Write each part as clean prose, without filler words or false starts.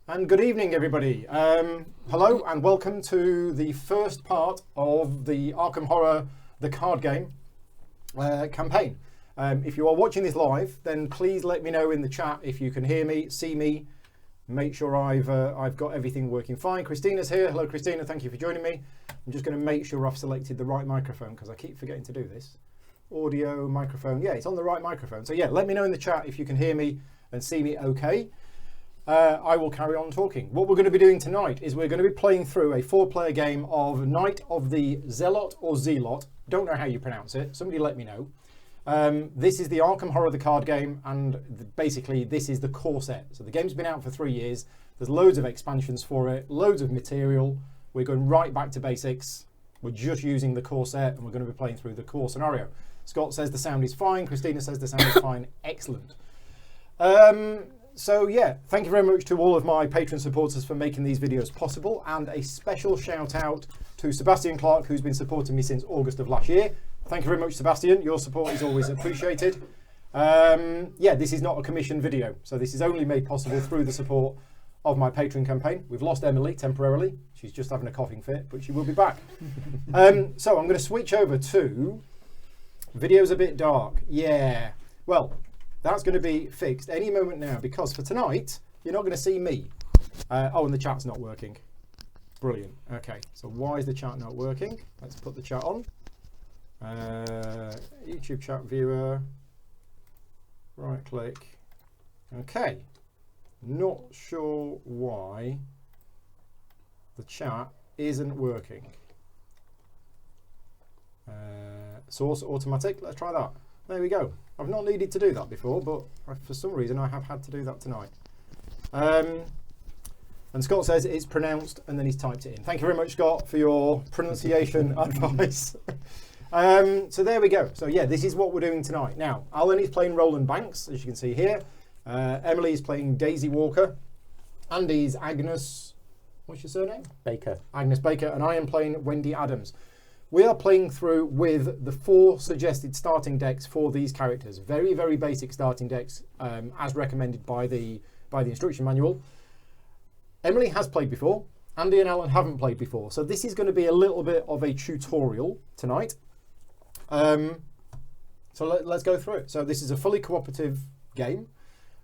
And good evening, everybody. Hello and welcome to the first part of the Arkham Horror, the card game campaign. If you are watching this live, then please let me know in the chat if you can hear me, see me. Make sure I've got everything working fine. Christina's here. Hello, Christina. Thank you for joining me. I'm just going to make sure I've selected the right microphone because I keep forgetting to do this. Audio, microphone. Yeah, it's on the right microphone. So yeah, let me know in the chat if you can hear me and see me okay. I will carry on talking. What we're going to be doing tonight is we're going to be playing through a 4-player game of Night of the Zealot or Zealot. Don't know how you pronounce it. Somebody let me know. This is the Arkham Horror, the card game, and basically this is the core set. So the game's been out for 3 years. There's loads of expansions for it, loads of material. We're going right back to basics. We're just using the core set and we're going to be playing through the core scenario. Scott says the sound is fine. Christina says the sound is fine. Excellent. So yeah, thank you very much to all of my patron supporters for making these videos possible, and a special shout out to Sebastian Clark, who's been supporting me since August of last year. Thank you very much, Sebastian. Your support is always appreciated. Yeah, this is not a commissioned video, so this is only made possible through the support of my Patreon campaign. We've lost Emily temporarily. She's just having a coughing fit, but she will be back. So I'm going to switch over to videos a bit dark. Yeah, well, that's going to be fixed any moment now, because for tonight, you're not going to see me. Oh, and the chat's not working. Brilliant. Okay, so why is the chat not working? Let's put the chat on. YouTube chat viewer. Right click. Okay. Not sure why the chat isn't working. Source automatic. Let's try that. There we go. I've not needed to do that before, but for some reason I have had to do that tonight. And Scott says it's pronounced, and then he's typed it in. Thank you very much, Scott, for your pronunciation advice. So there we go. So yeah, this is what we're doing tonight. Now, Alan is playing Roland Banks, as you can see here. Emily is playing Daisy Walker. Andy's Agnes, what's your surname? Baker. Agnes Baker, and I am playing Wendy Adams. We are playing through with the 4 suggested starting decks for these characters. Very, very basic starting decks, as recommended by the instruction manual. Emily has played before. Andy and Alan haven't played before. So this is going to be a little bit of a tutorial tonight. So let's go through it. So this is a fully cooperative game.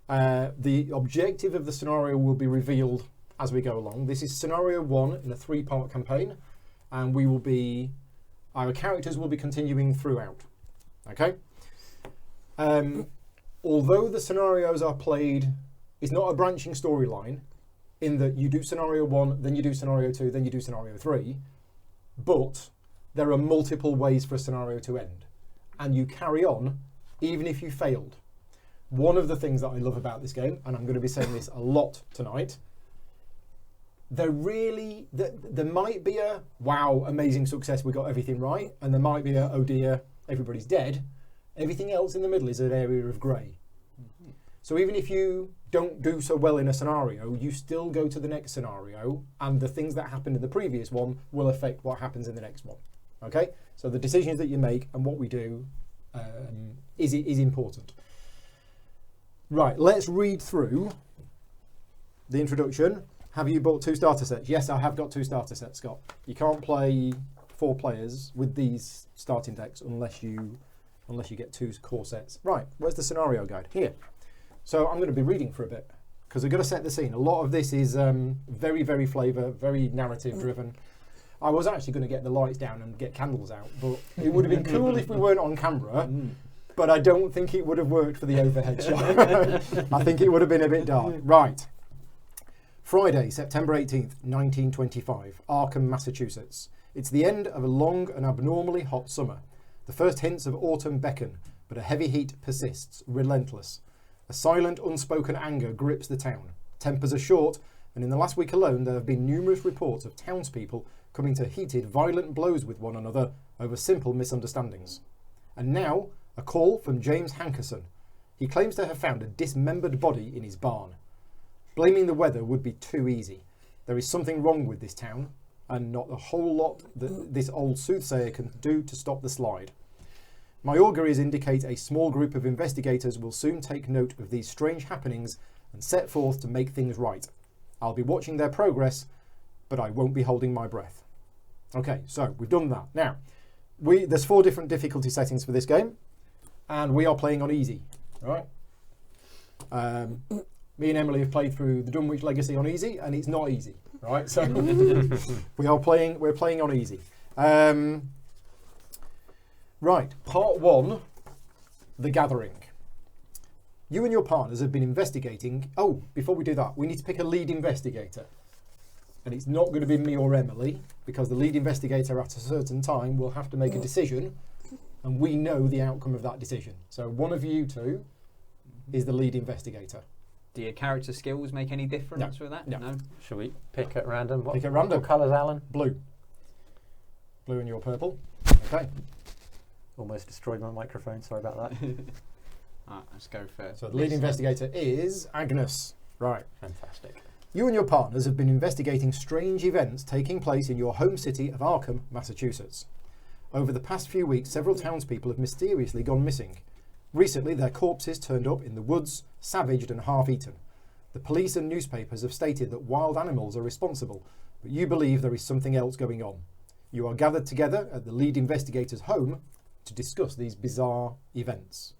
The objective of the scenario will be revealed as we go along. This is scenario 1 in a 3-part campaign, and we will be... Our characters will be continuing throughout, okay? Although the scenarios are played, it's not a branching storyline in that you do scenario 1, then you do scenario 2, then you do scenario 3, but there are multiple ways for a scenario to end, and you carry on even if you failed. One of the things that I love about this game, and I'm going to be saying this a lot tonight, there might be a wow, amazing success, we got everything right, and there might be a oh dear, everybody's dead. Everything else in the middle is an area of grey. Mm-hmm. So even if you don't do so well in a scenario, you still go to the next scenario, and the things that happened in the previous one will affect what happens in the next one. Okay, so the decisions that you make and what we do is important. Right, let's read through the introduction. Have you bought 2 starter sets? Yes, I have got 2 starter sets, Scott. You can't play 4 players with these starting decks unless you get 2 core sets. Right, where's the scenario guide? Here. So I'm going to be reading for a bit because I've got to set the scene. A lot of this is very, very flavour, very narrative driven. I was actually going to get the lights down and get candles out, but it would have been cool if we weren't on camera. But I don't think it would have worked for the overhead shot. I think it would have been a bit dark. Right. Friday, September 18th, 1925, Arkham, Massachusetts. It's the end of a long and abnormally hot summer. The first hints of autumn beckon, but a heavy heat persists, relentless. A silent, unspoken anger grips the town. Tempers are short, and in the last week alone there have been numerous reports of townspeople coming to heated, violent blows with one another over simple misunderstandings. And now, a call from James Hankerson. He claims to have found a dismembered body in his barn. Blaming the weather would be too easy. There is something wrong with this town, and not a whole lot that this old soothsayer can do to stop the slide. My auguries indicate a small group of investigators will soon take note of these strange happenings and set forth to make things right. I'll be watching their progress, but I won't be holding my breath. Okay, so we've done that. Now, there's 4 different difficulty settings for this game, and we are playing on easy. All right. Me and Emily have played through the Dunwich Legacy on easy, and it's not easy, right? So we're playing on easy. Right, part 1, the gathering. You and your partners have been investigating. Oh, before we do that, we need to pick a lead investigator. And it's not going to be me or Emily, because the lead investigator at a certain time will have to make a decision, and we know the outcome of that decision. So one of you two is the lead investigator. Do your character skills make any difference with that? No. Should we pick at random? Pick at random. What colours, Alan? Blue. Blue and you're purple. Okay. Almost destroyed my microphone, sorry about that. Alright, let's go first. So the lead investigator is Agnes. Right. Fantastic. You and your partners have been investigating strange events taking place in your home city of Arkham, Massachusetts. Over the past few weeks, several townspeople have mysteriously gone missing. Recently, their corpses turned up in the woods, savaged and half-eaten. The police and newspapers have stated that wild animals are responsible, but you believe there is something else going on. You are gathered together at the lead investigator's home to discuss these bizarre events.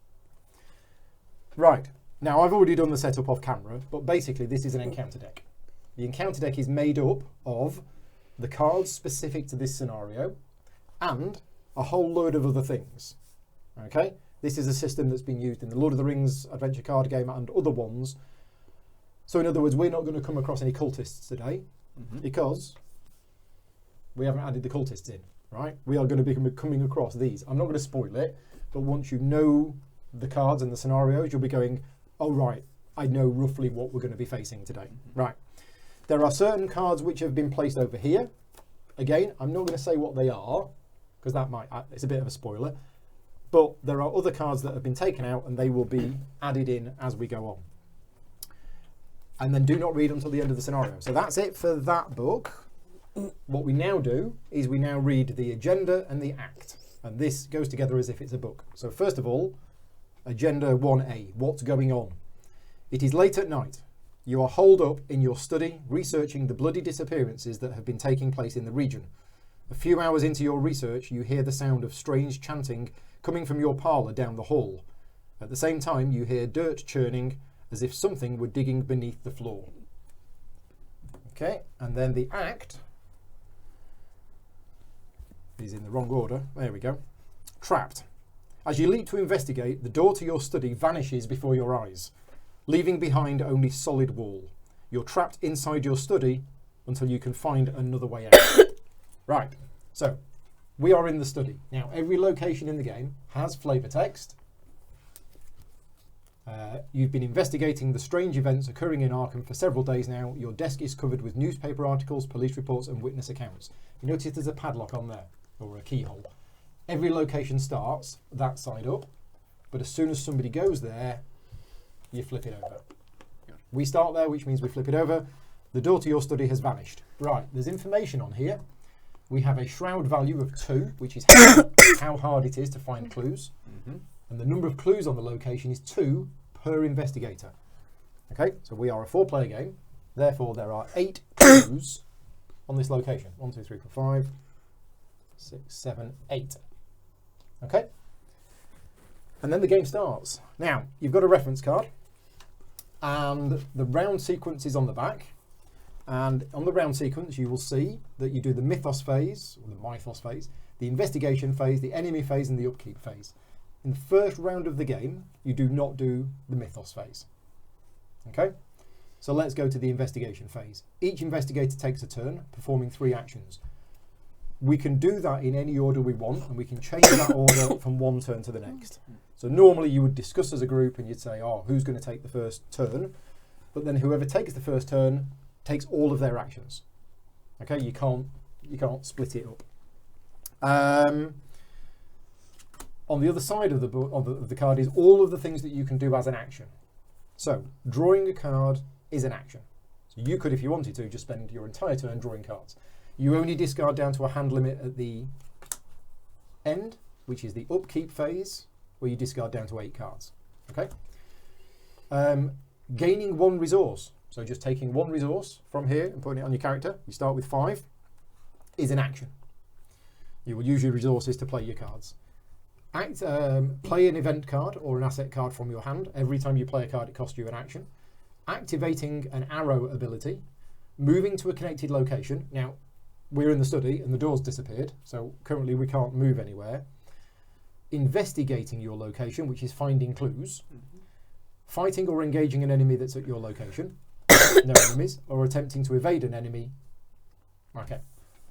Right, now I've already done the setup off camera, but basically this is an encounter deck. The encounter deck is made up of the cards specific to this scenario and a whole load of other things. Okay, this is a system that's been used in the Lord of the Rings adventure card game and other ones. So in other words, we're not going to come across any cultists today because we haven't added the cultists in, right? We are going to be coming across these. I'm not going to spoil it, but once you know the cards and the scenarios, you'll be going, oh right, I know roughly what we're going to be facing today. Right. There are certain cards which have been placed over here. Again, I'm not going to say what they are, because that might, it's a bit of a spoiler, but there are other cards that have been taken out and they will be added in as we go on. And then do not read until the end of the scenario. So that's it for that book. What we now do is we now read the agenda and the act. And this goes together as if it's a book. So first of all, Agenda 1A, what's going on? It is late at night. You are holed up in your study, researching the bloody disappearances that have been taking place in the region. A few hours into your research, you hear the sound of strange chanting coming from your parlour down the hall. At the same time, you hear dirt churning as if something were digging beneath the floor. Okay, and then the act is in the wrong order. There we go. Trapped. As you leap to investigate, the door to your study vanishes before your eyes, leaving behind only solid wall. You're trapped inside your study until you can find another way out. Right, so we are in the study. Now, every location in the game has flavour text. You've been investigating the strange events occurring in Arkham for several days now. Your desk is covered with newspaper articles, police reports and witness accounts. You notice there's a padlock on there, or a keyhole. Every location starts that side up, but as soon as somebody goes there, you flip it over. We start there, which means we flip it over. The door to your study has vanished. Right, there's information on here. We have a shroud value of 2, which is how hard it is to find clues. And the number of clues on the location is 2 per investigator. Okay, so we are a 4-player game. Therefore, there are 8 clues on this location. 1, 2, 3, 4, 5, 6, 7, 8. Okay? And then the game starts. Now, you've got a reference card, and the round sequence is on the back. And on the round sequence, you will see that you do the Mythos phase, or the Mythos phase, the investigation phase, the enemy phase, and the upkeep phase. In the first round of the game, you do not do the Mythos phase. Okay? So let's go to the investigation phase. Each investigator takes a turn, performing 3 actions. We can do that in any order we want, and we can change that order from one turn to the next. So normally you would discuss as a group and you'd say, oh, who's going to take the first turn? But then whoever takes the first turn takes all of their actions. Okay, you can't split it up. On the other side of the card is all of the things that you can do as an action. So drawing a card is an action. So you could, if you wanted to, just spend your entire turn drawing cards. You only discard down to a hand limit at the end, which is the upkeep phase, where you discard down to 8 cards. Okay. Gaining 1 resource. so just taking one resource from here and putting it on your character, you start with 5, is an action. You will use your resources to play your cards. Play an event card or an asset card from your hand. Every time you play a card, it costs you an action. Activating an arrow ability. Moving to a connected location. Now, we're in the study and the door's disappeared, so currently we can't move anywhere. Investigating your location, which is finding clues. Fighting or engaging an enemy that's at your location. No enemies. Or attempting to evade an enemy. Okay.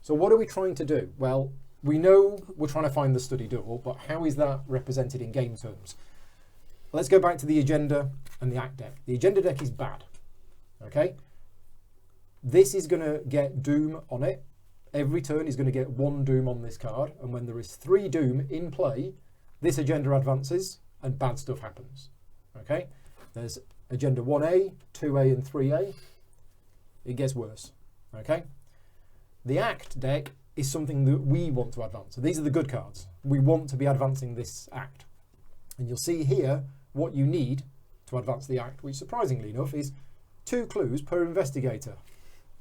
So what are we trying to do? Well, we know we're trying to find the study door, but how is that represented in game terms? Let's go back to the agenda and the act deck. The agenda deck is bad. Okay? This is going to get doom on it. Every turn is going to get 1 doom on this card, and when there is 3 doom in play, this agenda advances and bad stuff happens. Okay? There's agenda 1A, 2A and 3A. It gets worse. Okay? The act deck is something that we want to advance. So these are the good cards. We want to be advancing this act. And you'll see here what you need to advance the act, which surprisingly enough is 2 clues per investigator.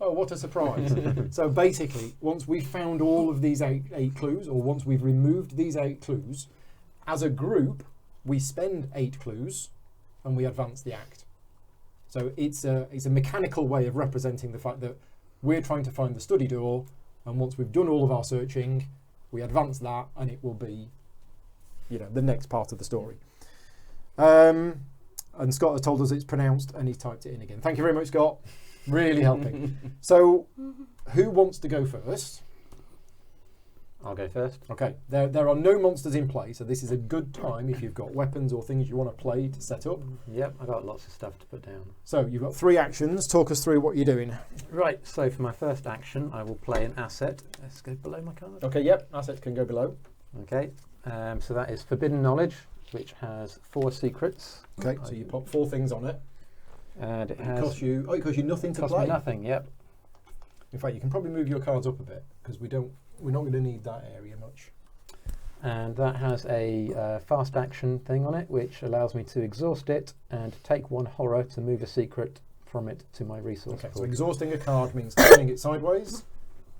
Oh, what a surprise. So basically, once we've found all of these eight clues, or once we've removed these 8 clues, as a group, we spend 8 clues and we advance the act. So it's a mechanical way of representing the fact that we're trying to find the study door, and once we've done all of our searching, we advance that, and it will be, the next part of the story. And Scott has told us it's pronounced, and he's typed it in again. Thank you very much, Scott. Really helping. So, who wants to go first? I'll go first. Okay. There are no monsters in play, so this is a good time if you've got weapons or things you want to play to set up. Yep, I've got lots of stuff to put down. So, you've got 3 actions. Talk us through what you're doing. Right, so for my first action, I will play an asset. Let's go below my card. Okay, yep. Assets can go below. Okay, so that is Forbidden Knowledge, which has 4 secrets. Okay, so you pop 4 things on it. And it costs you nothing to costs play. me nothing, yep. In fact, you can probably move your cards up a bit, because we're not going to need that area much. And that has a fast action thing on it, which allows me to exhaust it and take 1 horror to move a secret from it to my resource Okay, pool. so exhausting a card means turning it sideways.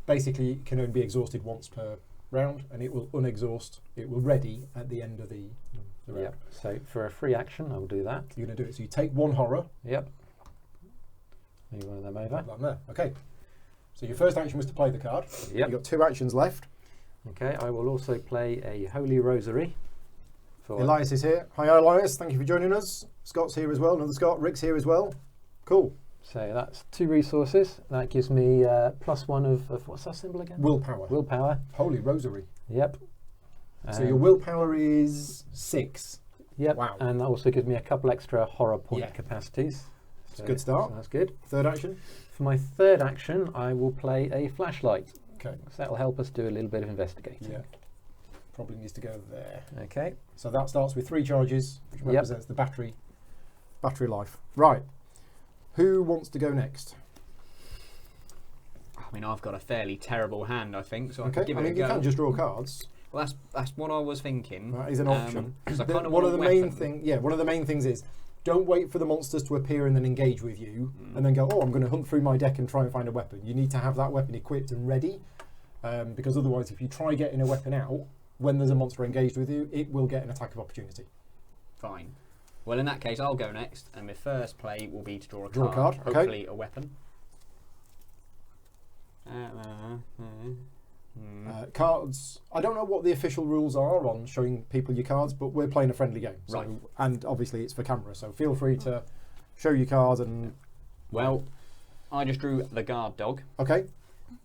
Basically, it can only be exhausted once per round, and it will unexhaust. It will ready at the end of the round. Yep. So for a free action, I'll do that. You're going to do it. So you take 1 horror. Yep. Move one of them over. Put that there. Okay. So your first action was to play the card. Yep. You've got 2 actions left. Okay, I will also play a Holy Rosary. Elias is here. Hi, Elias. Thank you for joining us. Scott's here as well. Another Scott. Rick's here as well. Cool. So that's 2 resources. That gives me +1 of what's that symbol again? Willpower. Willpower. Holy Rosary. Yep. So your willpower is 6. Yep. Wow. And that also gives me a couple extra horror point capacities. It's a good start. So that's good. Third action. For my third action, I will play a flashlight. Okay. So that'll help us do a little bit of investigating. Yeah. Probably needs to go there. Okay. So that starts with 3 charges, which represents the battery life. Right. Who wants to go next? I mean, I've got a fairly terrible hand, I think, so I Okay. can give it a you go. can just draw cards. Well, that's what I was thinking. That is an option. 'Cause I kind of one want of a the main weapon. one of the main things is don't wait for the monsters to appear and then engage with you, and then go, oh, I'm going to hunt through my deck and try and find a weapon. You need to have that weapon equipped and ready, because otherwise, if you try getting a weapon out when there's a monster engaged with you, it will get an attack of opportunity. Fine. Well, in that case, I'll go next, and my first play will be to draw a Draw a card. card, okay. Hopefully a weapon. Cards. I don't know what the official rules are on showing people your cards, but we're playing a friendly game, so, Right. and obviously it's for camera, so feel free to show your cards and. Well, I just drew the guard dog. Okay.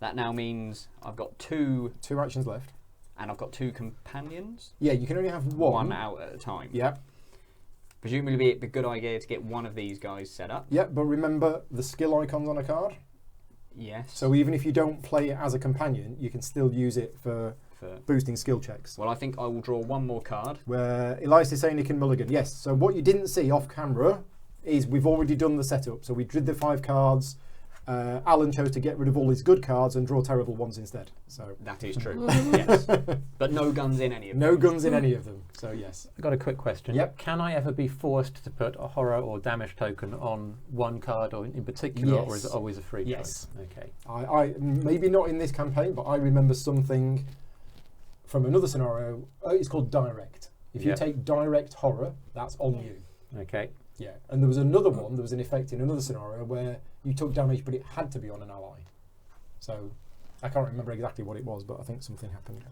That now means I've got 2, 2 actions left. and I've got 2 companions. Yeah, you can only have one. One out at a time. Yeah. Presumably, it'd be a good idea to get one of these guys set up. Yeah, but remember the skill icons on a card. Yes. So even if you don't play it as a companion, you can still use it for boosting skill checks. Well, I think I will draw one more card. Where Elias is saying he can mulligan. Yes, so what you didn't see off camera is we've already done the setup. So we did the 5 cards, Alan chose to get rid of all his good cards and draw terrible ones instead. So That is true. Yes. But no guns in any of them. no guns in any of them. So yes. I've got a quick question. Yep. Can I ever be forced to put a horror or damage token on one card or in particular, or is it Yes. always a free Yes. choice? Okay. I maybe not in this campaign, but I remember something from another scenario. It's called direct. If you Yep. take direct horror, that's on you. Okay. Yeah. And there was another one. There was an effect in another scenario where you took damage, but it had to be on an ally. So I can't remember exactly what it was, but I think something happened.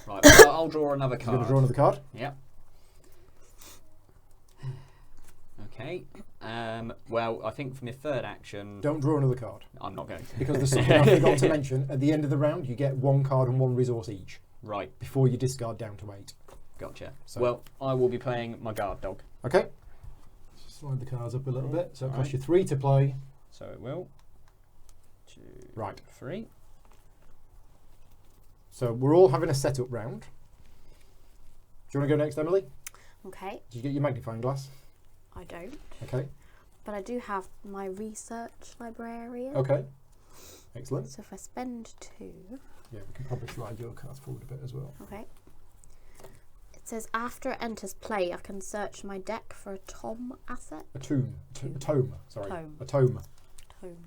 Right, well, I'll draw another You're card. going to draw another card. Yep. Okay. Well, I think for my third action, Don't draw another card I'm not going to. because there's something I forgot to mention. At the end of the round, you get one card and one resource each Right, before you discard down to 8. gotcha. So- Well, I will be playing my guard dog. Okay. Slide the cards up a little bit. So it costs Right. you 3 to play. So it will. 2, Right. 3. So we're all having a setup round. Do you want to go next, Emily? Okay, Did you get your magnifying glass? I don't. Okay. But I do have my research librarian. Okay. Excellent. So if I spend 2, Yeah, we can probably slide your cards forward a bit as well. okay. It says after it enters play, I can search my deck for a Tom asset. A tome. Tome. Sorry. Tome. A tome. Tome.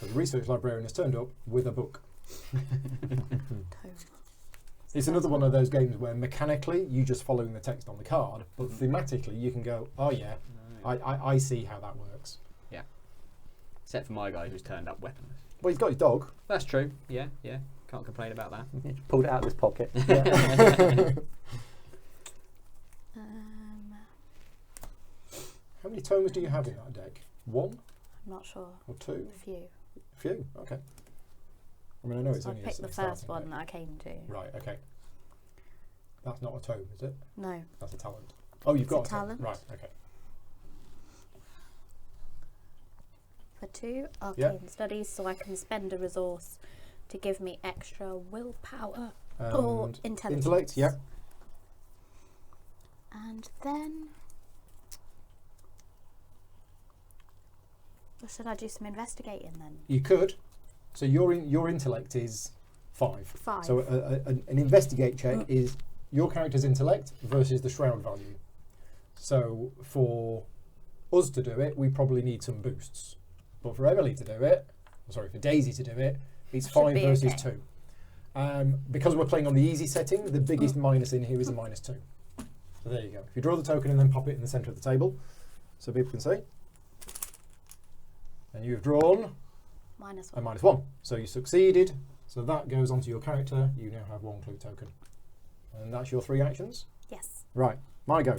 So the research librarian has turned up with a book. Tome. It's another one of those games where mechanically you're just following the text on the card, but Mm-hmm. thematically you can go, oh yeah, I see how that works. Except for my guy who's turned up weaponless. Well, he's got his dog. That's true. Yeah. Can't complain about that. Just pulled it out of his pocket. Um, How many tomes do you have in that deck? 1 I'm not sure. or 2? A few. A few. Okay. I mean, I know it's So I only picked a the starting first one deck. that I came to. Right. Okay. That's not a tome, is it? No. That's a talent. Oh, you've It's got a talent. Right. Okay. For 2 arcane studies, so I can spend a resource to give me extra willpower or And intelligence. intellect. Yeah. And then, or should I do some investigating then? You could. So your intellect is 5. 5. So an investigate check is your character's intellect versus the shroud value. So for us to do it, we probably need some boosts. But for Emily to do it, for Daisy to do it, it's Should 5 be versus okay. 2. Because we're playing on the easy setting, the biggest minus in here is a -2. So there you go. If you draw the token and then pop it in the centre of the table, so people can see. And you've drawn -1. a -1. So you succeeded. So that goes onto your character. You now have 1 clue token. And that's your 3 actions. Yes. Right, my go.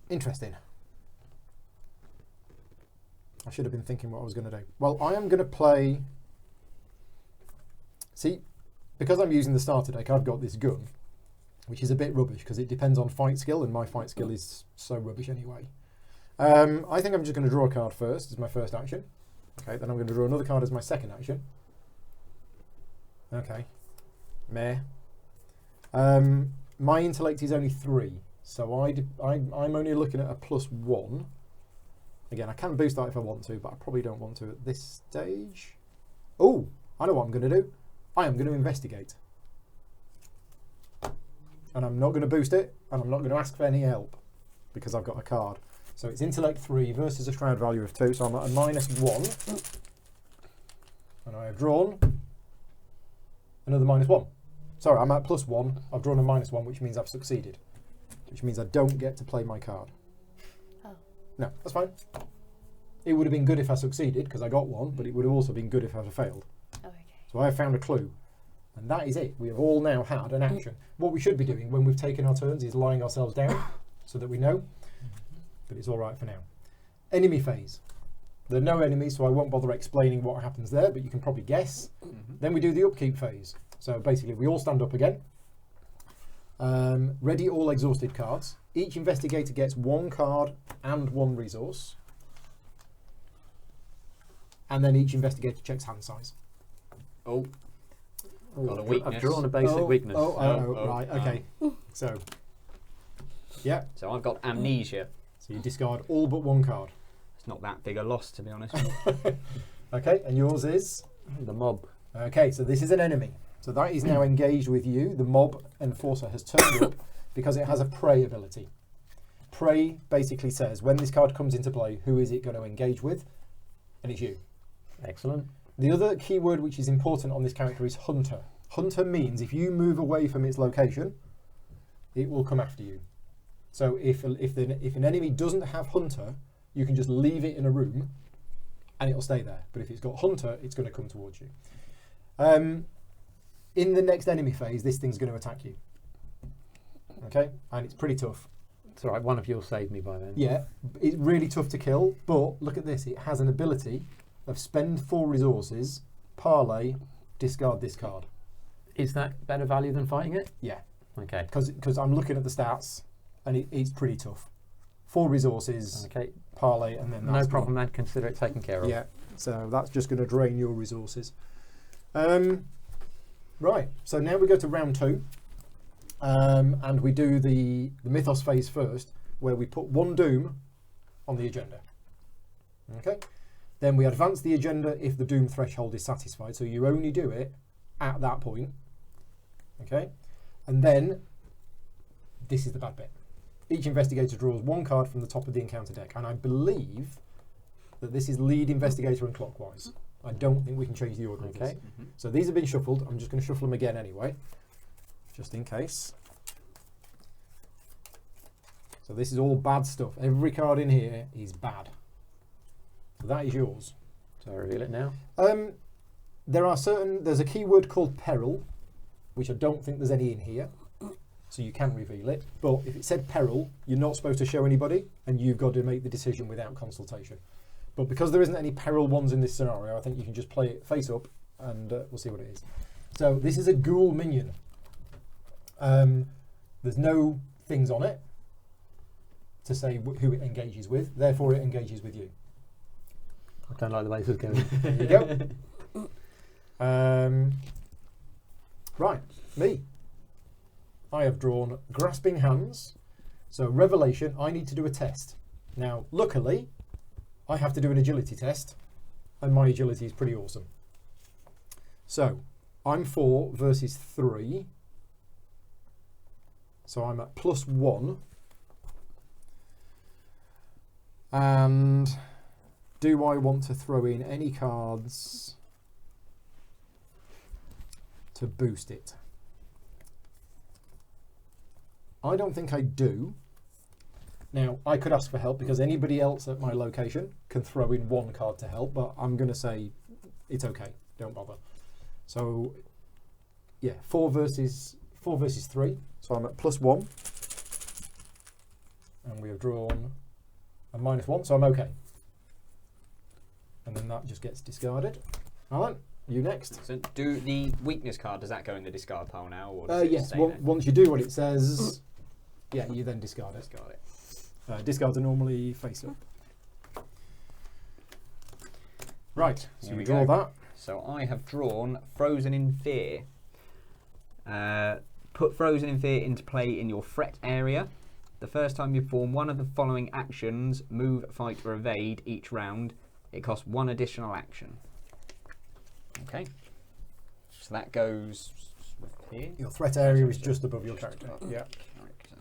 Interesting. I should have been thinking what I was going to do. Well, I am going to play... See, because I'm using the starter deck, I've got this gun, which is a bit rubbish because it depends on fight skill, and my fight skill is so rubbish anyway. I think I'm just going to draw a card first as my first action. Okay, then I'm going to draw another card as my second action. Okay. Meh. My intellect is only 3, so I'm only looking at a +1. Again, I can boost that if I want to, but I probably don't want to at this stage. Oh, I know what I'm going to do. I am going to investigate. And I'm not going to boost it, and I'm not going to ask for any help, because I've got a card. So it's intellect 3 versus a shroud value of 2, so I'm at a -1. And I have drawn another -1. Sorry, I'm at +1. I've drawn a -1, which means I've succeeded. Which means I don't get to play my card. Oh. No, that's fine. It would have been good if I succeeded, because I got 1, but it would have also been good if I had failed. Oh, okay. So I have found a clue. And that is it. We have all now had an action. What we should be doing when we've taken our turns is lying ourselves down so that we know. But it's all right for now. Enemy phase. There are no enemies, so I won't bother explaining what happens there, but you can probably guess. Then we do the upkeep phase. So basically, we all stand up again. Ready all exhausted cards. Each investigator gets 1 card and 1 resource. And then each investigator checks hand size. Oh, got a I've weakness. drawn a basic weakness. right, okay. So, Yeah. So I've got amnesia. So you discard all but one card. It's not that big a loss, to be honest. Okay, and yours is? The mob. Okay, so this is an enemy. So that is now engaged with you. The mob enforcer has turned up because it has a prey ability. Prey basically says when this card comes into play, who is it going to engage with? And it's you. Excellent. The other keyword which is important on this character is hunter. Hunter means if you move away from its location, it will come after you. So if an enemy doesn't have hunter, you can just leave it in a room and it'll stay there. But if it's got hunter, it's going to come towards you. In the next enemy phase, this thing's going to attack you. Okay, and it's pretty tough. It's all right, one of you will save me by then. Yeah, it's really tough to kill, but look at this. It has an ability of spend 4 resources, parlay, discard this card. Is that better value than fighting it? Yeah, Okay. because I'm looking at the stats, and it's pretty tough. 4 resources, Okay. parlay, and then No that's problem, gone. I'd consider it taken care of. Yeah, so that's just going to drain your resources. Right, so now we go to round 2, and we do the Mythos phase first, where we put 1 Doom on the agenda. Okay, then we advance the agenda if the Doom threshold is satisfied, so you only do it at that point. Okay, and then this is the bad bit. Each investigator draws 1 card from the top of the encounter deck, and I believe that this is lead investigator and clockwise. I don't think we can change the order of this. Okay. So these have been shuffled. I'm just going to shuffle them again anyway, just in case. So this is all bad stuff. Every card in here is bad. So that is yours. So I reveal it now. There's a keyword called peril, which I don't think there's any in here. So you can reveal it. But if it said peril, you're not supposed to show anybody, and you've got to make the decision without consultation. But because there isn't any peril ones in this scenario, I think you can just play it face up, and we'll see what it is. So this is a ghoul minion. There's no things on it to say who it engages with, therefore it engages with you. I don't like the way this is going. There you go. Right, me. I have drawn Grasping Hands. So Revelation, I need to do a test. Now, luckily, I have to do an agility test, and my agility is pretty awesome. So, I'm 4 versus 3. So I'm at +1. And do I want to throw in any cards to boost it? I don't think I do. Now, I could ask for help because anybody else at my location can throw in 1 card to help, but I'm going to say it's okay, don't bother. So, yeah, 4 versus 3. So I'm at +1. And we have drawn a -1, so I'm okay. And then that just gets discarded. Alan, you next. So do the weakness card, does that go in the discard pile now? Or does it Yes, stay there? once you do what it says, yeah, you then discard it. Discard it. Discards are normally face up. Right, so Here we we draw go. that. So I have drawn Frozen in Fear. Put Frozen in Fear into play in your threat area. The first time you perform one of the following actions, move, fight or evade each round, it costs 1 additional action. Okay. So that goes here. Your threat area is just above your character. Yeah. Character.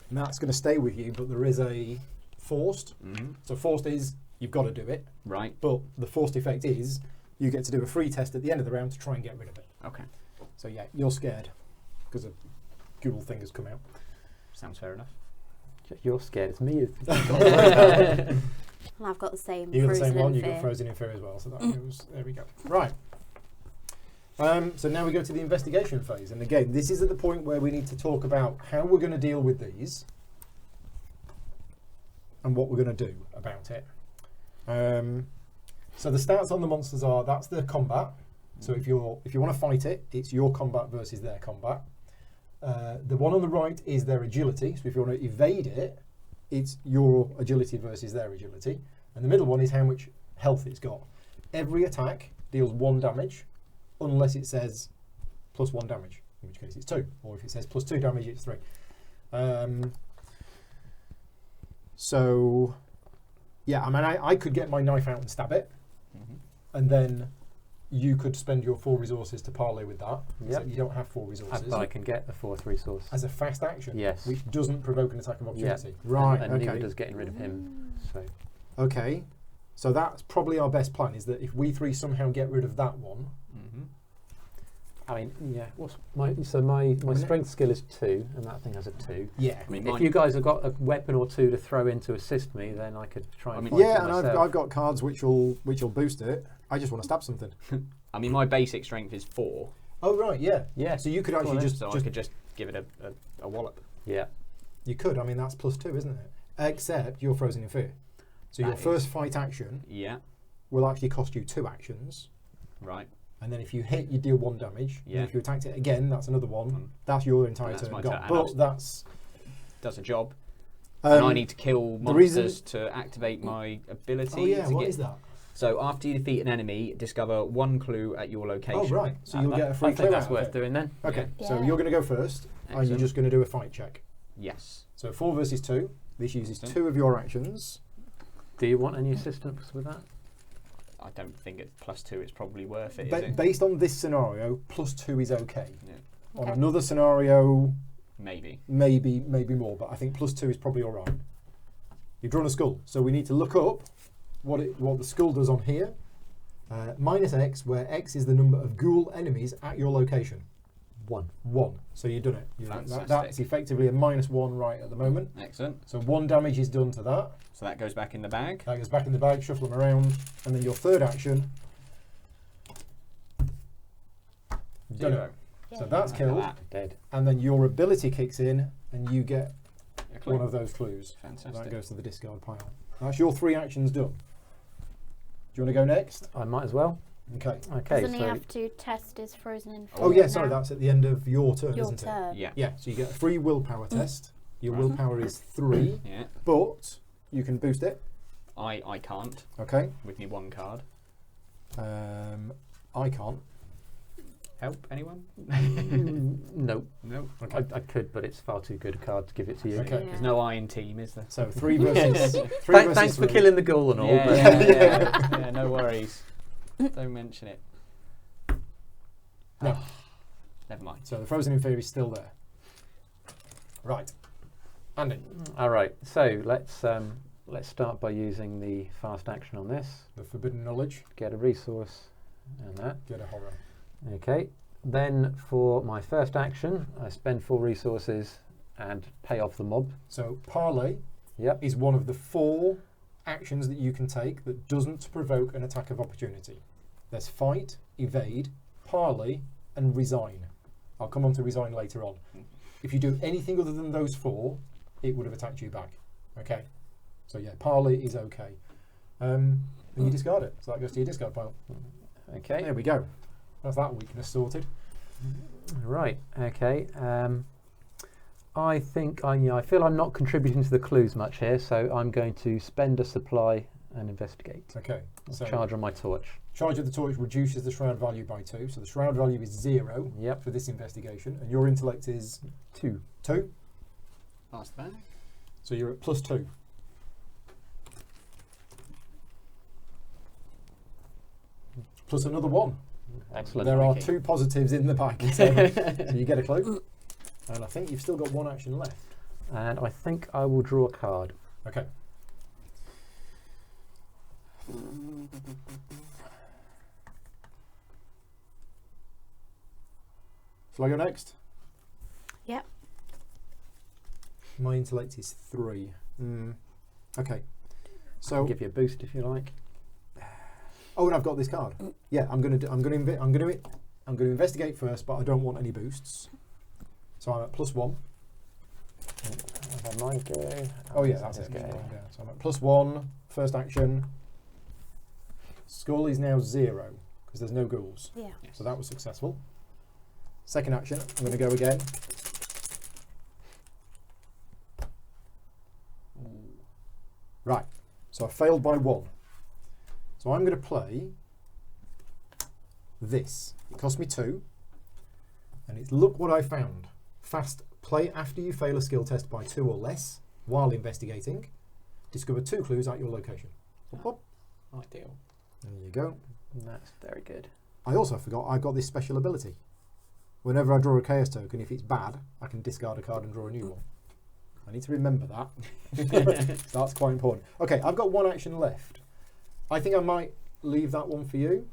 And that's going to stay with you, but there is a forced. Mm-hmm. So forced is you've got to do it, Right. but the forced effect is you get to do a free test at the end of the round to try and get rid of it. Okay. So yeah, you're scared because a ghoul thing has come out. Sounds fair enough. You're scared. It's me. And I've got the same. You got the same Frozen one. in You got Fear. Frozen in Fear as well. So that goes. There we go. Right. So now we go to the investigation phase, and again, this is at the point where we need to talk about how we're going to deal with these and what we're going to do about it. So the stats on the monsters are that's the combat. So if you want to fight it, it's your combat versus their combat. The one on the right is their agility. So if you want to evade it, it's your agility versus their agility. And the middle one is how much health it's got. Every attack deals 1 damage, unless it says +1 damage, in which case it's 2. Or if it says +2 damage, it's 3. So, yeah, I mean, I could get my knife out and stab it, and then you could spend your 4 resources to parlay with that. Yep. So you don't have 4 resources. But I can get the 4th resource. As a fast action, Yes. which doesn't provoke an attack of opportunity. Yep. Right, And neither okay. does getting rid of him. So Okay, so that's probably our best plan, is that if we 3 somehow get rid of that one, I mean, yeah. What's my strength skill is 2, and that thing has a 2. yeah. I mean, If you guys have got a weapon or 2 to throw in to assist me, then I could try and fight Yeah, it and myself. I've got cards which will boost it. I just want to stab something. I mean, my basic strength is 4, Oh right, yeah. Yeah. So you could Go on actually then. so I could just give it a wallop. Yeah. you could. I mean, that's +2, isn't it? Except you're frozen in fear. So That your is. first fight action Yeah, will actually cost you 2 actions. right. And then if you hit, you deal 1 damage. Yeah. And if you attacked it again, that's another 1. Mm. That's your entire That's turn my gone. turn, and But I've- that's... Does a job. And I need to kill the reason- monsters to activate my ability. Oh yeah, to what get- is that? So after you defeat an enemy, discover 1 clue at your location. Oh right, so you'll I- get a free I clue think that's out of worth it. doing then. Okay, Yeah. so you're going to go first, and you're Excellent. just going to do a fight check. Yes. So 4 versus 2. This uses Excellent. 2 of your actions. Do you want any assistance with that? I don't think it's +2. It's probably worth it. Is it? Based on this scenario, +2 is okay. Yeah. On Okay. another scenario, Maybe. maybe more, but I think +2 is probably all right. You've drawn a skull, so we need to look up what the skull does on here. -X, where X is the number of ghoul enemies at your location. 1. 1. So you've done it. Fantastic. That's effectively a -1 right at the moment. Excellent. So 1 damage is done to that. So that goes back in the bag. That goes back in the bag, shuffle them around, and then your third action. You've done 0. it. So that's Look at killed, that. Dead. and then your ability kicks in, and you get A clue. one of those clues. So Fantastic. that goes to the discard pile. That's your 3 actions done. Do you want to go next? I might as well. Okay. Okay, Doesn't he so have to test his frozen in fear? Oh yeah, sorry, now? that's at the end of your turn, Your isn't it? turn. Yeah. Yeah, so you get a free willpower test. Your Right. willpower is 3, Yeah. but you can boost it. I can't Okay. with me 1 card. I can't. Help anyone? no. No. Okay. I could, but it's far too good a card to give it to you. Okay. There's no iron team, is there? So 3 versus 3 versus Thanks for 3. killing the ghoul and all. Yeah, but yeah, no worries. Don't mention it. No. Never mind. So the frozen in fear is still there. Right. Andy, All right. So let's start by using the fast action on this. the forbidden knowledge, Get a resource and that. get a horror. Okay. Then for my first action, I spend 4 resources and pay off the mob. So parlay Yep. is one of the 4 actions that you can take that doesn't provoke an attack of opportunity. There's fight, evade, parlay, and resign. I'll come on to resign later on. If you do anything other than those 4, it would have attacked you back. Okay. So yeah, parlay is okay. And you discard it. So that goes to your discard pile. Okay. There we go. That's that weakness sorted. Right. Okay. I think I feel I'm not contributing to the clues much here, so I'm going to spend a supply and investigate. Okay. So Charge on my torch. charge of the torch reduces the shroud value by 2. So the shroud value is 0 Yep. for this investigation, and your intellect is 2. 2. Pass the bag. So you're at +2. Plus another 1. Excellent. There are Crikey. 2 positives in the bag, so you get a clue. And I think you've still got 1 action left. And I think I will draw a card. Okay. Shall I go next? Yep. My intellect is 3. Okay. I'll So, give you a boost if you like. oh, and I've got this card. Yeah, I'm going to investigate first, but I don't want any boosts. So I'm at +1. I've had mine go. Oh yeah, that's it. Yeah, so I'm at +1. First action. Skull is now 0 because there's no ghouls. Yeah. So that was successful. Second action, I'm going to go again. Right, so I failed by 1. So I'm going to play this. It cost me 2. And it's look what I found. Fast play after you fail a skill test by 2 or less while investigating. discover 2 clues at your location. Whoop, whoop. Ideal. There you go. That's very good. I also forgot I've got this special ability. Whenever I draw a chaos token, if it's bad, I can discard a card and draw a new one. I need to remember that. So that's quite important. Okay, I've got 1 action left. I think I might leave that one for you.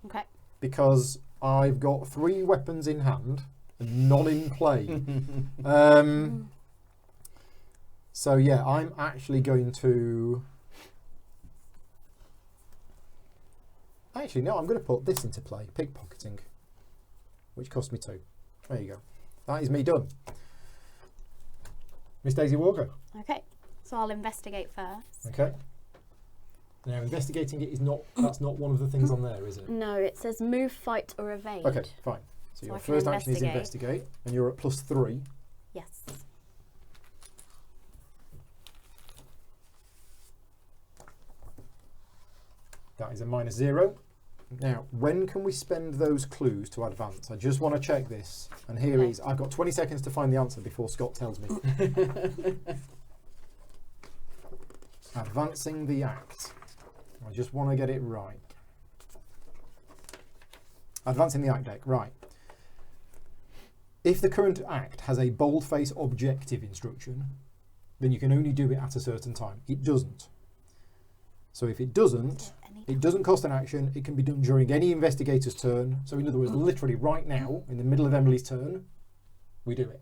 Okay. Because I've got 3 weapons in hand and none in play. So yeah, I'm actually going to... Actually, no, I'm going to put this into play, pickpocketing, which cost me 2. There you go. That is me done. Miss Daisy Walker. Okay, so I'll investigate first. Okay. Now, investigating it is not, that's not one of the things on there, is it? No, it says move, fight, or evade. Okay, fine. So your first action is investigate, and you're at +3. Yes. That is a -0. Now, when can we spend those clues to advance? I just want to check this. And here is, I've got 20 seconds to find the answer before Scott tells me. Advancing the act. I just want to get it right. Advancing the act deck, right. If the current act has a boldface objective instruction, then you can only do it at a certain time. It doesn't. So if it doesn't cost an action. It can be done during any investigator's turn. So in other words, literally right now, in the middle of Emily's turn, we do it.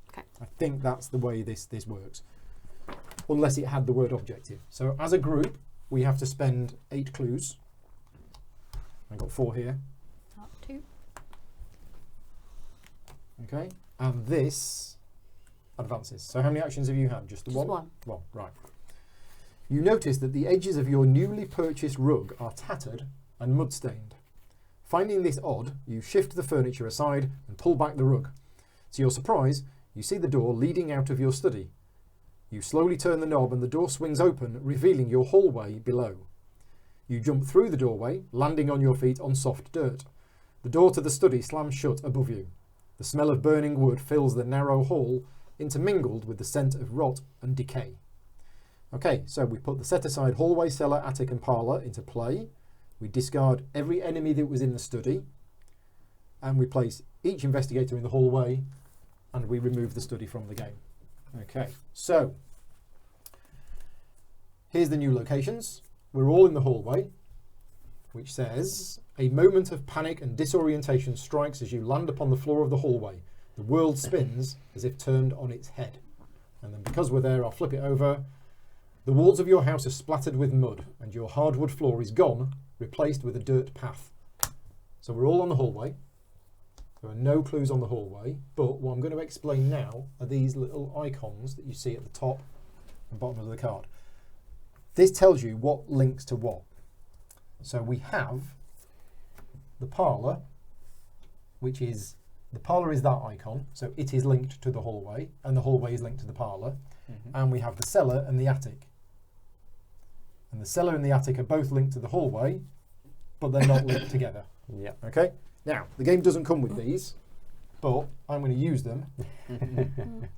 Okay. I think that's the way this works. Unless it had the word objective. So as a group, we have to spend 8 clues. I've got 4 here. Up 2. Okay. And this advances. So how many actions have you had? Just the one? One. One, right. You notice that the edges of your newly purchased rug are tattered and mud-stained. Finding this odd, you shift the furniture aside and pull back the rug. To your surprise, you see the door leading out of your study. You slowly turn the knob and the door swings open, revealing your hallway below. You jump through the doorway, landing on your feet on soft dirt. The door to the study slams shut above you. The smell of burning wood fills the narrow hall, intermingled with the scent of rot and decay. Okay, so we put the set-aside hallway, cellar, attic and parlour into play. We discard every enemy that was in the study. And we place each investigator in the hallway. And we remove the study from the game. Okay, so here's the new locations. We're all in the hallway, which says, a moment of panic and disorientation strikes as you land upon the floor of the hallway. The world spins as if turned on its head. And then because we're there, I'll flip it over. The walls of your house are splattered with mud and your hardwood floor is gone, replaced with a dirt path. So we're all on the hallway. There are no clues on the hallway, but what I'm going to explain now are these little icons that you see at the top and bottom of the card. This tells you what links to what. So we have the parlour, which is, the parlour is that icon, so it is linked to the hallway, and the hallway is linked to the parlour. And we have the cellar and the attic. And the cellar and the attic are both linked to the hallway, but they're not linked together. Yeah. Okay? Now, the game doesn't come with these, but I'm going to use them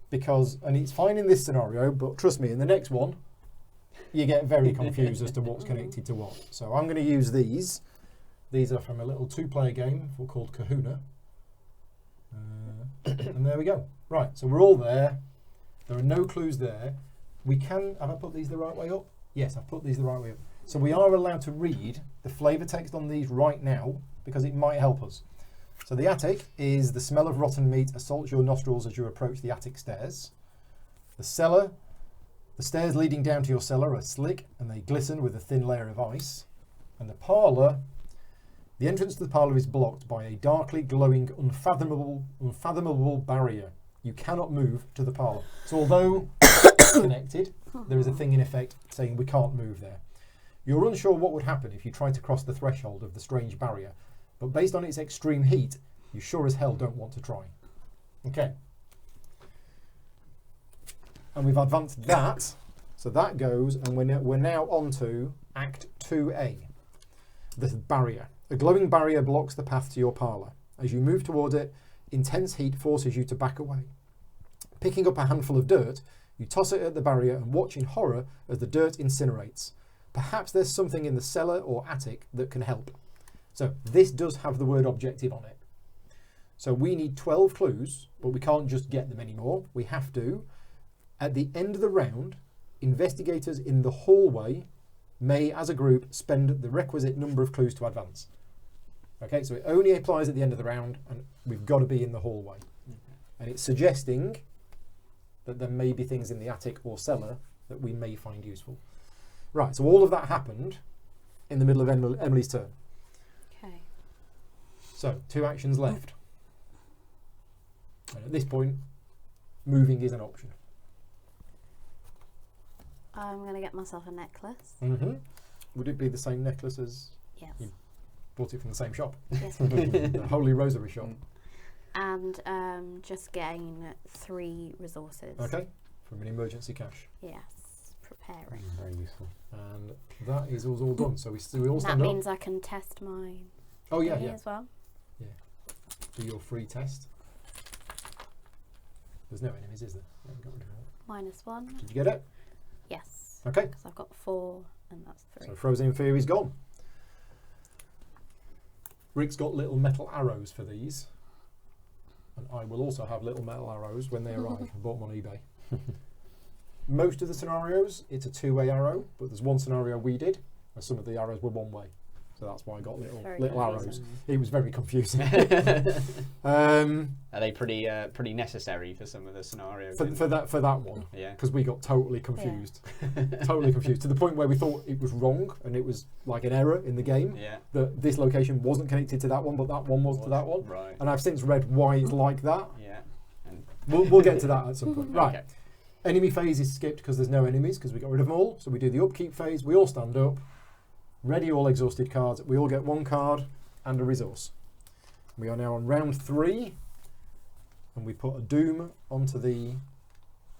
because, and it's fine in this scenario, but trust me, in the next one, you get very confused as to what's connected to what. So I'm going to use these. These are from a little 2-player game called Kahuna. And there we go. Right, so we're all there. There are no clues there. We can, have I put these the right way up? Yes, I've put these the right way up. So we are allowed to read the flavour text on these right now because it might help us. So the attic is the smell of rotten meat assaults your nostrils as you approach the attic stairs. The cellar, the stairs leading down to your cellar are slick and they glisten with a thin layer of ice. And the parlour, the entrance to the parlour is blocked by a darkly glowing, unfathomable barrier. You cannot move to the parlour. So although connected, there is a thing in effect saying we can't move there. You're unsure what would happen if you tried to cross the threshold of the strange barrier, but based on its extreme heat, you sure as hell don't want to try. Okay. And we've advanced that, so that goes, and we're now on to Act 2A. The barrier. A glowing barrier blocks the path to your parlour. As you move toward it, intense heat forces you to back away. Picking up a handful of dirt, You toss it at the barrier and watch in horror as the dirt incinerates. Perhaps there's something in the cellar or attic that can help. So this does have the word objective on it. So we need 12 clues, but we can't just get them anymore. We have to, at the end of the round, investigators in the hallway may, as a group, spend the requisite number of clues to advance. Okay, so it only applies at the end of the round, and we've got to be in the hallway. And it's suggesting that there may be things in the attic or cellar that we may find useful. Right, so all of that happened in the middle of Emily's turn. Okay. So 2 actions left. And at this point, moving is an option. I'm going to get myself a necklace. Mm-hmm. Would it be the same necklace as Yes. you bought it from the same shop? Yes. The Holy Rosary shop. And just gain 3 resources. Okay, from an emergency cache. Yes. Preparing. Very useful. And that is all done. So we all That stand up. means I can test my Oh yeah, thingy yeah. as well. Do your free test. There's no enemies, is there? I haven't got rid of all. -1. Did you get it? Yes. Okay. Because I've got 4 and that's 3. So Frozen Fury's gone. Rick's got little metal arrows for these. And I will also have little metal arrows when they arrive. I bought them on eBay. Most of the scenarios, it's a 2-way arrow, but there's one scenario we did, where some of the arrows were 1-way. So that's why I got little arrows. confusing. It was very confusing. Are they pretty necessary for some of the scenarios? for that one, Yeah. because we got totally confused. Totally confused, to the point where we thought it was wrong, and it was like an error in the game, Yeah. that this location wasn't connected to that one, but that one was to that one. Right. And I've since read why it's like that. Yeah. And We'll get to that at some point. Right. Okay. Enemy phase is skipped because there's no enemies, because we got rid of them all. So we do the upkeep phase. We all stand up. Ready all exhausted cards. We all get 1 card and a resource. We are now on round 3. And we put a doom onto the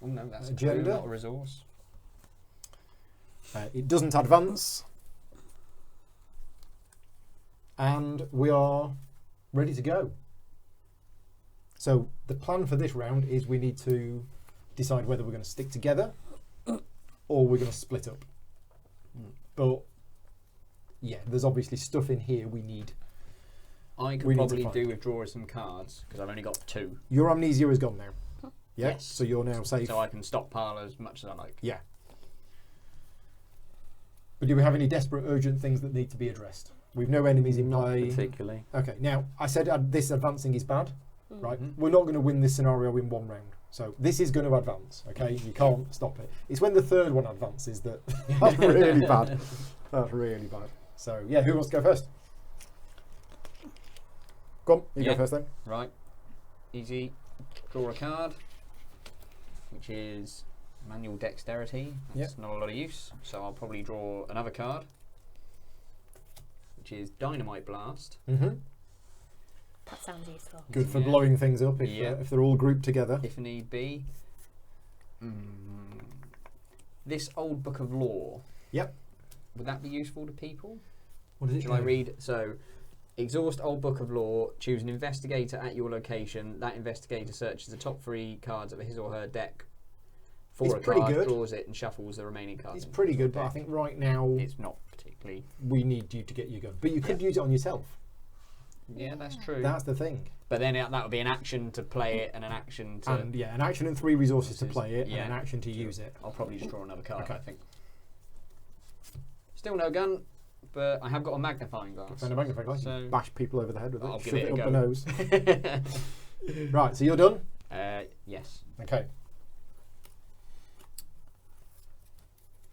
Oh no, that's agenda. not a resource. It doesn't advance. And we are ready to go. So the plan for this round is we need to decide whether we're going to stick together or we're going to split up. But yeah, there's obviously stuff in here we need. I could We need to probably find. do with drawing some cards because I've only got 2, Your amnesia is gone now. Yeah, Yes. so you're now safe. so I can stockpile as much as I like. Yeah. But do we have any desperate, urgent things that need to be addressed? We've no enemies in Not play. particularly. Okay, now I said this advancing is bad, right? Mhm. We're not going to win this scenario in 1 round. So this is going to advance, okay? You can't stop it. It's when the 3rd one advances that that's really bad. That's really bad. So yeah, who wants to go first? Go on, you Yeah. go first then. Right. Easy. Draw a card, which is manual dexterity. That's not a lot of use. So I'll probably draw another card, which is dynamite blast. Mm-hmm. That sounds useful. Good for Yeah. blowing things up if, Yeah. if they're all grouped together. If need be. This old book of law. Yep. Would that be useful to people? What does it Shall I do? read? So, exhaust old book of law. Choose an investigator at your location. That investigator searches the top 3 cards of his or her deck for It's a pretty card, good. draws it, and shuffles the remaining cards. It's into pretty the good, but I deck. think right now It's not particularly. we need you to get your gun. But you could use it on yourself. Yeah, that's true. That's the thing. But then that would be an action to play it and an action to. And yeah, an action and 3 resources to This is- play it, yeah. and an action to use it. I'll probably just draw another card. Okay. I think. Still no gun, but I have got a magnifying glass. Find a magnifying glass, So- you bash people over the head with I'll it, give shove it it a up go. the nose. Right, so you're done? Yes. Okay.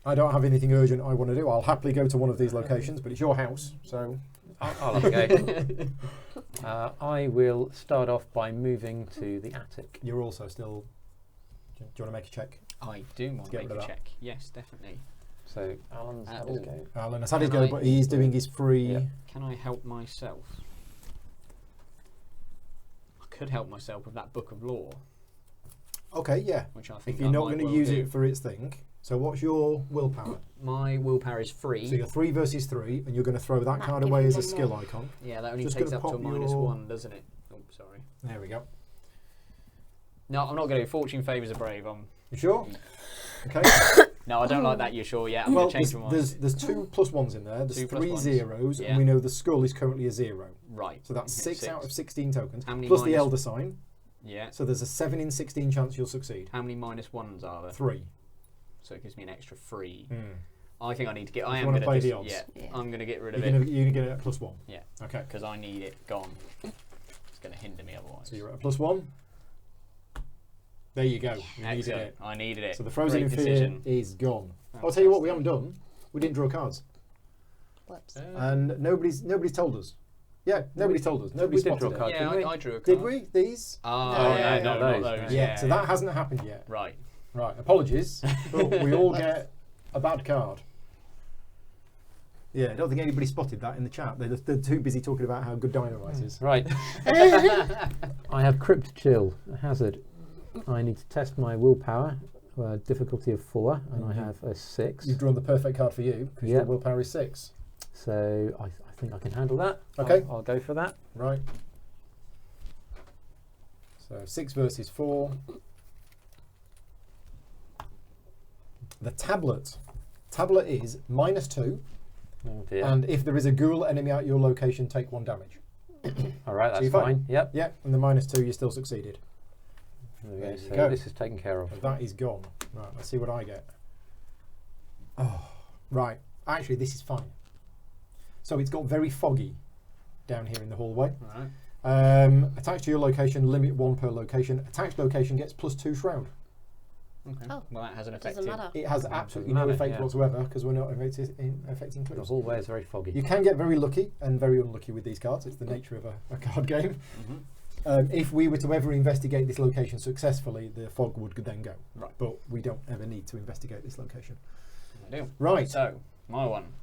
I don't have anything urgent I want to do. I'll happily go to one of these locations, but it's your house, so... I'll have a go. I will start off by moving to the attic. You're also still... Do you want to make a check? I do want to Get make rid a of that. check. Yes, definitely. So Alan's had his Oh. go. Alan has had his Can go, I- but he is doing his free... Yeah. Can I help myself? I could help myself with that book of law, Okay, yeah. which I think If you're I not might going to well use do. it for its thing, so what's your willpower? My willpower is 3. So you're 3 versus 3, and you're going to throw that Might card give away you as a one skill more. icon. Yeah, that only Just takes gonna up to a pop minus your- 1, doesn't it? Oh, sorry. There we go. No, I'm not going to. Fortune favours the brave. You sure? Okay. No, I don't like that. You're sure? Yeah, I'm Well, going to change my mind. there's 2 +1s in there. There's 2 + 3 1s. zeros, Yeah. and we know the skull is currently a 0. Right. So that's 6 out of 16 tokens, How many plus the minus- elder sign. Yeah. So there's a 7 in 16 chance you'll succeed. How many -1s are there? 3. So it gives me an extra 3. Mm. I think I need to get. If I you am wanna going to play just. the odds. Yeah, Yeah. I'm going to get rid You're of gonna, it you're gonna get it at +1. Yeah. Okay. because I need it gone. It's going to hinder me otherwise. So you're at a +1. There you go. You needed Excellent. it. I needed it. So the frozen in Great fear decision. is gone. I'll tell you what we haven't done. We didn't draw cards, Whoops. and nobody's told us. Yeah, nobody's told us. Nobody we did spotted draw it. cards. Yeah, Did we? I drew a card. Did we? These? Oh, No, yeah, no, not those, those. no. Yeah. So that hasn't happened yet. Right. Right. Apologies, but we all get a bad card. Yeah, I don't think anybody spotted that in the chat. They're too busy talking about how good Dynamite is. Right. I have Crypt Chill, a hazard. I need to test my willpower, difficulty of 4, and I have a 6. You've drawn the perfect card for you because Yep. your willpower is 6. So I think I can handle that. Okay. I'll go for that. Right. So 6 versus 4. The tablet. Tablet is -2, Oh dear. and if there is a ghoul enemy at your location, take 1 damage. All right, So that's you're fine. fine. Yep. Yeah, and the -2, you still succeeded. There we There go. you So go. this is taken care of. So that is gone. Right, let's see what I get. Oh, right. Actually, this is fine. So it's got very foggy down here in the hallway. Right. Attached to your location, limit 1 per location. Attached location gets +2 shroud. Okay. Oh, Well, that has an it effect. doesn't matter. It has Doesn't absolutely no matter, effect yeah. whatsoever because we're not affecting The clues. hallway is very foggy. You can get very lucky and very unlucky with these cards. It's the nature of a card game. If we were to ever investigate this location successfully, the fog would then go. Right. But we don't ever need to investigate this location. I do. Right. So my one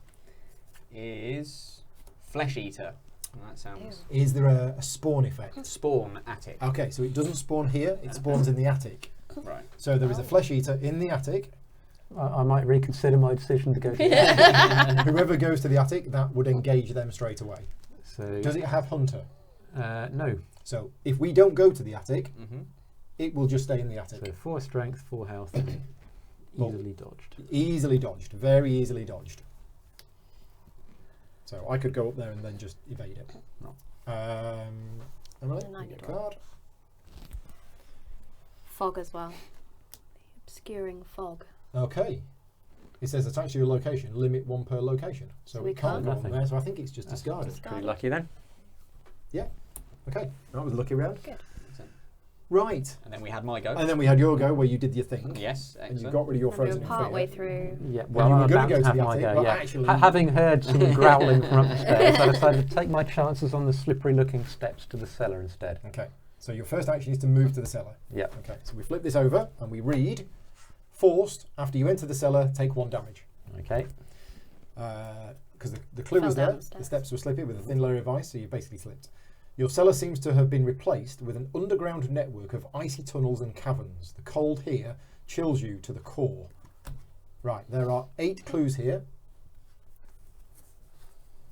is Flesh Eater. Well, that sounds. Is there a spawn effect? Spawn attic. Okay, so it doesn't spawn here, it spawns in the attic. Right. So there is a flesh eater in the attic. I might reconsider my decision to go to the Whoever goes to the attic, that would engage them straight away. So Does it have hunter? no. So if we don't go to the attic, Mm-hmm. it will just stay in the attic. So 4 strength, 4 health, easily dodged. Easily dodged, very easily dodged. So I could go up there and then just evade it. No. Emily, And I you get a could card. Fog as well. Obscuring fog. Okay. It says attached to your location, limit 1 per location. So So we we can't can't? go on Nothing. there, so I think it's just That's discarded. Discard. Pretty lucky then. Okay, that was a lucky round. Good. Right. And then we had my go. And then we had your go where you did your thing. Yes. And you Excellent. got rid of your And we frozen were in part way fear. through. Yeah, And well, you were I'm gonna about go to to have the my attic, go, but yeah. actually- Having heard some growling from upstairs, I decided to take my chances on the slippery looking steps to the cellar instead. Okay, so your first action is to move to the cellar. Yeah. Okay, so we flip this over and we read, forced, after you enter the cellar, take 1 damage. Okay. Because the clue Fell was there, down the the steps. steps were slippy with a thin layer of ice, so you basically slipped. Your cellar seems to have been replaced with an underground network of icy tunnels and caverns. The cold here chills you to the core. Right, there are 8 clues here.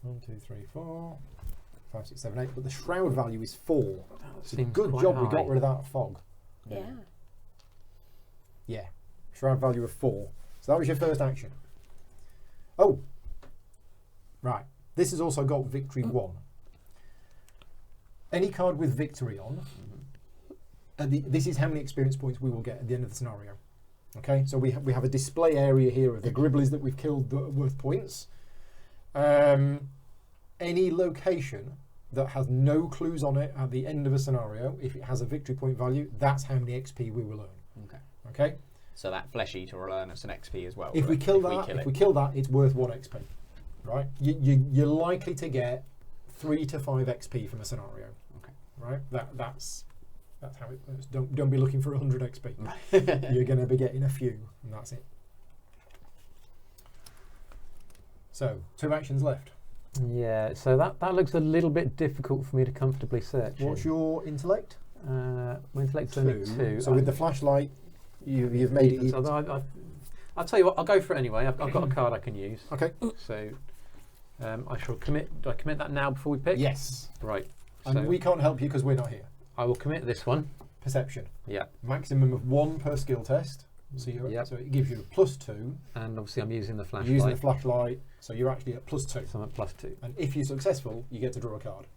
1, 2, 3, 4, 5, 6, 7, 8, but the shroud value is 4. So Seems good quite job we high. got rid of that fog. Yeah. Yeah, shroud value of 4. So that was your first action. Oh, right. This has also got victory 1. Any card with victory on, this is how many experience points we will get at the end of the scenario. Okay, so we have a display area here of the gribblies that we've killed that are worth points. Any location that has no clues on it at the end of a scenario, if it has a victory point value, that's how many XP we will earn. Okay. Okay. So that Flesh Eater will earn us an XP as well. If we correct? kill If that, it. if we kill that, it's worth 1 XP. Right? You're likely to get 3 to 5 XP from a scenario. Okay. Right? That's how it works. Don't be looking for 100 XP. You're going to be getting a few, and that's it. So 2 actions left. Yeah, so that looks a little bit difficult for me to comfortably search. What's your intellect? my intellect's only 2. So with the flashlight, you've made it. So I'll tell you what. I'll go for it anyway. I've got a card I can use. Okay. So I shall commit. Do I commit that now before we pick? Yes. Right. And So we can't help you because we're not here. I will commit this one. Perception. Yeah. Maximum of 1 per skill test. So, Yep. so it gives you a +2. And obviously I'm using the flashlight. You're using the flashlight, so you're actually at +2. So I'm at +2. And if you're successful, you get to draw a card.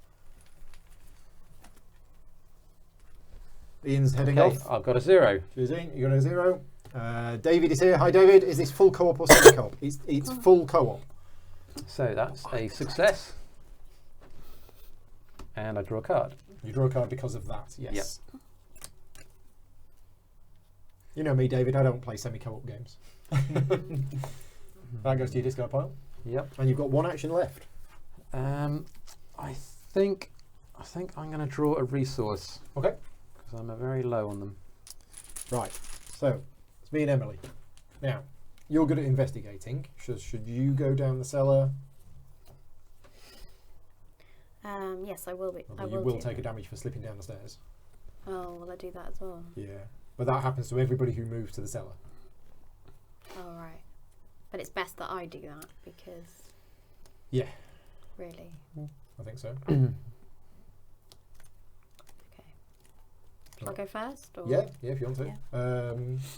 Ian's heading off. I've got a 0. Cheers, Ian. You got a 0. David is here. Hi, David. Is this full co-op or semi-co-op? It's full co-op. So that's a success. And I draw a card. You draw a card because of that, yes. Yep. You know me, David. I don't play semi-co-op games. That goes to your discard pile. Yep. And you've got one action left. I think I'm going to draw a resource. Okay. Because I'm very low on them. Right. So it's me and Emily. Now, you're good at investigating. Should you go down the cellar? Yes, I will be. You will take a damage for slipping down the stairs. Oh, will I do that as well? Yeah. But that happens to everybody who moves to the cellar. Oh, right. But it's best that I do that because... Yeah. Really? I think so. Okay. Shall I go first? Or? Yeah, if you want to.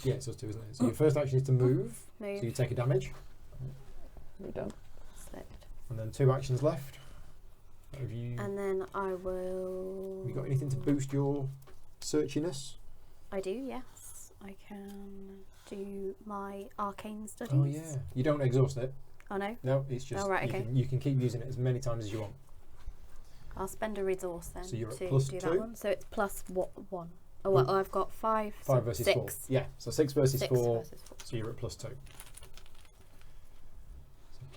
Yeah, it's us two, isn't it? So your first action is to move. Move. So you take a damage. We're done. Slipped. And then 2 actions left. Have you And then I will... Have you got anything to boost your searchiness? I do, yes. I can do my arcane studies. Oh yeah. You don't exhaust it. Oh no? No, it's just right, okay. you can keep using it as many times as you want. I'll spend a resource then So you're at to plus do 2? that one. So it's plus what one? Oh, well, I've got 5. 5 versus 6. 4. Yeah, so 6 versus 6 4. versus 4. So you're at +2. So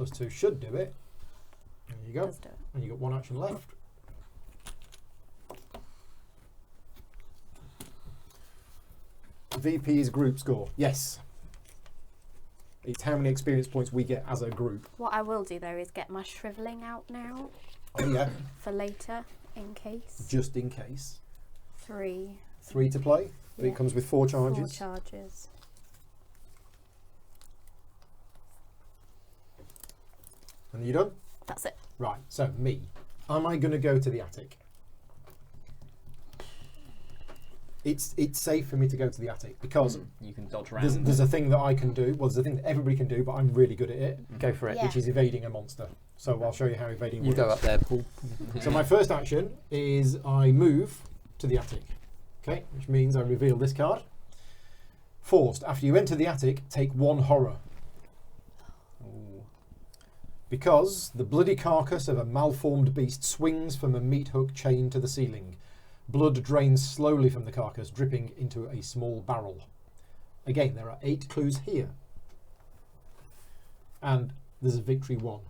+2 should do it. There you go. Does do it. And you got 1 action left. VP's group score. Yes. It's how many experience points we get as a group. What I will do though is get my shrivelling out now Oh yeah. for later in case. Just in case. 3. 3 to play. Yeah. It comes with 4 charges. 4 charges. And you done? That's it. Right, so me. Am I going to go to the attic? It's safe for me to go to the attic because you can dodge around. there's a thing that I can do. Well, there's a thing that everybody can do, but I'm really good at it, Go for it. Yeah. which is evading a monster. So I'll show you how evading You works. go up there, Paul. So my first action is I move to the attic, okay, which means I reveal this card. Forced. After you enter the attic, take 1 horror. Ooh. Because the bloody carcass of a malformed beast swings from a meat hook chained to the ceiling. Blood drains slowly from the carcass, dripping into a small barrel. Again, there are 8 clues here. And there's a victory 1.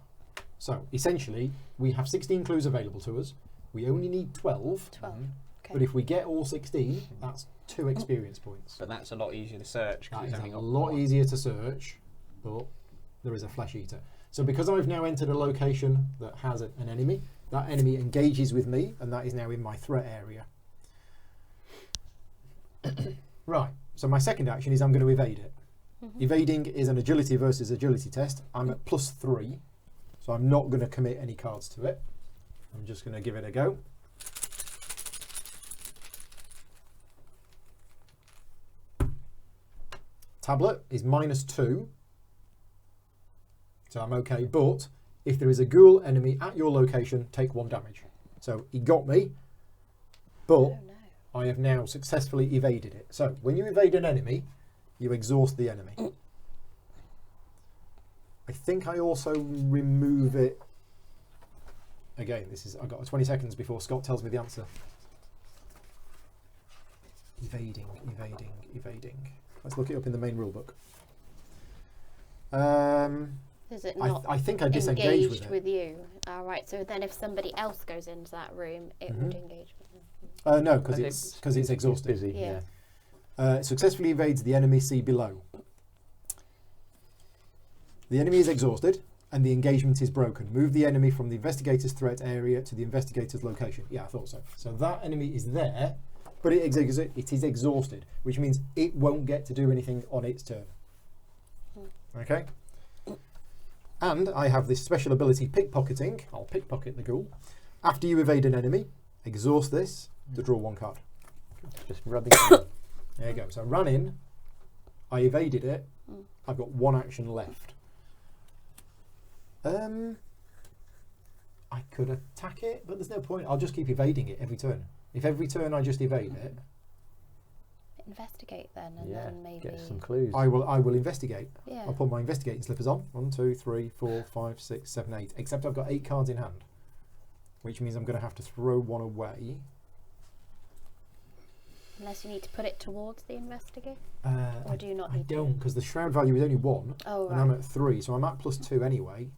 So, essentially, we have 16 clues available to us. We only need 12. 12. Okay. But if we get all 16, that's 2 experience points. But that's a lot easier to search. 'Cause That it's is only a got lot 1. easier to search, but there is a flesh eater. So because I've now entered a location that has an enemy, that enemy engages with me, and that is now in my threat area. Right, so my second action is I'm going to evade it. Evading is an agility versus agility test. I'm at +3, so I'm not going to commit any cards to it. I'm just going to give it a go. Tablet is -2, so I'm okay, but if there is a ghoul enemy at your location, take 1 damage. So he got me, but Oh no. I have now successfully evaded it. So when you evade an enemy, you exhaust the enemy. I think I also remove it. Again, I've got 20 seconds before Scott tells me the answer. Evading. Let's look it up in the main rulebook. Is it not I think I disengage engaged with it. you? All right. So then, if somebody else goes into that room, it would engage with them. No, because I think it's exhausted. Busy, Yeah. yeah. Successfully evades the enemy, see below. The enemy is exhausted and the engagement is broken. Move the enemy from the investigator's threat area to the investigator's location. Yeah, I thought so. So that enemy is there, but it is exhausted, which means it won't get to do anything on its turn. Okay? And I have this special ability, pickpocketing. I'll pickpocket the ghoul. After you evade an enemy, exhaust this to draw 1 card. Just rubbing it in. There you go. So run in. I evaded it. I've got 1 action left. I could attack it, but there's no point. I'll just keep evading it every turn. If every turn I just evade it, Investigate then, and then maybe get some clues. I will investigate. Yeah. I'll put my investigating slippers on. 1, 2, 3, 4, 5, 6, 7, 8. Except I've got 8 cards in hand, which means I'm going to have to throw 1 away. Unless you need to put it towards the investigate, or do you not? I Need don't, because the shroud value is only 1, Oh, and I'm at 3, so I'm at +2 anyway.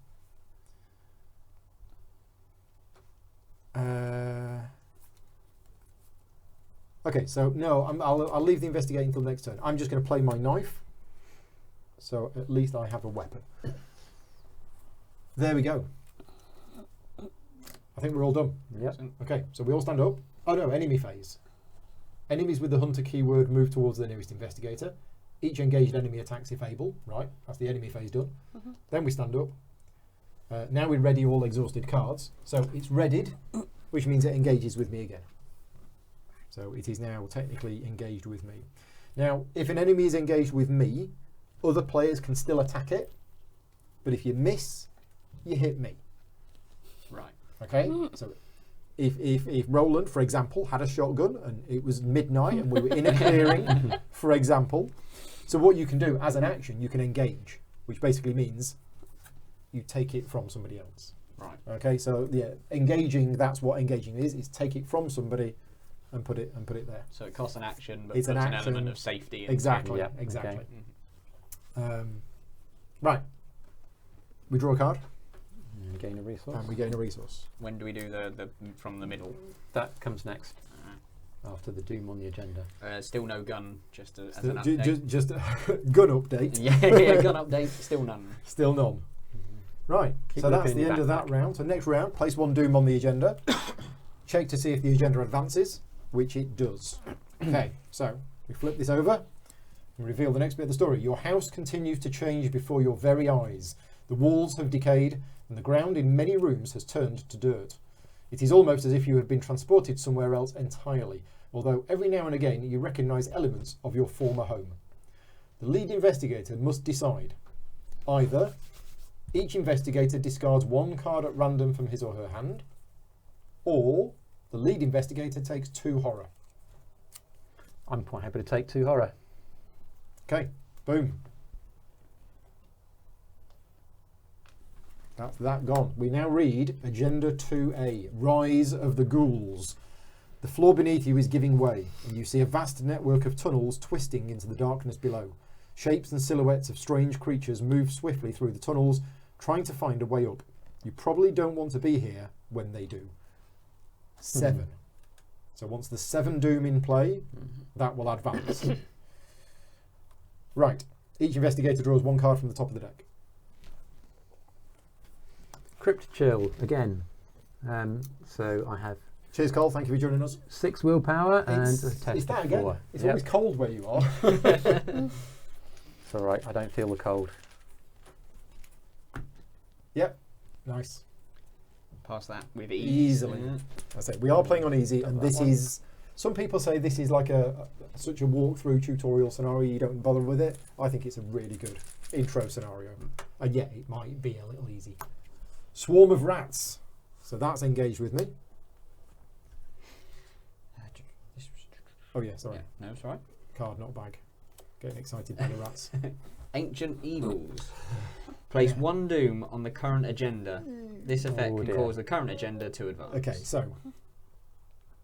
Okay, so no, I'll leave the investigating until next turn. I'm just going to play my knife, so at least I have a weapon. There we go. I think we're all done. Yep. Okay, so we all stand up. Oh no, enemy phase. Enemies with the hunter keyword move towards the nearest investigator. Each engaged enemy attacks if able. Right, that's the enemy phase done. Then we stand up. Now we ready all exhausted cards. So it's readied, which means it engages with me again. So it is now technically engaged with me. Now, if an enemy is engaged with me, other players can still attack it. But if you miss, you hit me. Right. Okay? So if Roland, for example, had a shotgun and it was midnight and we were in a clearing, for example, so what you can do as an action, you can engage, which basically means you take it from somebody else. Right. Okay, so yeah, engaging, that's what engaging is take it from somebody and put it there. So it costs an action, but It's puts an an action. element of safety in. Exactly, Yeah, exactly. okay. Right. We draw a card And gain a resource. and we gain a resource. When do we do the from the middle? That comes next, after the doom on the agenda. Still no gun, just as So an update. just a gun update. yeah, gun update, still none. Still none. Right, Keep so looking that's in the your end of that backpack. round. So next round, place 1 doom on the agenda. Check to see if the agenda advances, which it does. Okay, so we flip this over and reveal the next bit of the story. Your house continues to change before your very eyes. The walls have decayed and the ground in many rooms has turned to dirt. It is almost as if you have been transported somewhere else entirely, although every now and again you recognise elements of your former home. The lead investigator must decide. Either each investigator discards 1 card at random from his or her hand, or the lead investigator takes 2 horror. I'm quite happy to take 2 horror. Okay, boom. That's that gone. We now read Agenda 2A, Rise of the Ghouls. The floor beneath you is giving way, and you see a vast network of tunnels twisting into the darkness below. Shapes and silhouettes of strange creatures move swiftly through the tunnels, trying to find a way up. You probably don't want to be here when they do. 7. So once the 7 doom in play, that will advance. Right. Each investigator draws 1 card from the top of the deck. Crypt Chill again. So I have Cheers, Cole. Thank you for joining us. 6 willpower and a It's test that of again. 4. It's Yep. always cold where you are. It's all right. I don't feel the cold. Yep. Nice. Pass that with ease. Easily. That's it. We are playing on easy, and this is. Some people say this is like such a walkthrough tutorial scenario. You don't bother with it. I think it's a really good intro scenario, and yet it might be a little easy. Swarm of rats. So that's engaged with me. Oh yeah, sorry. Yeah, no, it's all right. Card, not bag. Getting excited by the rats. Ancient Evils. Place 1 doom on the current agenda. This effect Oh can dear. cause the current agenda to advance. Okay, so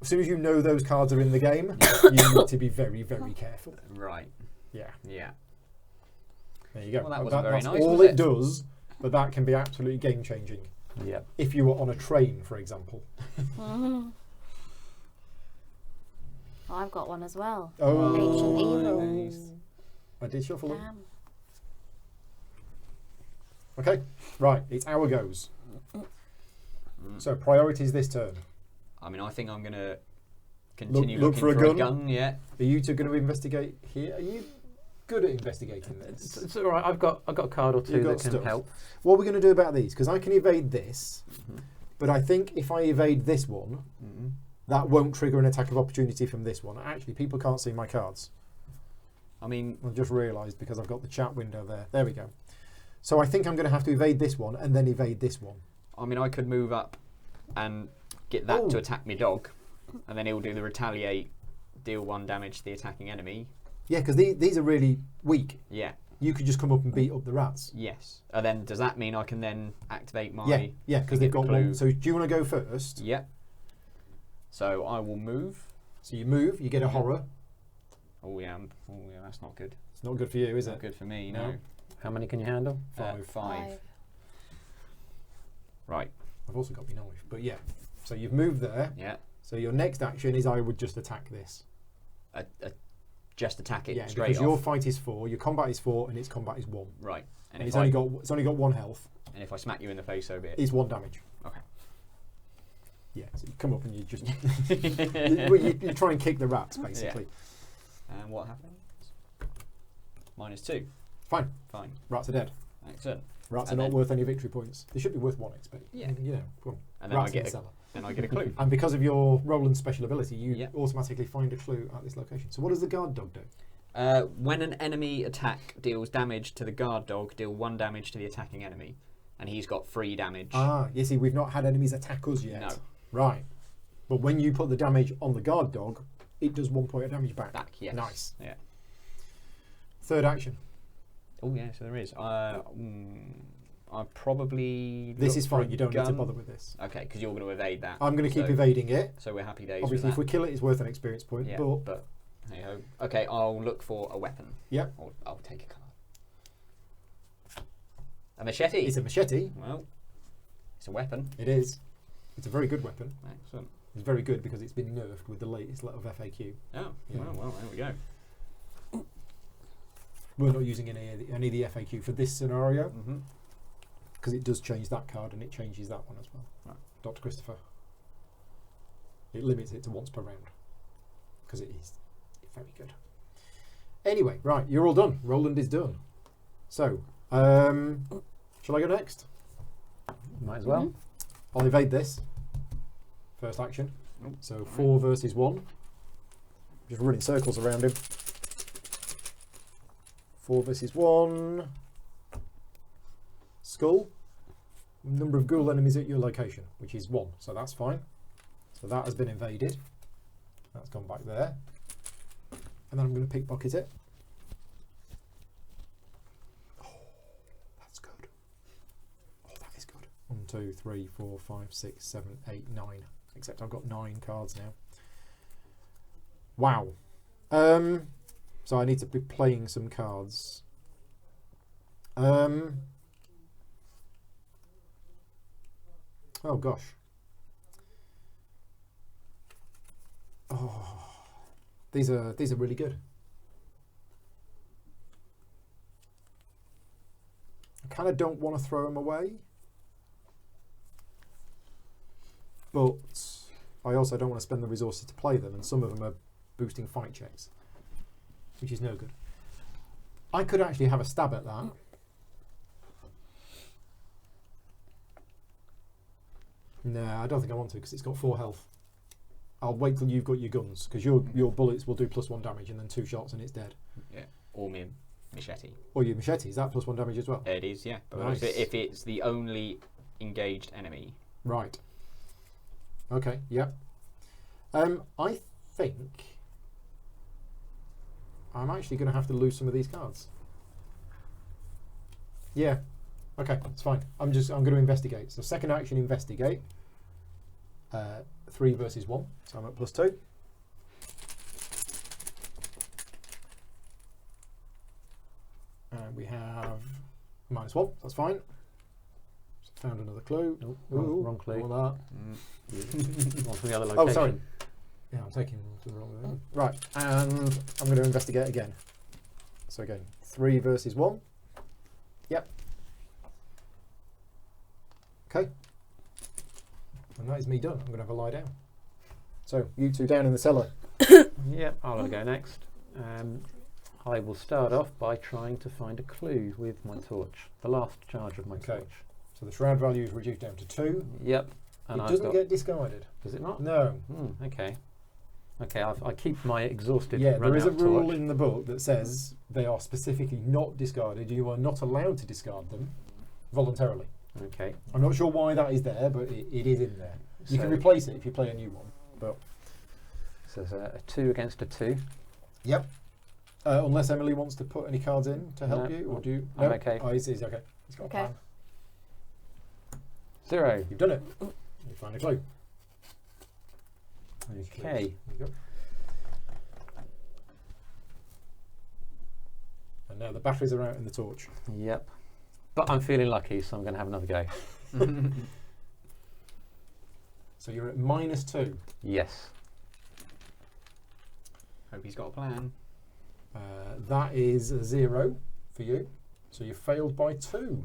as soon as you know those cards are in the game, you need to be very, very careful. Right. Yeah, Yeah. there you go. Well, that wasn't very that's nice, all was it it? does, but that can be absolutely game changing. Yep. If you were on a train, for example. I've got one as well. Oh, Ancient Evil. nice. I did shuffle them. Damn. Okay, right, it's our goes. So priorities this turn. I mean, I think I'm going to continue look looking for a a gun. gun. Yeah. Are you two going to investigate here? Are you good at investigating this? It's all right. I've got a card or 2 You've that got can stuff. help. What are we going to do about these? Because I can evade this, but I think if I evade this one, that won't trigger an attack of opportunity from this one. Actually, people can't see my cards. I mean, I've just realised because I've got the chat window there. There we go. So I think I'm going to have to evade this one and then evade this one. I could move up and get that to attack me dog, and then he'll do the retaliate, deal 1 damage to the attacking enemy. Yeah, because these are really weak. Yeah. You could just come up and beat up the rats. Yes. And then does that mean I can then activate my... Yeah, because they've got one. So do you want to go first? Yep. So I will move. So you move, you get a horror. Oh yeah, that's not good. It's not good for you, is Not it? good for me, No. no. How many can you handle? 5. 5. Right. I've also got my knife, but yeah. So you've moved there. Yeah. So your next action is I would just attack this. Just attack it Yeah, straight because off. your fight is 4, your combat is 4, and its combat is 1. Right. And it's only got 1 health. And if I smack you in the face, so be it. It's 1 damage. Okay. Yeah, so you come up and you just you try and kick the rats basically. Yeah. And what happens? -2. Fine. Fine. Rats are dead. Excellent. Rats And are not then- worth any victory points. They should be worth 1 XP. Yeah. You know, come on. And then Rats I get in the a, cellar. then I get a clue. And because of your Roland special ability, you Yep. automatically find a clue at this location. So what does the guard dog do? When an enemy attack deals damage to the guard dog, deal 1 damage to the attacking enemy, and he's got 3 damage. Ah, you see, we've not had enemies attack us yet. No. Right. But when you put the damage on the guard dog, it does 1 point of damage back. Yes. Nice. Yeah. Third action. Oh yeah, so there is. I probably. This look is for fine. a You don't need to gun. bother with this. Okay, because you're going to evade that. I'm going to keep So- evading it. So we're happy days. Obviously, if with we kill it, it's worth an experience point. yeah, But hey ho. Okay, I'll look for a weapon. Yep. Or I'll take a card. A machete. it's a machete. Well, it's a weapon. It is. It's a very good weapon. Excellent. It's very good because it's been nerfed with the latest lot of FAQ. Oh, Yeah. well, there we go. We're not using any of the FAQ for this scenario Mm-hmm. because it does change that card and it changes that one as well. Right. Dr. Christopher. It limits it to once per round because it is very good. Anyway, right, you're all done. Roland is done. So, shall I go next? Might as well. I'll evade this. First action. Oh, So 4 versus 1. Just running circles around him. 4 versus 1. Skull. Number of ghoul enemies at your location, which is 1. So that's fine. So that has been invaded. That's gone back there. And then I'm going to pickpocket it. Oh, that's good. Oh, that is good. 1, 2, 3, 4, 5, 6, 7, 8, 9. Except I've got 9 cards now. Wow. So I need to be playing some cards. Oh gosh. Oh, these are really good. I kind of don't want to throw them away, but I also don't want to spend the resources to play them, and some of them are boosting fight checks, which is no good. I could actually have a stab at that. No, I don't think I want to because it's got 4 health. I'll wait till you've got your guns because your bullets will do +1 damage and then 2 shots and it's dead. Yeah. Or me machete. Or your machete, is that +1 damage as well? It is, yeah. But Nice. if it's the only engaged enemy. Right. Okay, yep. I think I'm actually going to have to lose some of these cards. Yeah. Okay, it's fine. I'm going to investigate. So second action, investigate. 3 versus 1, so I'm at +2. And we have -1. That's fine. So found another clue. Nope, Ooh, wrong clue. all that. One from the other location. Oh, sorry. Yeah, I'm taking the wrong one. Right, and I'm going to investigate again. So again, 3 versus 1. Yep. Okay. And that is me done. I'm going to have a lie down. So, you two down in the cellar. Yep, I'll have a go next. I will start off by trying to find a clue with my torch. The last charge of my Okay. torch. So the shroud value is reduced down to 2. Yep. And It I've doesn't got, get discarded. does it not? No. Okay. Okay, I keep my exhausted. Yeah, there is a run-out rule torch. in the book that says they are specifically not discarded. You are not allowed to discard them voluntarily. Okay. I'm not sure why that is there, but it is in there. You can So- replace it if you play a new one. But So there's a 2 against a 2. yep. Unless Emily wants to put any cards in to help No, you, or do you? I'm No? okay. Oh, he's okay. He's got a Okay. plan. 0. You've done it. You find a clue. Okay. There you go. And now the batteries are out in the torch. Yep. But I'm feeling lucky, so I'm going to have another go. So you're at -2. Yes. Hope he's got a plan. That is a 0 for you. So you failed by 2.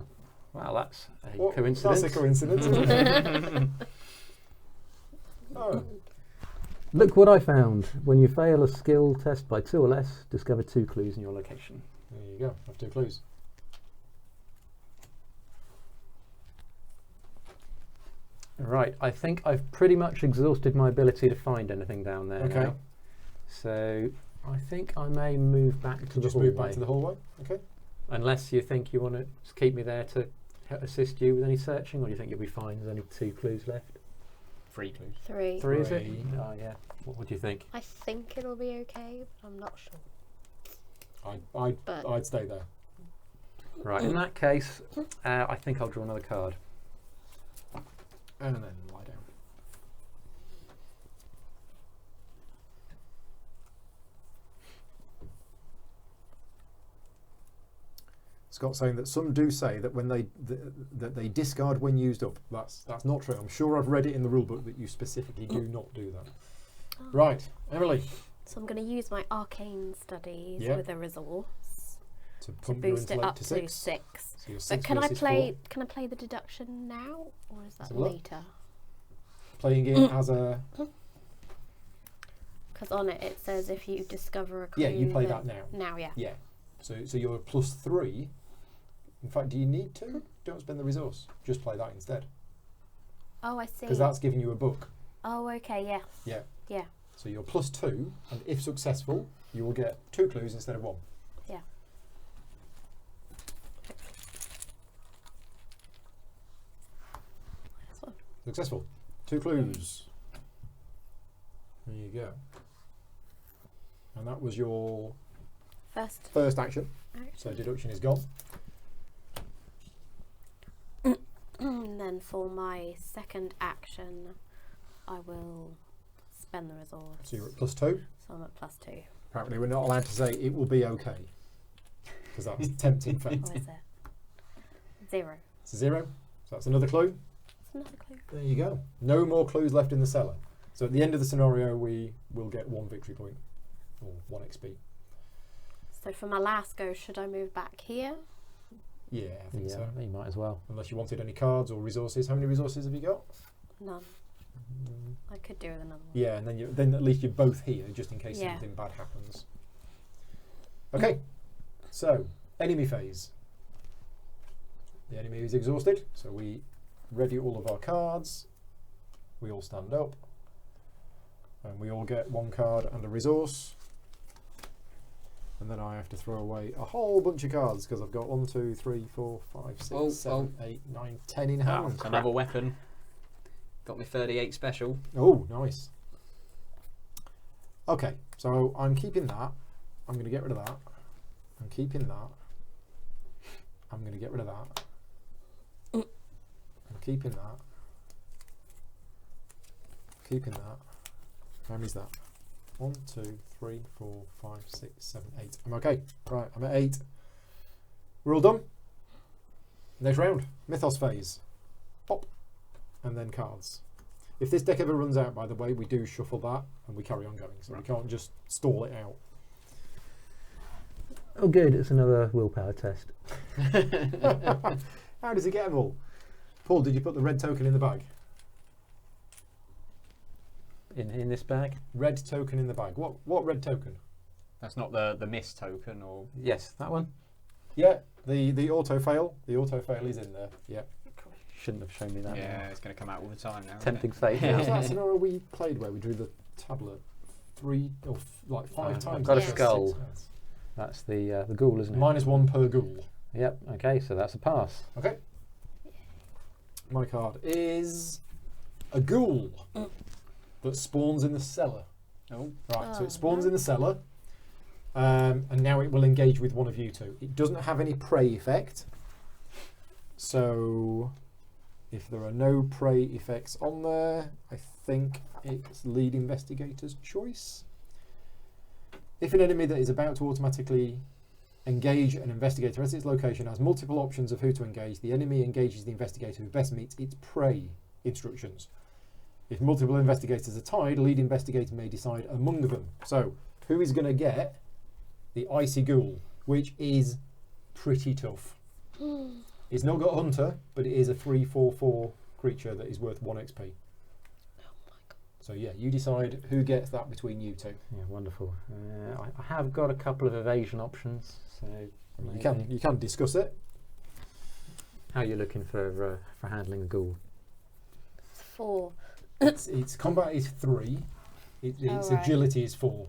Well, that's a Well, coincidence. That's a coincidence, isn't it? Oh, Look what I found. When you fail a skill test by 2 or less, discover 2 clues in your location. there you go. Have 2 clues. Right, I think I've pretty much exhausted my ability to find anything down there Okay. now. So I think I may move back to So the just move hallway. back to the hallway. Okay. Unless you think you want to keep me there to assist you with any searching, or do you think you'll be fine? There's only 2 clues left. 3 clues. 3. 3 is it? Three. Oh yeah. What do you think? I think it'll be okay, but I'm not sure. But I'd stay there. Right, in that case, I think I'll draw another card. And then lie down. Scott's saying that some do say that when that they discard when used up. That's not true. I'm sure I've read it in the rule book that you specifically do not do that. Right, Emily, So I'm going to use my arcane studies Yeah. with a resource to to pump your boost it intellect up to to 6. 6. So you're But 6 can I versus play? 4. Can I play the deduction now, or is that Have a look. later? Playing it as a Because on it says if you discover a clue. yeah, you play then- that now. Now, yeah. Yeah. So you're +3. In fact, do you need to? Don't spend the resource. Just play that instead. Oh, I see. Because that's giving you a book. Oh, okay, yeah. Yeah. Yeah. So you're +2, and if successful, you will get 2 clues instead of 1. Yeah. This one. Successful. 2 clues. There you go. And that was your first action. So deduction is gone. And then for my second action, I will spend the resource. So you're at +2. So I'm at +2. Apparently we're not allowed to say it will be okay. Because that's tempting fate. What is it? 0. It's a 0. So that's another clue. It's another clue. There you go. No more clues left in the cellar. So at the end of the scenario, we will get 1 victory point. Or 1 XP. So for my last go, should I move back here? Yeah, I think Yeah, so. you might as well. Unless you wanted any cards or resources. How many resources have you got? None. I could do with another one. Yeah, and then at least you're both here, just in case Yeah. something bad happens. Okay, so enemy phase. The enemy is exhausted, so we ready all of our cards. We all stand up, and we all get 1 card and a resource. And then I have to throw away a whole bunch of cards because I've got 1, 2, 3, 4, 5, 6, Oh, 7, 8, 9, 10 in Oh, hand. another weapon. Got me 38 special. Oh, nice. Okay, so I'm keeping that. I'm going to get rid of that. I'm keeping that. I'm going to get rid of that. I'm keeping that. Keeping that. How many's that? 1, 2, 3, 4, 5, 6, 7, 8. I'm okay. Right, I'm at 8. We're all done. Next round, Mythos phase. Pop. And then cards. If this deck ever runs out, by the way, we do shuffle that and we carry on going. So we can't just stall it out. Oh, good. It's another willpower test. How does he get them all? Paul, did you put the red token in the bag? In this bag? Red token in the bag. What red token? That's not the miss token, or Yes, that one. Yeah, the auto fail. The auto fail is in there. Yeah. Shouldn't have shown me that. yeah, one. it's going to come out all the time now. isn't Tempting it? fate. Was that scenario we played where we drew the tablet 3 or like 5 times. I've got a Yeah. skull. 6 health. That's the ghoul, isn't it? -1 per ghoul. Yep. Okay, so that's a pass. Okay. My card is a ghoul that spawns in the cellar. Oh. Right, so Oh, it spawns no. in the cellar, and now it will engage with one of you two. It doesn't have any prey effect, so if there are no prey effects on there, I think it's lead investigator's choice. If an enemy that is about to automatically engage an investigator at its location has multiple options of who to engage, the enemy engages the investigator who best meets its prey instructions. If multiple investigators are tied, lead investigator may decide among them. So, who is going to get the icy ghoul, which is pretty tough. It's not got hunter, but it is a 3/4/4 creature that is worth 1 XP. So yeah, you decide who gets that between you two. Yeah, wonderful. I have got a couple of evasion options, so I mean, you can discuss it. How are you looking for handling the ghoul? 4. Its combat is 3. Its Oh, right. agility is 4.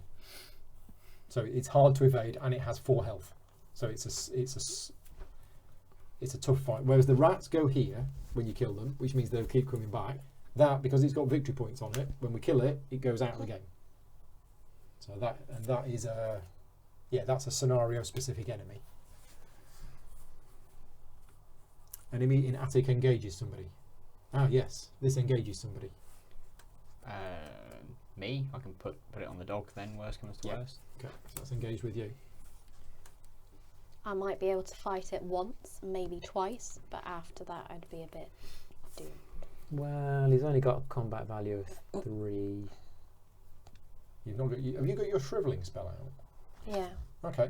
So it's hard to evade, and it has 4 health. So it's a tough fight. Whereas the rats go here when you kill them, which means they'll keep coming back. That, because it's got victory points on it, when we kill it, it goes out of the game. So that is that's a scenario specific enemy. Enemy in attic engages somebody. Ah yes, this engages somebody. Me? I can put it on the dog then, worst comes to Yeah. worst. Okay, so that's engaged with you. I might be able to fight it once, maybe twice, but after that I'd be a bit doomed. Well, he's only got a combat value of 3. You've not got. Have you got your shriveling spell out? Yeah, Okay.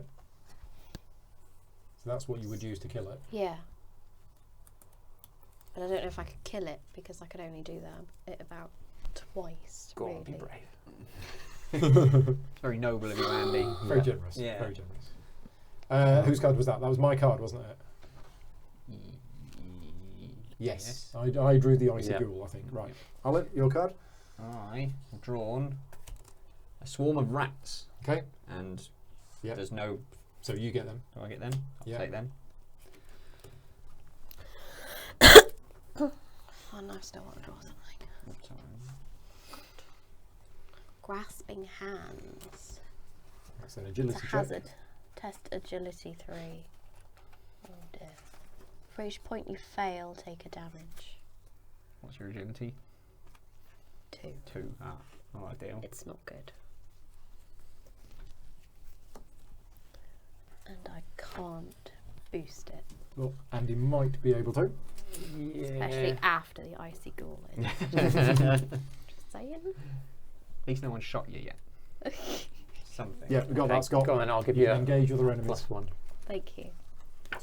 So that's what you would use to kill it. yeah. But I don't know if I could kill it because I could only do that about twice. Go really. on, be brave. Very noble of you, Andy. Very generous. Yeah. Very generous. Whose card was that? That was my card, wasn't it? Yes. I drew the icy Yeah. ghoul, I think. Right. Alan, your card? I have drawn a swarm of rats, Okay. and Yeah. there's no. So you get them. Do I get them? I'll Yeah. take them. Oh no, I still want to draw something. Oops, sorry. Grasping hands. That's an It's agility a check. hazard. Test agility 3. Oh dear. For each point you fail, take a damage. What's your agility? 2. 2. Ah, not ideal. It's not good. And I can't boost it. Well, Andy might be able to. Especially after the icy ghoul is. At Just saying. least no one shot you yet. Something. Yeah, we got Okay, that, Scott. go on, I'll give You you can a engage other enemies. +1. Thank you.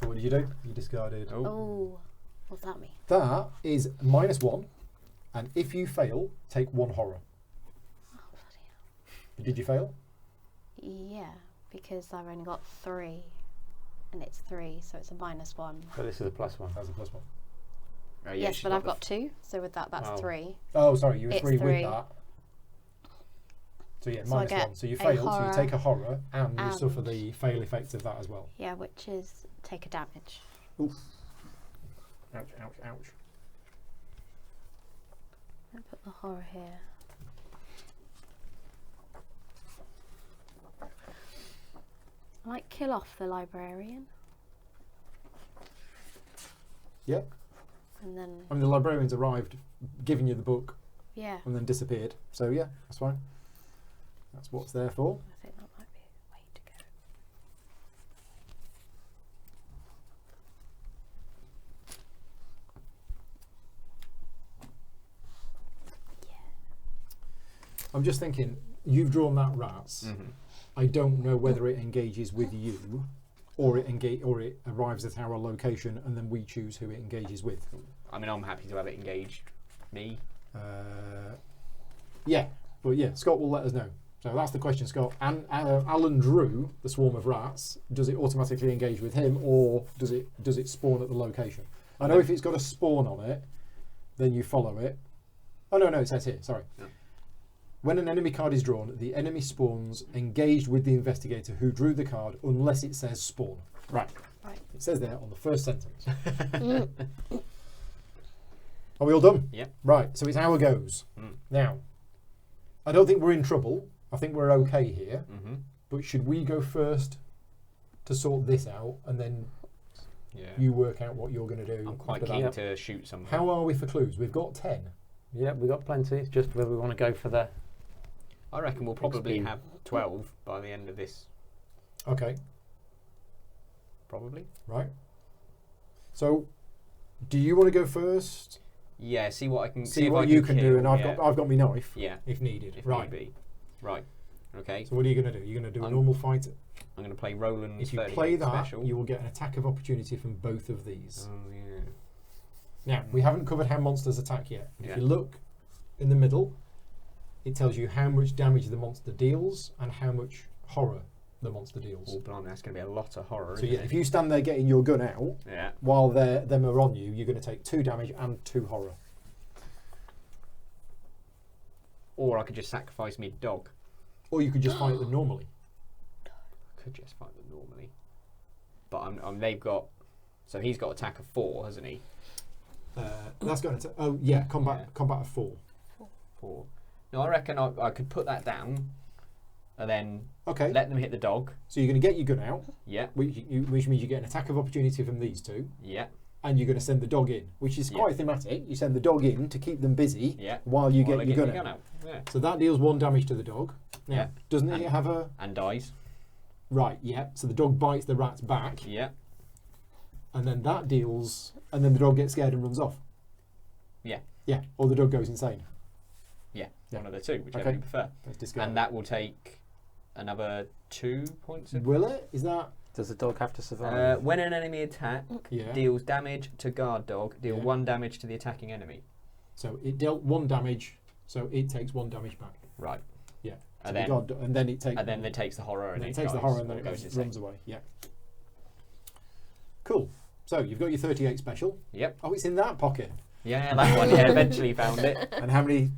So what did you do? You discarded. Oh. Oh, what's that mean? That is -1, and if you fail, take 1 horror. Oh, bloody hell. Did you fail? Yeah, because I've only got 3. And it's 3, so it's a -1. So this is a +1. That's a +1. Oh, yeah, Yes, she's but I've the got 2, so with that, that's Oh. 3. Oh, sorry, you were It's 3 with 3. that. So yeah, So I -1. get So you a fail, so you horror take a horror, and you and- suffer the fail effect of that as well. Yeah, which is take a damage. Ouch, ouch, ouch. I'll put the horror here. I might kill off the librarian. Yeah. And then, I mean, the librarians arrived, giving you the book, yeah, and then disappeared. So yeah, that's fine. That's what's there for. I think that might be a way to go. I'm just thinking, you've drawn that rats. Mhm. I don't know whether it engages with you, or it arrives at our location, and then we choose who it engages with. I mean, I'm happy to have it engaged me. Yeah, but yeah, Scott will let us know. So that's the question, Scott. And Alan drew the swarm of rats. Does it automatically engage with him, or does it spawn at the location? I know if it's got a spawn on it, then you follow it. Oh no, it says here. Sorry. No. When an enemy card is drawn, the enemy spawns engaged with the investigator who drew the card unless it says spawn. Right. Right. It says there on the first sentence. Are we all done? Yep. Right, so it's our goes. Now, I don't think we're in trouble. I think we're okay here. Mm-hmm. But should we go first to sort this out and then Yeah. you work out what you're going to do? I'm quite after keen that? to shoot something. How are we for clues? We've got 10. Yeah, we've got plenty. It's just whether we want to go for the... I reckon we'll probably Extreme. have 12 by the end of this. Okay, Probably. right. So, do you want to go first? Yeah. See what I can. See if what I you can do, kill, and I've yeah. got my knife Yeah. if needed. If Right. need be. Right. Okay. So what are you going to do? You're going to do a I'm- normal fight. I'm going to play Roland's If you 38 play that, special. you will get an attack of opportunity from both of these. Oh yeah. Now, we haven't covered how monsters attack yet. Yeah. If you look in the middle, it tells you how much damage the monster deals and how much horror the monster deals. Oh, blimey, that's going to be a lot of horror. So isn't yeah, it? if you stand there getting your gun out Yeah. while them are on you, you're going to take 2 damage and 2 horror. Or I could just sacrifice me dog. Or you could just fight them normally. Could just fight them normally. But they've got. So he's got attack of 4, hasn't he? That's going to. Oh yeah, combat of 4. 4. No, I reckon I could put that down, and then Okay. let them hit the dog. So you're going to get your gun out, Yeah. which means you get an attack of opportunity from these 2, Yeah. and you're going to send the dog in, which is Yeah. quite thematic. You send the dog in to keep them busy Yeah. while you While get I your the gun out. Yeah. So that deals 1 damage to the dog. Now, Yeah. doesn't And- it have a And dies. right? Yeah. So the dog bites the rat's back, Yeah. and then that deals, and then the dog gets scared and runs off. Yeah. Yeah. Or the dog goes insane. Yeah. Yeah. One of the 2, whichever Okay. you prefer. Let's discard. And that will take another 2 points of. Will it? Is that? Does the dog have to survive? When an enemy attack Yeah. deals damage to guard dog, deal Yeah. 1 damage to the attacking enemy. So it dealt 1 damage, so it takes 1 damage back. Right. Yeah. So And the then, god- and then it takes. and then it takes the horror and and it it takes the dies horror and or then it goes runs insane. away. Yeah. Cool. So you've got your 38 special. Yep. Oh, it's in that pocket. Yeah, that one. Yeah, eventually found it. And how many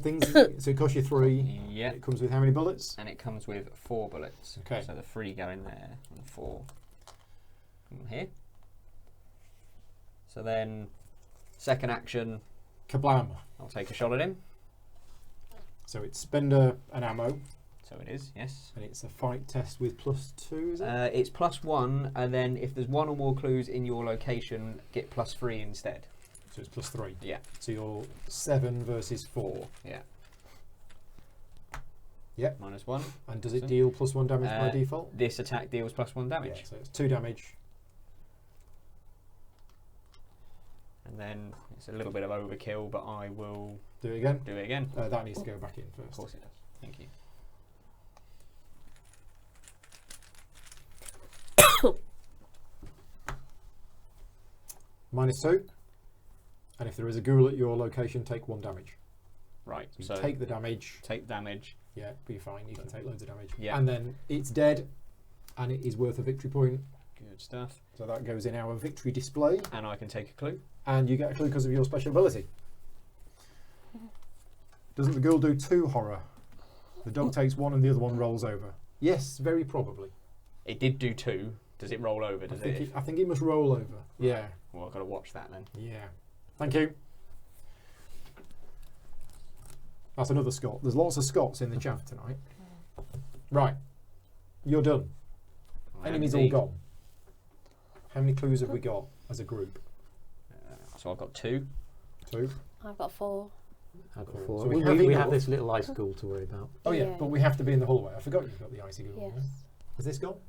things? So it costs you 3. Yeah. It comes with how many bullets? And it comes with 4 bullets. Okay. So the 3 go in there and 4 come here. So then, second action, Kablam. I'll take a shot at him. So it's spend an ammo, So it is, yes. and it's a fight test with +2, is it? It's +1, and then if there's 1 or more clues in your location, get +3 instead. So it's +3. Yeah. So you're 7 versus 4. Yeah. Yep. -1. And does it So- deal +1 damage by Uh, default? This attack deals +1 damage. Yeah, so it's 2 damage. And then it's a little bit of overkill, but I will Do it again. do it again. That needs to go back in Of first. course it does. Thank you. -2. And if there is a ghoul at your location, take 1 damage. Right. So you So take the damage. take damage. Yeah, be fine. You can take loads of damage. Yeah. And then it's dead, and it is worth a victory point. Good stuff. So that goes in our victory display, And I can take a clue. and you get a clue because of your special ability. Doesn't the ghoul do 2 horror? The dog takes 1 and the other one rolls over. Yes, very probably. It did do 2. Does it roll over? Does it? I think it must roll over. Yeah, Well, I've got to watch that then. yeah. Thank you. That's another Scot. There's lots of Scots in the chat tonight. Right, you're done. I am Enemies all indeed. gone. How many clues have we got as a group? So I've got 2. 2. I've got 4. I've got Cool. 4. So we we, have we enough. have this little ice ghoul to worry about. Oh yeah, Yeah. but we have to be in the hallway. I forgot you've got the icy ghoul. Yes. Yeah? Has this gone?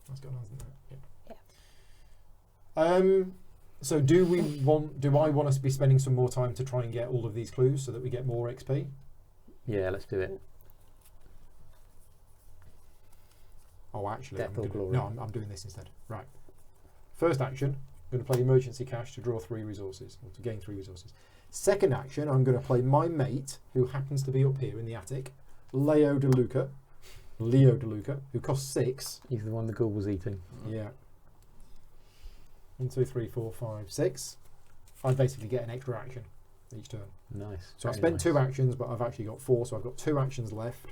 That's gone, hasn't it? Yeah. So do I want us to be spending some more time to try and get all of these clues so that we get more XP? Yeah, let's do it. Oh, actually, Death or glory. I'm doing this instead. Right. First action, I'm going to play emergency cash to draw 3 resources, or to gain 3 resources. Second action, I'm going to play my mate, who happens to be up here in the attic, Leo DeLuca, who costs 6. He's the one the ghoul was eating. Yeah. 1, 2, 3, 4, 5, 6. I basically get an extra action each turn. Nice. So I've very spent 2 actions, but I've actually got 4, so I've got 2 actions left.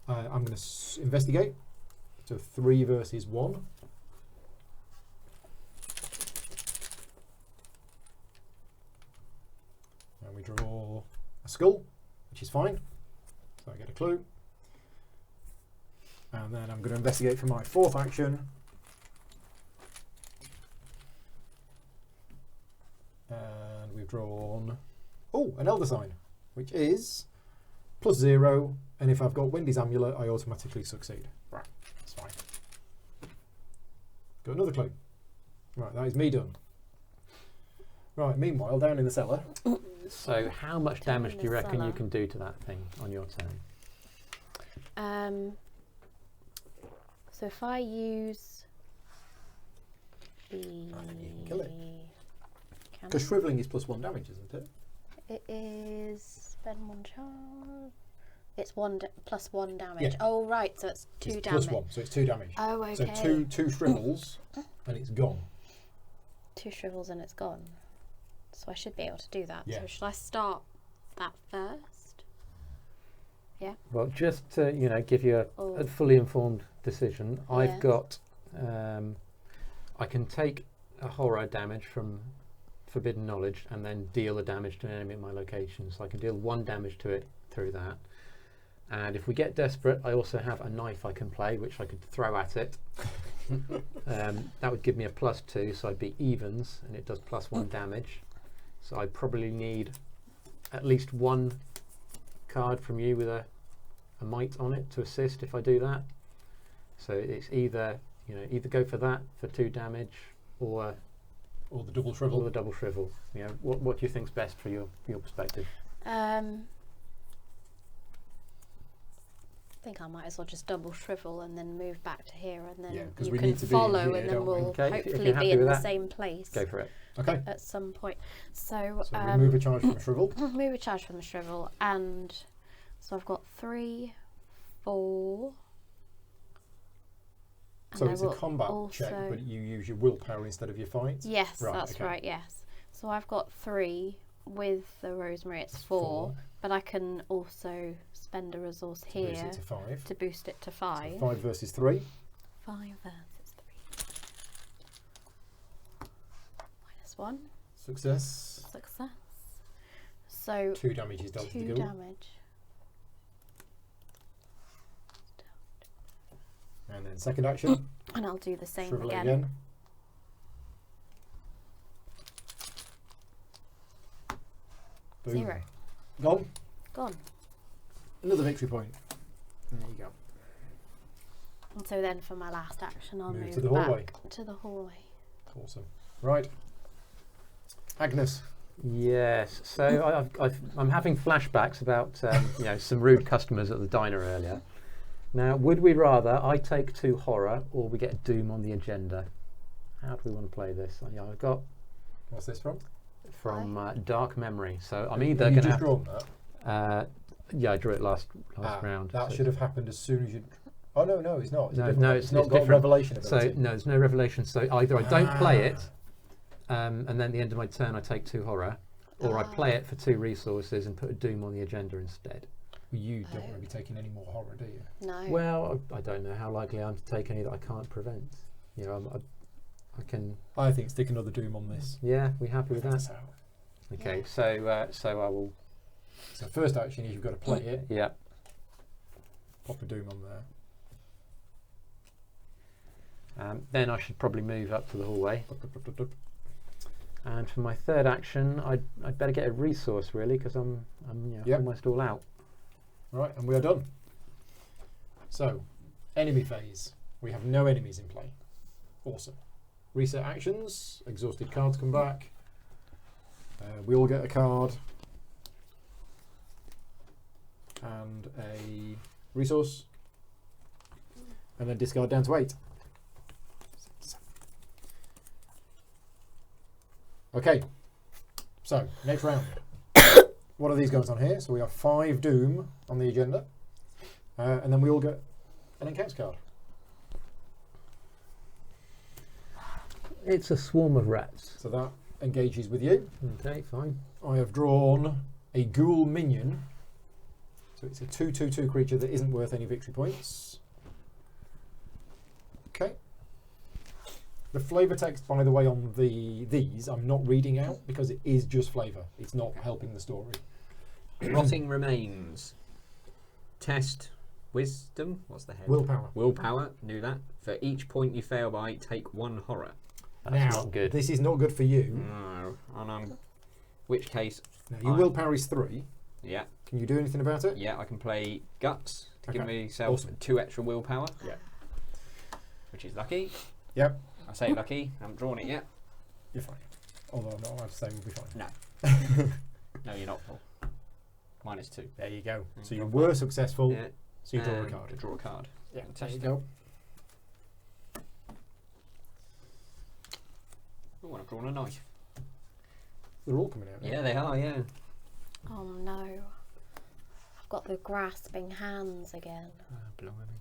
I'm going to investigate. So 3 versus 1. And we draw a skull, which is fine. So I get a clue. And then I'm going to investigate for my 4th action. And we've drawn, an Elder Sign, which is +0. And if I've got Wendy's Amulet, I automatically succeed. Right, that's fine. Got another clue. Right, that is me done. Right, meanwhile, down in the cellar. So how much Down damage in do you the reckon cellar. you can do to that thing on your turn? So if I use the... I think you can kill it. Because shriveling is +1 damage, isn't it? It is spend 1 charge. It's +1 damage. Yeah. Oh right, so it's 2 It's damage. +1, so it's 2 damage. Oh okay. So two shrivels, and it's gone. 2 shrivels and it's gone. So I should be able to do that. Yeah. So should I start that first? Yeah. Well, just to give you a fully informed decision, I've Yes. got. I can take a horror damage from Forbidden Knowledge and then deal the damage to an enemy at my location. So I can deal 1 damage to it through that. And if we get desperate, I also have a knife I can play, which I could throw at it. That would give me a +2, so I'd be evens, and it does +1 damage. So I probably need at least 1 card from you with a might on it to assist if I do that. So it's either go for that for 2 damage, or the double shrivel. Or the double shrivel. What do you think's best for your perspective? I think I might as well just double shrivel and then move back to here, and then Yeah, 'cause you we can need to be in follow, here, and then don't we? we'll Okay, if hopefully you're happy be in with the that, same place Go for it. Okay. at some point. So, So remove a charge from a shrivel. move a charge from the shrivel, and so I've got 3, 4. And So I it's a will combat check, also- but you use your willpower instead of your fight. Yes, Right, that's okay. right. Yes. So I've got 3 with the rosemary. It's 4, 4. but I can also spend a resource To boost here it to 5. to boost it to 5. So 5 versus 3. 5 versus 3. -1. Success. Success. So 2 damage is dealt to the 2 ghoul. damage. And then second action. And I'll do the same Shrivel it again. again. Boom. 0. Gone. Gone. Another victory point. There you go. And so then for my last action, I'll Move move to the hallway. back to the hallway. Awesome. Right. Agnes. Yes. So I'm having flashbacks about some rude customers at the diner earlier. Now, would we rather I take 2 horror or we get Doom on the agenda? How do we want to play this? I've got What's this from? Dark Memory. So I'm either Have you going to just drawn that? I drew it last round. That so should have happened as soon as you. Oh no, it's not. It's a No, different no, one. it's not got different. revelation So ability. no, there's no revelation. So either I don't play it, and then at the end of my turn I take 2 horror, or I play it for 2 resources and put a Doom on the agenda instead. You don't want to be taking any more horror, do you? No. Well, I don't know how likely I am to take any that I can't prevent. I can. I think stick another Doom on this. Yeah, we happy with that? So Okay, Yeah. so I will. So first action is you've got to play it. Yeah. Pop a Doom on there. Then I should probably move up to the hallway. And for my third action, I'd better get a resource really, because I'm Yep. almost all out. Right, and we are done. So, enemy phase. We have no enemies in play. Awesome. Reset actions. Exhausted cards come back. We all get a card. And a resource. And then discard down to 8. Okay. So, next round. What are these guys on here? So we have 5 Doom on the agenda. And then we all get an encounter card. It's a swarm of rats. So that engages with you. Okay, fine. I have drawn a ghoul minion. So it's a 2/2/2 creature that isn't worth any victory points. Okay. The flavour text, by the way, on these I'm not reading out because it is just flavour. It's not helping the story. Rotting remains. Test wisdom. What's the head? Willpower. Willpower. Knew that. For each point you fail by, take 1 horror. That's Now, not good. this is not good for you. No. And which case? Now, your willpower is 3. Yeah. Can you do anything about it? Yeah. I can play guts to give Okay, myself awesome. 2 extra willpower. Yeah. Which is lucky. Yep. I say lucky. I haven't drawn it yet. You're fine. Although I'm not allowed to say we'll be fine. No. No, you're not, Paul. -2. There you go. So you Drop were that. successful. Yeah. So you draw a And card. Draw a card. Yeah. There you Fantastic. go. Oh, I've drawn a knife. They're all coming out now. Yeah, they are. Yeah. Oh no. I've got the grasping hands again. Blimey.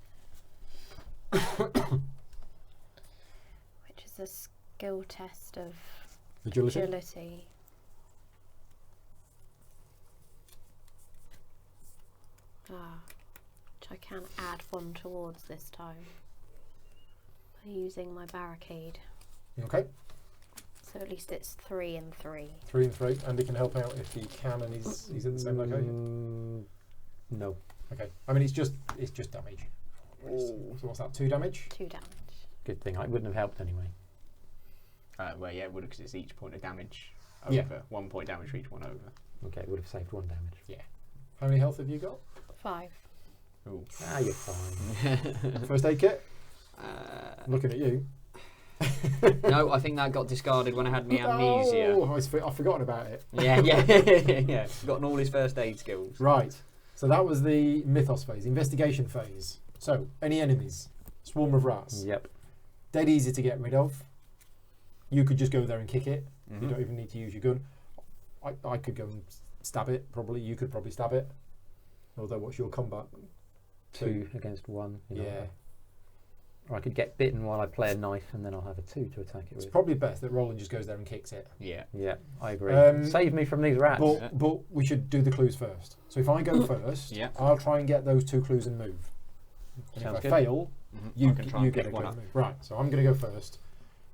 Which is a skill test of Agility. agility. Which I can add 1 towards this time by using my barricade. Okay. So at least it's 3 and 3. 3 and 3. Andy can help out if he can, and he's at the same location. No. Okay. I mean, it's just damage. So what's that? 2 damage. 2 damage. Good thing. I wouldn't have helped anyway. Well, yeah, it would because it's each point of damage Yeah. over. 1 point damage for each one over. Okay, it would have saved 1 damage. How many health have you got? 5. Ooh. Ah, you're fine. First aid kit. Looking at you. No, I think that got discarded when I had my amnesia. Oh, I've forgotten about it. Yeah, yeah, yeah. Forgotten all his first aid skills. Right. So that was the Mythos phase, investigation phase. So, any enemies? Swarm of rats. Yep. Dead easy to get rid of. You could just go there and kick it. Mhm. You don't even need to use your gun. I could go and stab it, probably. You could probably stab it. Although, what's your combat? 2 against 1. Yeah. Or I could get bitten while I play a knife and then I'll have a 2 to attack it It's with. probably best that Roland just goes there and kicks it. Yeah. Yeah, I agree. Um, Save me from these rats. But we should do the clues first. So if I go first, Yeah. I'll try and get those 2 clues and move. And Sounds if good. I fail, Mhm. you I can try and get a pick clue one and up. move. Right, so I'm going to go first.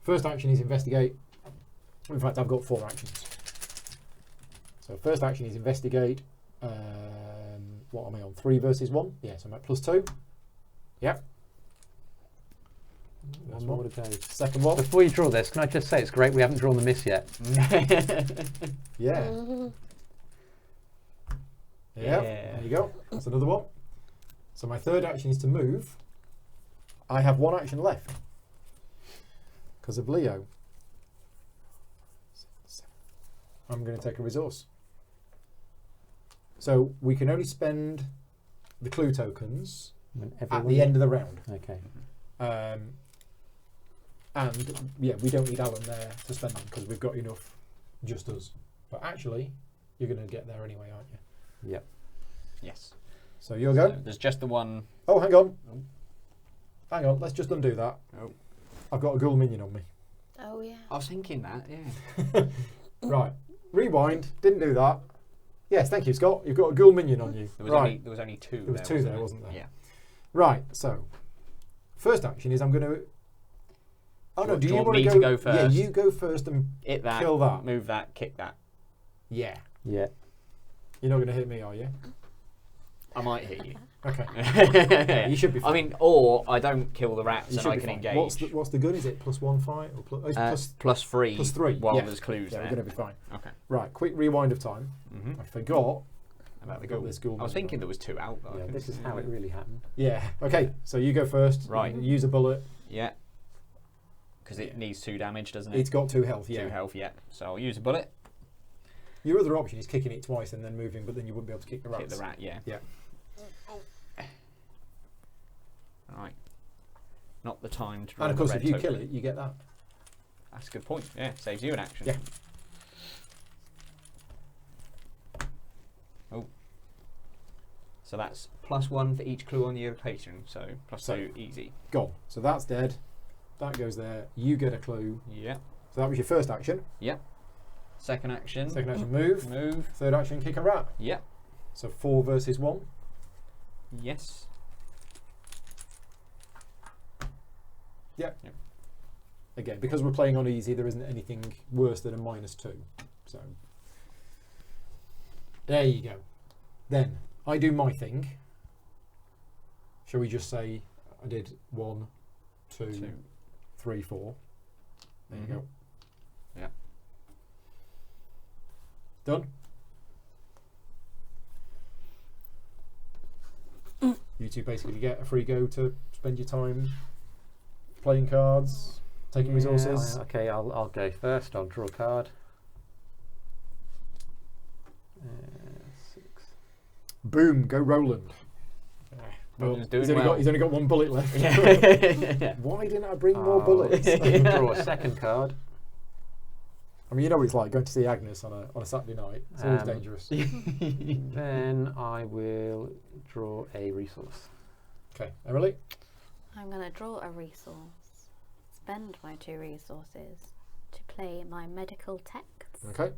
First action is investigate. In fact, I've got 4 actions. So first action is investigate. What am I on? 3 versus 1? Yeah, so I'm at +2. Yep. One more to go. Second one. Before you draw this, can I just say it's great we haven't drawn the miss yet. Yeah. Yeah. There you go. That's another one. So my third action is to move. I have 1 action left because of Leo. I'm going to take a resource. So we can only spend the clue tokens at the end of the round. Okay. And yeah, we don't need Alan there to spend them because we've got enough, just us. But actually, you're going to get there anyway, aren't you? Yep. Yes. So you'll go. So there's just the one. Oh, hang on. Oh. Hang on, let's just undo that. Oh. I've got a ghoul minion on me. Oh yeah. I was thinking that. Yeah. Right. Rewind. Didn't do that. Yes, thank you, Scott. You've got a ghoul minion on you. There was only 2. There was 2 there, wasn't there? Yeah. Right, so first action is I'm going to... Oh no, Do do you you want want me to to go... go first? Yeah, you go first and Hit that. kill that. Move that. Kick that. Yeah. Yeah. You're not going to hit me, are you? I might hit you. Okay. You should be fine. I mean, or I don't kill the rats You and should I be can fine. engage. What's the gun? Is it +1 fight? Or +3. +3. While yeah. there's clues Yeah, there. we're going to be fine. Okay. Right, quick rewind of time. Mm-hmm. I forgot About the I've got ghoul. this ghoul I was minion thinking on. there was 2 out. But I Yeah, couldn't this is see how it really happened. Yeah. Okay, so you go first. Right. Use a bullet. Yeah. Because it needs 2 damage, doesn't it? It's got 2 health, yeah. 2 health, yeah. So I'll use a bullet. Your other option is kicking it twice and then moving, but then you wouldn't be able to kick the rats. Hit the rat, yeah. Yeah. Right. Not the time to draw And of the course, red if you token. kill it, you get that. That's a good point. Yeah, saves you an action. Yeah. Oh. So that's +1 for each clue on your location. So +2 easy. Gone. So that's dead. That goes there. You get a clue. Yeah. So that was your first action. Yeah. Second action. Second action, move. Move. Third action, kick a rat. Yep. So 4 versus 1. Yes. Yep. Yep. Again, because we're playing on easy, there isn't anything worse than a -2. So there you go. Then I do my thing. Shall we just say I did 1, 2, 3, 4. There you go. Yeah. Done. You two basically get a free go to spend your time playing cards, taking resources. Okay, I'll go first. I'll draw a card. 6. Boom, go Roland. Well, Roland's doing he's only got 1 bullet left. Yeah. Why didn't I bring more bullets? Draw a second card. I mean, you know what it's like going to see Agnes on a Saturday night. It's always dangerous. Then I will draw a resource. Okay, Emily? I'm going to draw a resource, spend my 2 resources to play my medical text. Okay.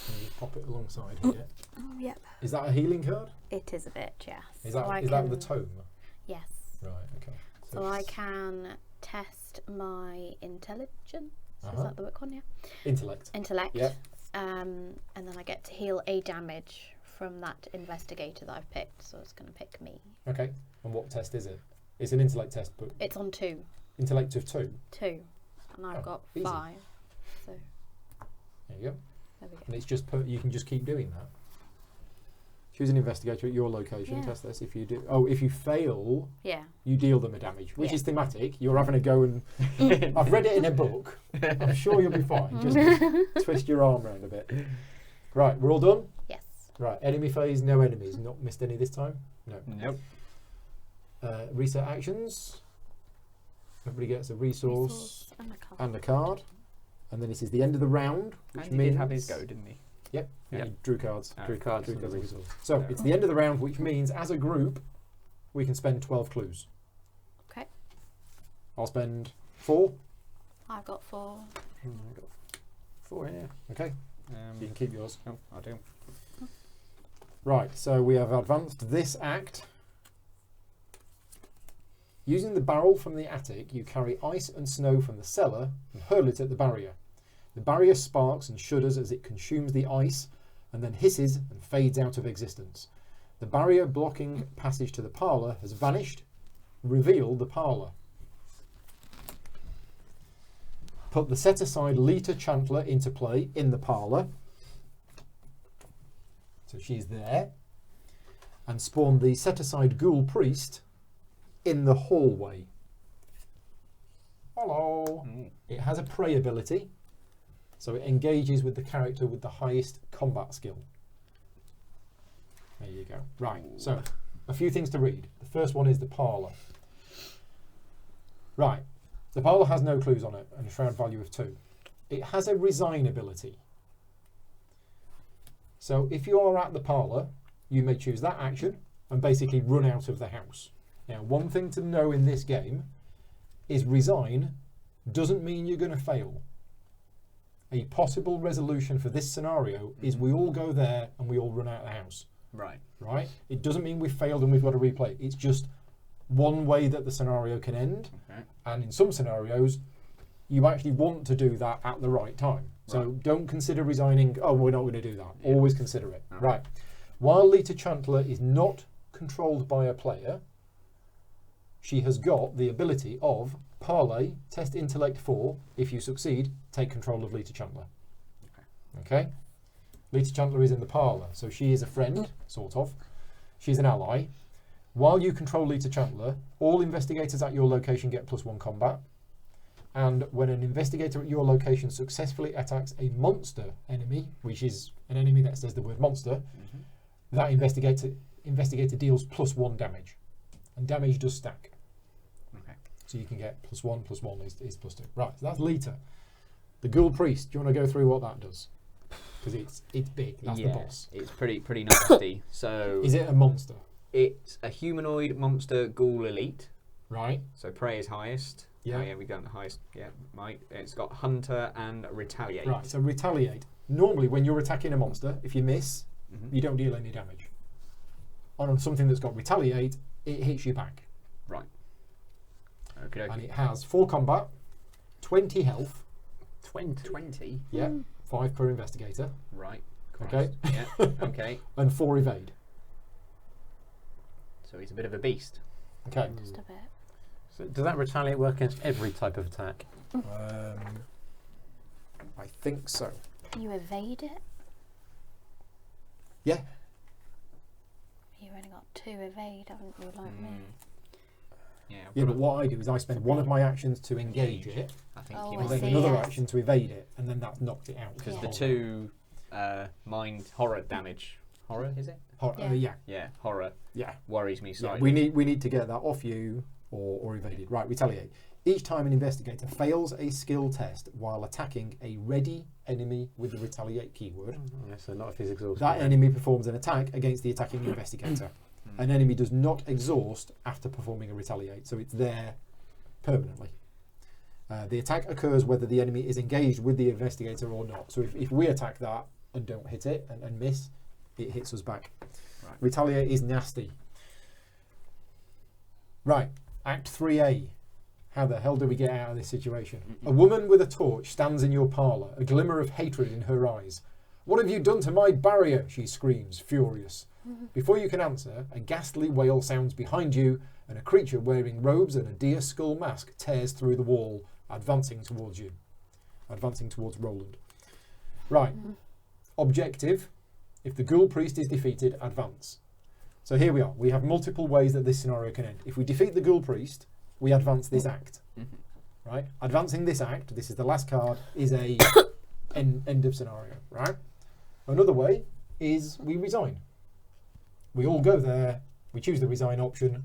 And you pop it alongside here. Oh, yep. Is that a healing card? It is a bit, yes. Is that So is that the tome? Yes. Right, okay. So I can test my intelligence. Is Uh-huh. that the book one? Yeah. Intellect. Intellect. Yeah. And then I get to heal a damage from that investigator that I've picked. So it's going to pick me. Okay. And what test is it? It's an intellect test, but It's on 2. intellect of 2. 2. And I've Oh, got easy. 5. So There you go. there we go. And it's just you can just keep doing that. Choose an investigator at your location. Yeah. Test this. If you do, if you fail, Yeah. you deal them a damage, which Yeah. is thematic. You're having a go, and I've read it in a book. I'm sure you'll be fine. Just twist your arm around a bit. Right, we're all done. Yes. Right, enemy phase, no enemies. Not missed any this time. No. Nope. Reset actions. Everybody gets a resource and a card. and a card, and then this is the end of the round, which And he means did have his go, didn't he? Yep. Yep. He drew cards. Oh. Drew cards Drew and the cards and resource. So Yeah. it's the end of the round, which means as a group, we can spend 12 clues. Okay. I'll spend 4. I've got 4. I got 4 here. Okay. You can keep yours. Oh, I do. Right, so we have advanced this act. Using the barrel from the attic, you carry ice and snow from the cellar and hurl it at the barrier. The barrier sparks and shudders as it consumes the ice and then hisses and fades out of existence. The barrier blocking passage to the parlour has vanished. Reveal the parlour. Put the set-aside Lita Chantler into play in the parlour. So she's there. And spawn the set-aside Ghoul Priest in the hallway. Hello. It has a prey ability, so it engages with the character with the highest combat skill. There you go. Right, so a few things to read. The first one is the parlour. Right, the parlour has no clues on it and a shroud value of 2. It has a resign ability. So if you are at the parlour, you may choose that action and basically run out of the house. Now, one thing to know in this game is resign doesn't mean you're going to fail. A possible resolution for this scenario is we all go there and we all run out of the house. Right. Right? It doesn't mean we've failed and we've got to replay. It's just one way that the scenario can end. Okay. And in some scenarios, you actually want to do that at the right time. So Right. don't consider resigning, oh, we're not going to do that. Yeah. Always consider it. Okay. Right. While Lita Chantler is not controlled by a player, she has got the ability of Parlay, test intellect 4. If you succeed, take control of Lita Chantler. Okay? Lita Chantler is in the parlour, so she is a friend, sort of. She's an ally. While you control Lita Chantler, all investigators at your location get +1 combat. And when an investigator at your location successfully attacks a monster enemy, which is an enemy that says the word monster, that investigator deals +1 damage. And damage does stack. Okay. So you can get +1 is +2. Right, so that's Lita. The Ghoul Priest, do you want to go through what that does? Because it's big, that's the boss. It's pretty nasty. So Is it a monster? it's a humanoid monster ghoul elite. Right, So prey is highest. Yeah. Oh, yeah, we got the highest. Yeah, might. It's got Hunter and Retaliate. Right, so retaliate. Normally, when you're attacking a monster, if you miss, Mhm. you don't deal any damage. On something that's got retaliate, it hits you back. Right. Okay. And it has 4 combat, 20 health, 20. yeah, 5 per investigator, Right. okay, Yeah. Okay. and 4 evade. So he's a bit of a beast. Okay. Just a bit. So does that retaliate work against every type of attack? I think so. Can you evade it? Yeah. You've only got 2 evade, haven't you, like me? Yeah. Yeah, but what I do is I spend one of my actions to engage it, I think Oh, he I and might then see, another yes. action to evade it, and then that's knocked it out. because Yeah. the 2 mind horror damage. Horror is it? Yeah. Yeah, horror Yeah. worries me Yeah, slightly. we need to get that off you or evaded. Right, retaliate. Each time an investigator fails a skill test while attacking a ready enemy with the retaliate keyword, Yeah, so not if he's exhausted. that enemy performs an attack against the attacking investigator. An enemy does not exhaust after performing a retaliate, so it's there permanently. The attack occurs whether the enemy is engaged with the investigator or not. So if we attack that and don't hit it and miss, it hits us back. Right. Retaliate is nasty. Right, Act 3A. How the hell do we get out of this situation? A woman with a torch stands in your parlour, a glimmer of hatred in her eyes. What have you done to my barrier? She screams, furious. Before you can answer, a ghastly wail sounds behind you, and a creature wearing robes and a deer skull mask tears through the wall, advancing towards you. Advancing towards Roland. Right. Objective. If the ghoul priest is defeated, advance. So here we are. We have multiple ways that this scenario can end. If we defeat the ghoul priest, we advance this act. Right? Advancing this act, this is the last card, is a end of scenario. Right? Another way is we resign. We all go there, we choose the resign option,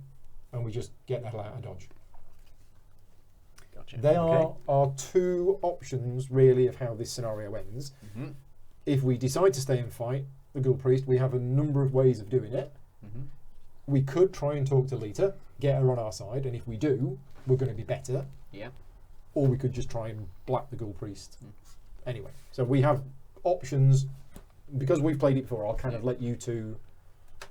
and we just get the hell out of Dodge. Gotcha. They Okay. are 2 options, really, of how this scenario ends. Mhm. If we decide to stay and fight the ghoul priest, we have a number of ways of doing it. Mhm. We could try and talk to Lita, get her on our side, and if we do, we're going to be better. Yeah. Or we could just try and black the ghoul priest. Anyway, so we have options. Because we've played it before, I'll kind of let you two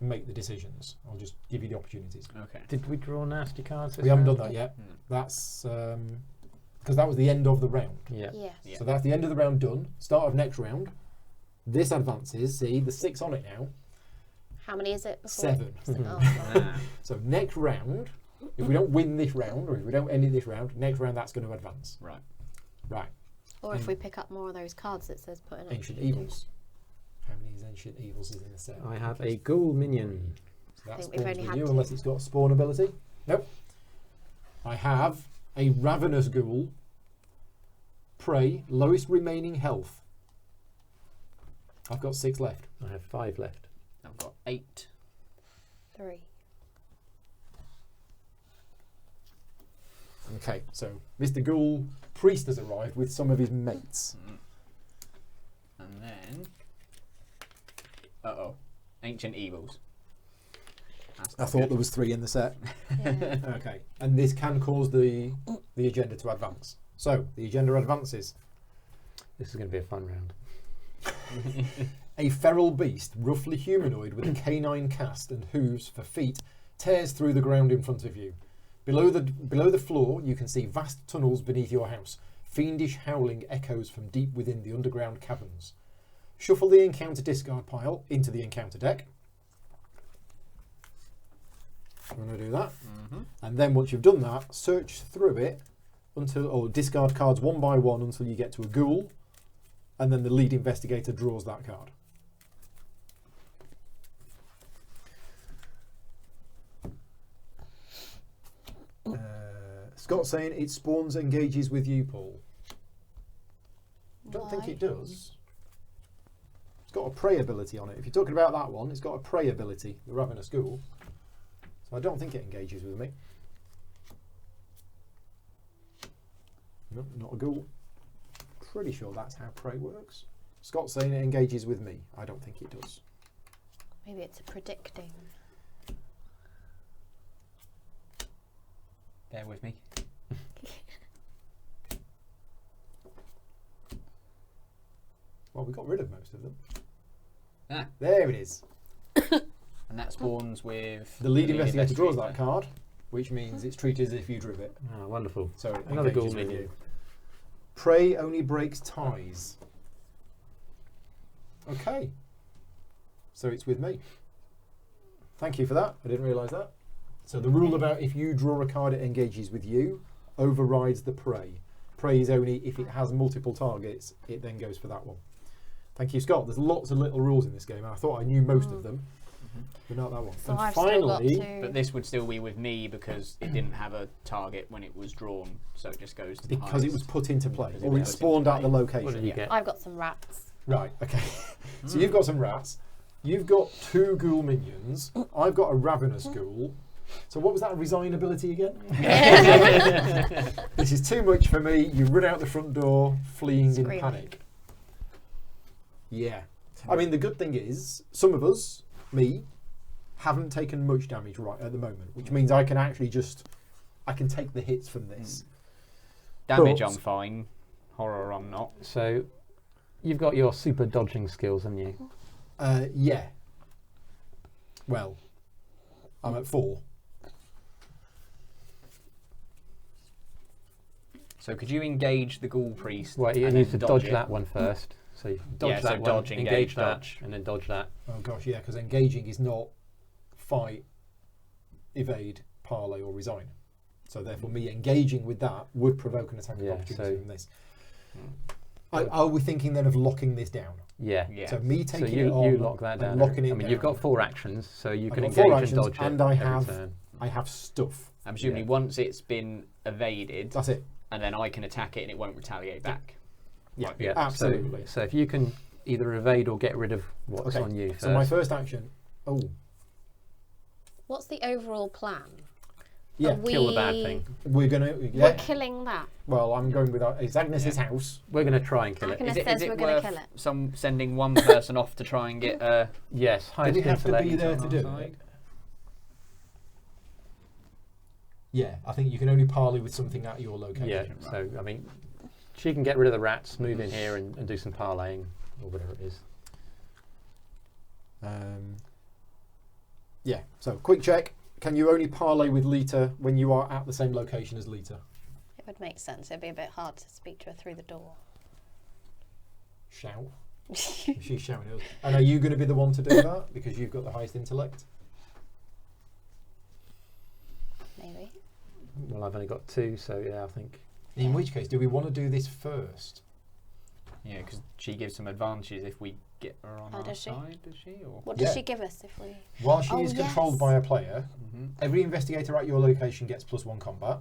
make the decisions. I'll just give you the opportunities. Okay. Did we draw nasty cards? This We haven't round? done that yet. Mm. That's because that was the end of the round. Yeah. Yes. Yeah. So that's the end of the round done. Start of next round. This advances. See, the 6 on it now. How many is it? Before? 7. Oh, Ah, So next round, if we don't win this round, or if we don't end it this round, next round that's going to advance. right. Right. or if we pick up more of those cards that says put in Ancient option two. Evils. How many Ancient Evils is in the set? I have a ghoul minion. So that I think we've spawns only with had you, 2. unless it's got a spawn ability. Nope. I have a Ravenous Ghoul. Prey, lowest remaining health. I've got 6 left. I have 5 left. I've got 8. 3. Okay, so Mr. Ghoul Priest has arrived with some of his mates. And then. Ancient Evils. That's I not thought good. there was 3 in the set. Yeah. Okay, and this can cause the agenda to advance. So the agenda advances. This is going to be a fun round. A feral beast, roughly humanoid with a canine cast and hooves for feet, tears through the ground in front of you. Below the floor, you can see vast tunnels beneath your house. Fiendish howling echoes from deep within the underground caverns. Shuffle the encounter discard pile into the encounter deck. I'm going to do that. And then once you've done that, search through it or discard cards one by one until you get to a ghoul, and then the lead investigator draws that card. Scott's saying it spawns engages with you, Paul. Don't think Why? it does. It's got a prey ability on it. If you're talking about that one, it's got a prey ability, the Ravenous Ghoul. So I don't think it engages with me. No, not a ghoul. Pretty sure that's how prey works. Scott's saying it engages with me. I don't think it does. Maybe it's a predicting. Bear with me. we got rid of most of them. Ah. There it is. And that spawns with... The lead investigator draws that card, which means it's treated as if you drew it. Oh, wonderful. So it Another engages ghoul with minion. you. Prey only breaks ties. Okay. So it's with me. Thank you for that. I didn't realise that. So the rule about if you draw a card it engages with you overrides the prey. Prey is only if it has multiple targets, it then goes for that one. Thank you, Scott. There's lots of little rules in this game, and I thought I knew most of them, but not that one. So and I've finally, still got to... But this would still be with me because it didn't have a target when it was drawn, so it just goes to the because it was highest. put into play, Because or it it was spawned into at the play. location. What did you get? I've got some rats. Right, okay. So you've got some rats. You've got 2 ghoul minions. I've got a ravenous ghoul. So what was that resign ability again? This is too much for me. You run out the front door, fleeing Screaming. in panic. Yeah. I mean, the good thing is, some of us, me, haven't taken much damage right at the moment, which means I can actually I can take the hits from this. Damage But- I'm fine, horror I'm not. So you've got your super dodging skills, haven't you? Yeah. Well, I'm at 4. So could you engage the ghoul priest? Well, you and need then to dodge it? that one first. So you dodge Yeah, so that one, dodge, engage, that, dodge. and then dodge that. Oh gosh, yeah, because engaging is not fight, evade, parlay, or resign. So therefore, me engaging with that would provoke an attack of Yeah, opportunity so- from this. Are we thinking then of locking this down? Yeah. Yeah. So me So taking you it on, lock that and down. locking it I mean, down. you've got 4 actions, so you I've can got engage 4 and actions, dodge it and I every have turn. I have stuff. I'm assuming Yeah. once it's been evaded, That's it. and then I can attack it and it won't retaliate back. Yeah, Yeah, absolutely. So if you can either evade or get rid of what's Okay, on you first. So my first action. Oh, What's the overall plan? yeah. Are kill the bad thing. We're gonna. We're Yeah. killing that. Well, I'm going with it's Agnes's house. We're going to try and kill it. Agnes says we're going to kill it. Sending one person off to try and get Yes, Do highest we have to be intellect. there on to our do side? it? Yeah, I think you can only parley with something at your location. Yeah, so I mean, she can get rid of the rats, move in here and do some parlaying or whatever it is. Yeah, so quick check. Can you only parley with Lita when you are at the same location as Lita? It would make sense. It'd be a bit hard to speak to her through the door. Shout. She's shouting at us. And are you going to be the one to do that because you've got the highest intellect? Maybe. Well, I've only got 2, so yeah, I think. In which case, do we want to do this first? Yeah, because she gives some advantages if we get her on Oh, our does she? side, does she? Or What does Yeah. she give us if we... While she Oh, is controlled yes. by a player, Mhm. every investigator at your location gets +1 combat.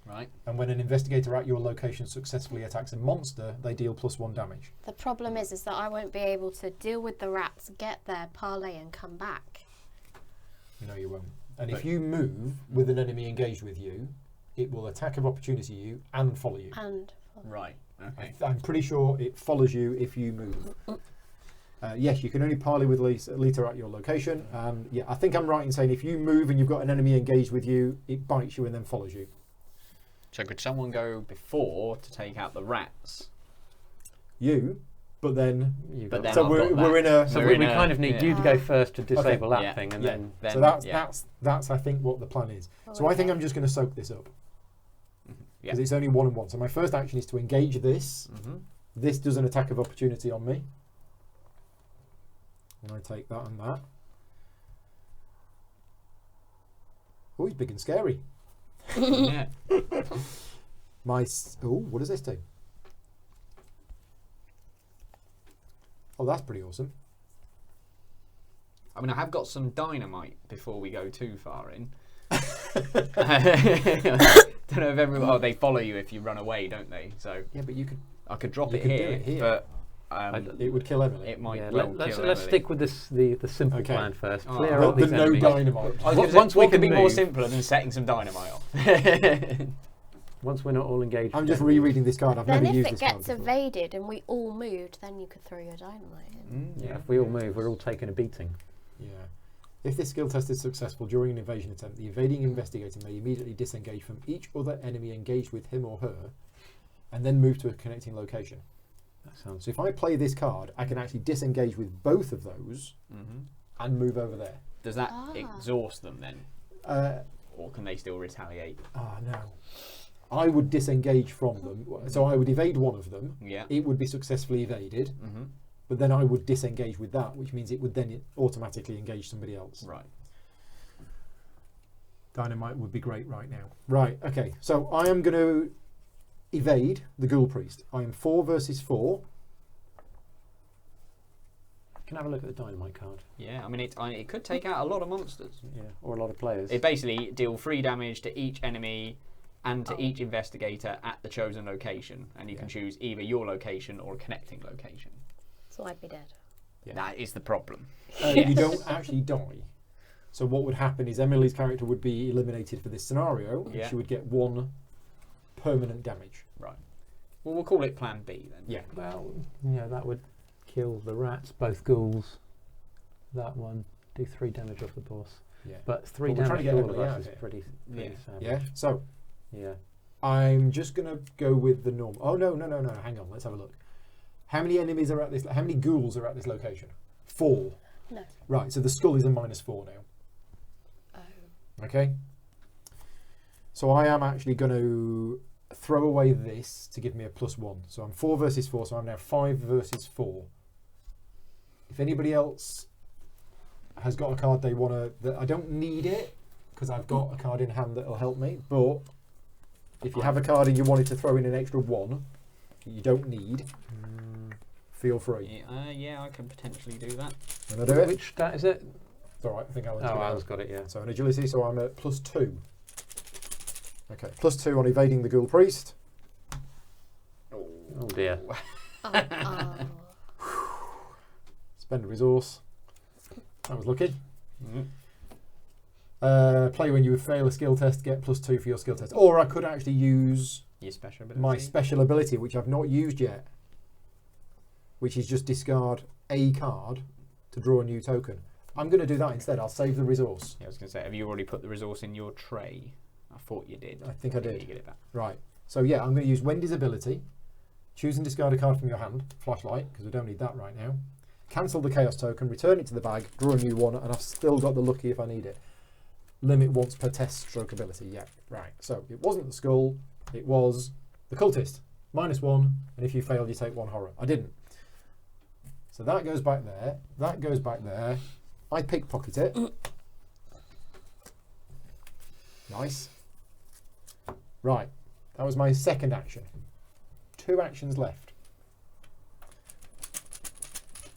Right. And when an investigator at your location successfully attacks a monster, they deal +1 damage. The problem is that I won't be able to deal with the rats, get there, parlay and come back. No, you won't. And if But- you move with an enemy engaged with you, it will attack of opportunity you and follow you. And... Right. Okay. I'm pretty sure it follows you if you move. Yes, you can only parley with Lita at your location. And yeah, I think I'm right in saying if you move and you've got an enemy engaged with you, it bites you and then follows you. So could someone go before to take out the rats? You, but then You've But got then so I've we're, got that. we're in a. So We're we in a- kind of need yeah. you to go first to disable that Yeah. thing, and Yeah. then So that's I think what the plan is. So I think I'm just going to soak this up because it's only 1 and 1. So my first action is to engage this. Mm-hmm. This does an attack of opportunity on me, and I take that and that. Oh, he's big and scary. Yeah. What does this do? Oh, that's pretty awesome. I mean, I have got some dynamite before we go too far in. Don't know if everyone. Oh, they follow you if you run away, don't they? So Yeah, but you could. I could drop You it could do here, it here. but It would kill Emily. it might yeah, well let's kill let's Emily. stick with this the simple Okay. plan first. Oh, Clear the out these no enemies. dynamite. I was gonna say, Once we what could can be more move- simpler than setting some dynamite off? Once we're not all engaged. I'm just then- rereading this card. I've Then never if used it this card gets before. evaded and we all moved, then you could throw your dynamite in. Yeah, if we all move, we're all taking a beating. Yeah. If this skill test is successful during an evasion attempt, the evading investigator may immediately disengage from each other enemy engaged with him or her, and then move to a connecting location. That sounds. So if I play this card, I can actually disengage with both of those and move over there. Does that exhaust them then? Or can they still retaliate? No. I would disengage from them. So I would evade one of them. Yeah. It would be successfully evaded. But then I would disengage with that, which means it would then automatically engage somebody else. Right. Dynamite would be great right now. Right, okay. So I am going to evade the Ghoul Priest. I am 4 versus 4. Can I have a look at the dynamite card? Yeah, I mean, it could take out a lot of monsters. Yeah, or a lot of players. It basically deal 3 damage to each enemy and to each investigator at the chosen location. And you can choose either your location or a connecting location. So I'd be dead. Yeah. That is the problem. You don't actually die. So what would happen is Emily's character would be eliminated for this scenario. And she would get 1 permanent damage. Right. Well, we'll call it Plan B then. Yeah. Well, yeah, that would kill the rats, both ghouls. That one, do 3 damage off the boss. Yeah. But 3 Well, we're trying damage to to get all of Emily us out is here. pretty savage. Yeah. So Yeah. I'm just going to go with the normal. Oh, no. Hang on. Let's have a look. How many enemies are at this? How many ghouls are at this location? 4. No. Right. So the skull is a -4 now. Oh. Okay. So I am actually going to throw away this to give me a +1. So I'm 4 versus 4. So I'm now 5 versus 4. If anybody else has got a card they want to, I don't need it because I've got a card in hand that'll help me. But if you have a card and you wanted to throw in an extra 1, you don't need. Feel free. Yeah, I can potentially do that. Can I do it? Which stat is it? It's all right. I think Alan's Oh, got it. Alan's got it, yeah. So an agility, so I'm at +2. Okay, +2 on evading the Ghoul Priest. Oh dear. Spend a resource. That was lucky. Play when you fail a skill test, get +2 for your skill test. Or I could actually use Your special ability. my special ability, which I've not used yet, which is just discard a card to draw a new token. I'm going to do that instead. I'll save the resource. Yeah, I was going to say, have you already put the resource in your tray? I thought you did. I think I did. You get it back. Right. So yeah, I'm going to use Wendy's ability. Choose and discard a card from your hand. Flashlight, because we don't need that right now. Cancel the chaos token, return it to the bag, draw a new one, and I've still got the lucky if I need it. Limit once per test stroke ability. Yeah, right. So it wasn't the skull, it was the cultist. -1, and if you fail, you take 1 horror. I didn't. So that goes back there. That goes back there. I pickpocket it. Nice. Right. That was my second action. 2 actions left.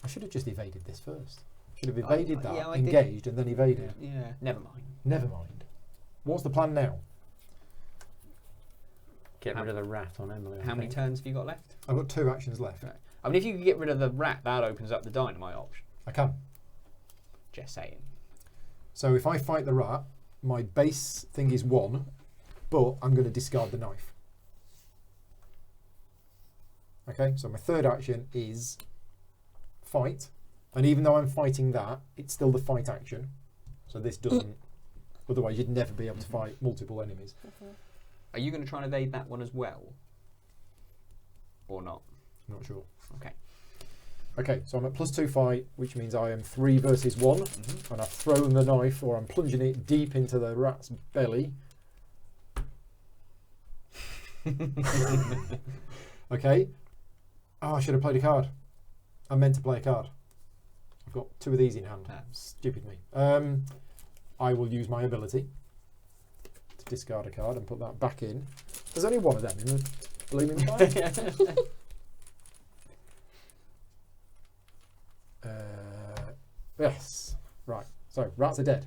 I should have just evaded this first. Should have evaded that, yeah, I engaged, and then evaded. Yeah, never mind. Never mind. What's the plan now? Get rid of the rat on Emily. How many turns have you got left? I've got 2 actions left. Right. I mean, if you can get rid of the rat, that opens up the dynamite option. I can. Just saying. So if I fight the rat, my base thing is 1, but I'm going to discard the knife. Okay, so my third action is fight. And even though I'm fighting that, it's still the fight action. So this doesn't... Otherwise, you'd never be able to fight multiple enemies. Are you going to try and evade that one as well? Or not? Not sure. Okay. Okay, so I'm at +2 fight, which means I am 3 versus 1. And I've thrown the knife, or I'm plunging it deep into the rat's belly. Okay. Oh, I should have played a card. I meant to play a card. I've got 2 of these in hand. Stupid me. I will use my ability to discard a card and put that back in. There's only 1 of them in the blooming pile. Yes. Right. So, rats are dead.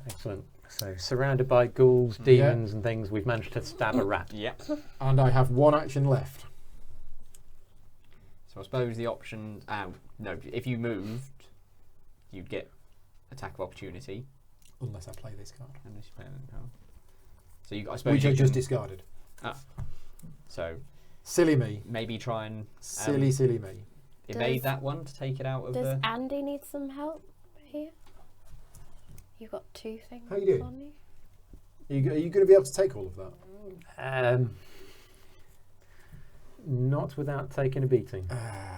Excellent. So, surrounded by ghouls, demons, and things, we've managed to stab a rat. Yep. And I have 1 action left. So I suppose the option... no, if you moved, you'd get attack of opportunity. Unless I play this card. Unless you play that card. So I suppose Which you I can, just discarded. So Silly me. maybe try and Silly me. evade that one to take it out of Does the... Andy need some help here? You've got 2 things How you doing? on you. Are you going to be able to take all of that? Not without taking a beating.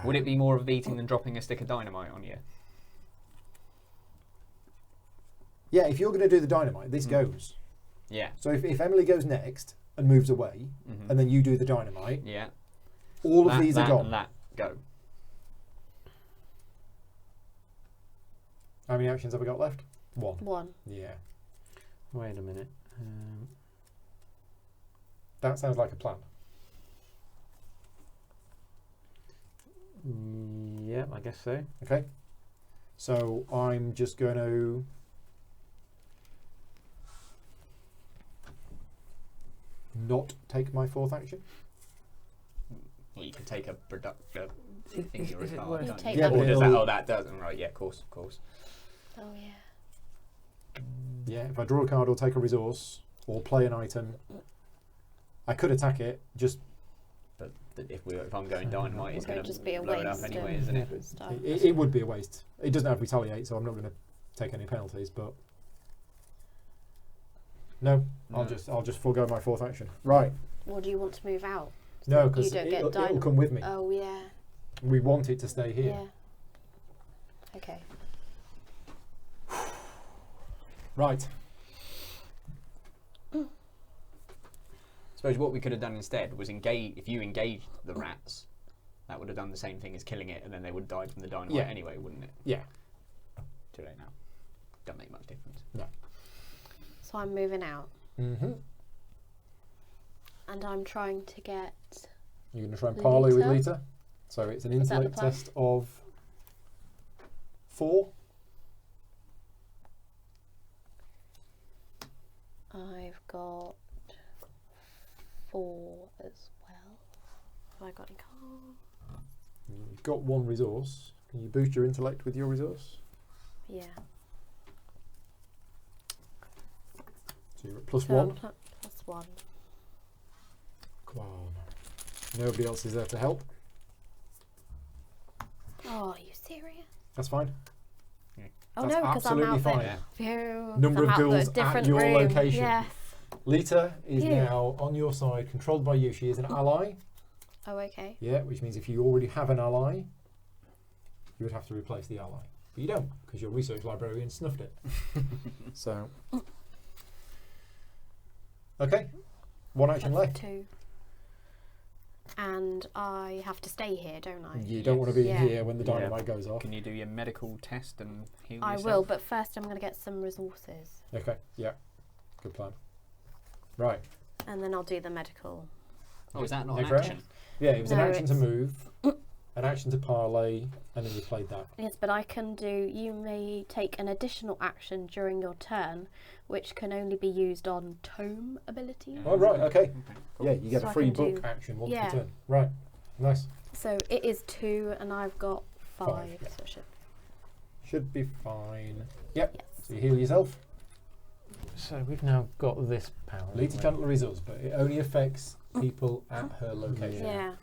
Would it be more of a beating than dropping a stick of dynamite on you? Yeah, if you're going to do the dynamite, this goes. Yeah. So if Emily goes next and moves away, and then you do the dynamite, Yeah. all of these are gone. And that go. How many actions have I got left? 1. 1. Yeah. Wait a minute. That sounds like a plan. Yeah, I guess so. Okay. So I'm just going to... not take my 4th action. Well, you can take a productive thing Is you're it a worth- card. Take Yeah, that. but Or does it'll- that? Oh, that doesn't. Right. Yeah. Of course. Oh yeah. Yeah, if I draw a card or take a resource or play an item, I could attack it, just... But if I'm going dynamite, it's It would going to just be a blow it up waste anyway, of isn't it? stuff. It would be a waste. It doesn't have retaliate, so I'm not going to take any penalties, but... No, No. I'll just forego my 4th action. Right. Or do you want to move out? No, You because don't get it'll come with me. Oh yeah. We want it to stay here. Yeah. Okay. Right. I suppose what we could have done instead was engage. If you engaged the rats, that would have done the same thing as killing it, and then they would die from the dynamite Yeah. anyway, wouldn't it? Yeah. Too late now. Don't make much difference. No. So I'm moving out, Mm-hmm. and I'm trying to get. You're going to try and parley with Lita? Lita. So it's an Is that the intellect plan? test of 4. I've got 4 as well. Have I got any cards? You've got 1 resource. Can you boost your intellect with your resource? Yeah. So you're at plus So 1. plus 1. Come on. Nobody else is there to help. Oh, are you serious? That's fine. Oh That's no, because I'm absolutely out fine. there. Phew, Number I'm of out the ghouls at different your room. location. Yes. Lita is Phew. now on your side, controlled by you. She is an ally. Oh, okay. Yeah, which means if you already have an ally, you would have to replace the ally. But you don't, because your research librarian snuffed it. So. Okay. 1 action That's left. 2. And I have to stay here, don't I? You don't want to be Yeah. in here when the Yeah. dynamite goes off. Can you do your medical test and heal I yourself? will, but first I'm going to get some resources. Okay, yeah. Good plan. Right. And then I'll do the medical. Oh, is that not Next an round? action? Yeah, it was an No, action to it's- move, an action to parlay, and then you played that. Yes, but I can do. You may take an additional action during your turn, which can only be used on tome abilities. Oh, right, okay. Cool. Yeah, you get So a I free can book do- action once yeah. per turn. Right, nice. So it is 2, and I've got 5. Five, yeah. So it should. Should be fine. Yep, Yes. so you heal yourself. So we've now got this power. Lita haven't we? Chandler resource, but it only affects people at her location. Yeah.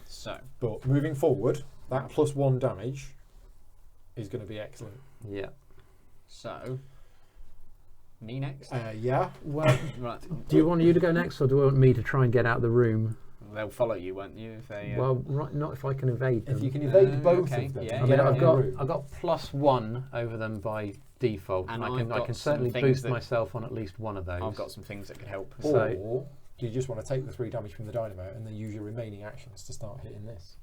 So, But moving forward, that plus 1 damage is going to be excellent. Yeah. so me next. Yeah. Well, Right. do you want you to go next, or do you want me to try and get out of the room? They'll follow you, won't you? If they. Well, right, not if I can evade them. If you can evade both okay, of them, yeah, I and mean, get out I've of the got room. I've got +1 over them by default, And I I've can got some certainly things boost that- myself on at least one of those. I've got some things that could help. So- Or do you just want to take the 3 damage from the dynamo and then use your remaining actions to start hitting this?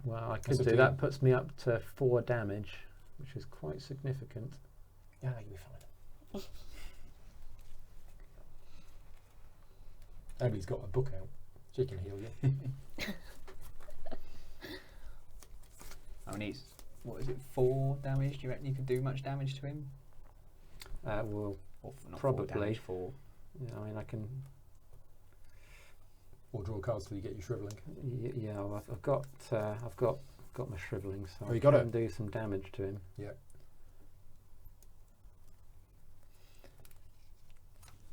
Well, I It's could up do to that. you. Puts me up to 4 damage, which is quite significant. Yeah, you'll be fine. Abby's got a book out. She can heal you. I mean, he's, what is it, 4 damage? Do you reckon you could do much damage to him? Well, Or not 4 Probably. damage, 4. yeah, I mean, I can. Or draw cards till you get your shriveling. Yeah, well, I've got my shriveling, so Oh, I you got can it? do some damage to him. Yeah.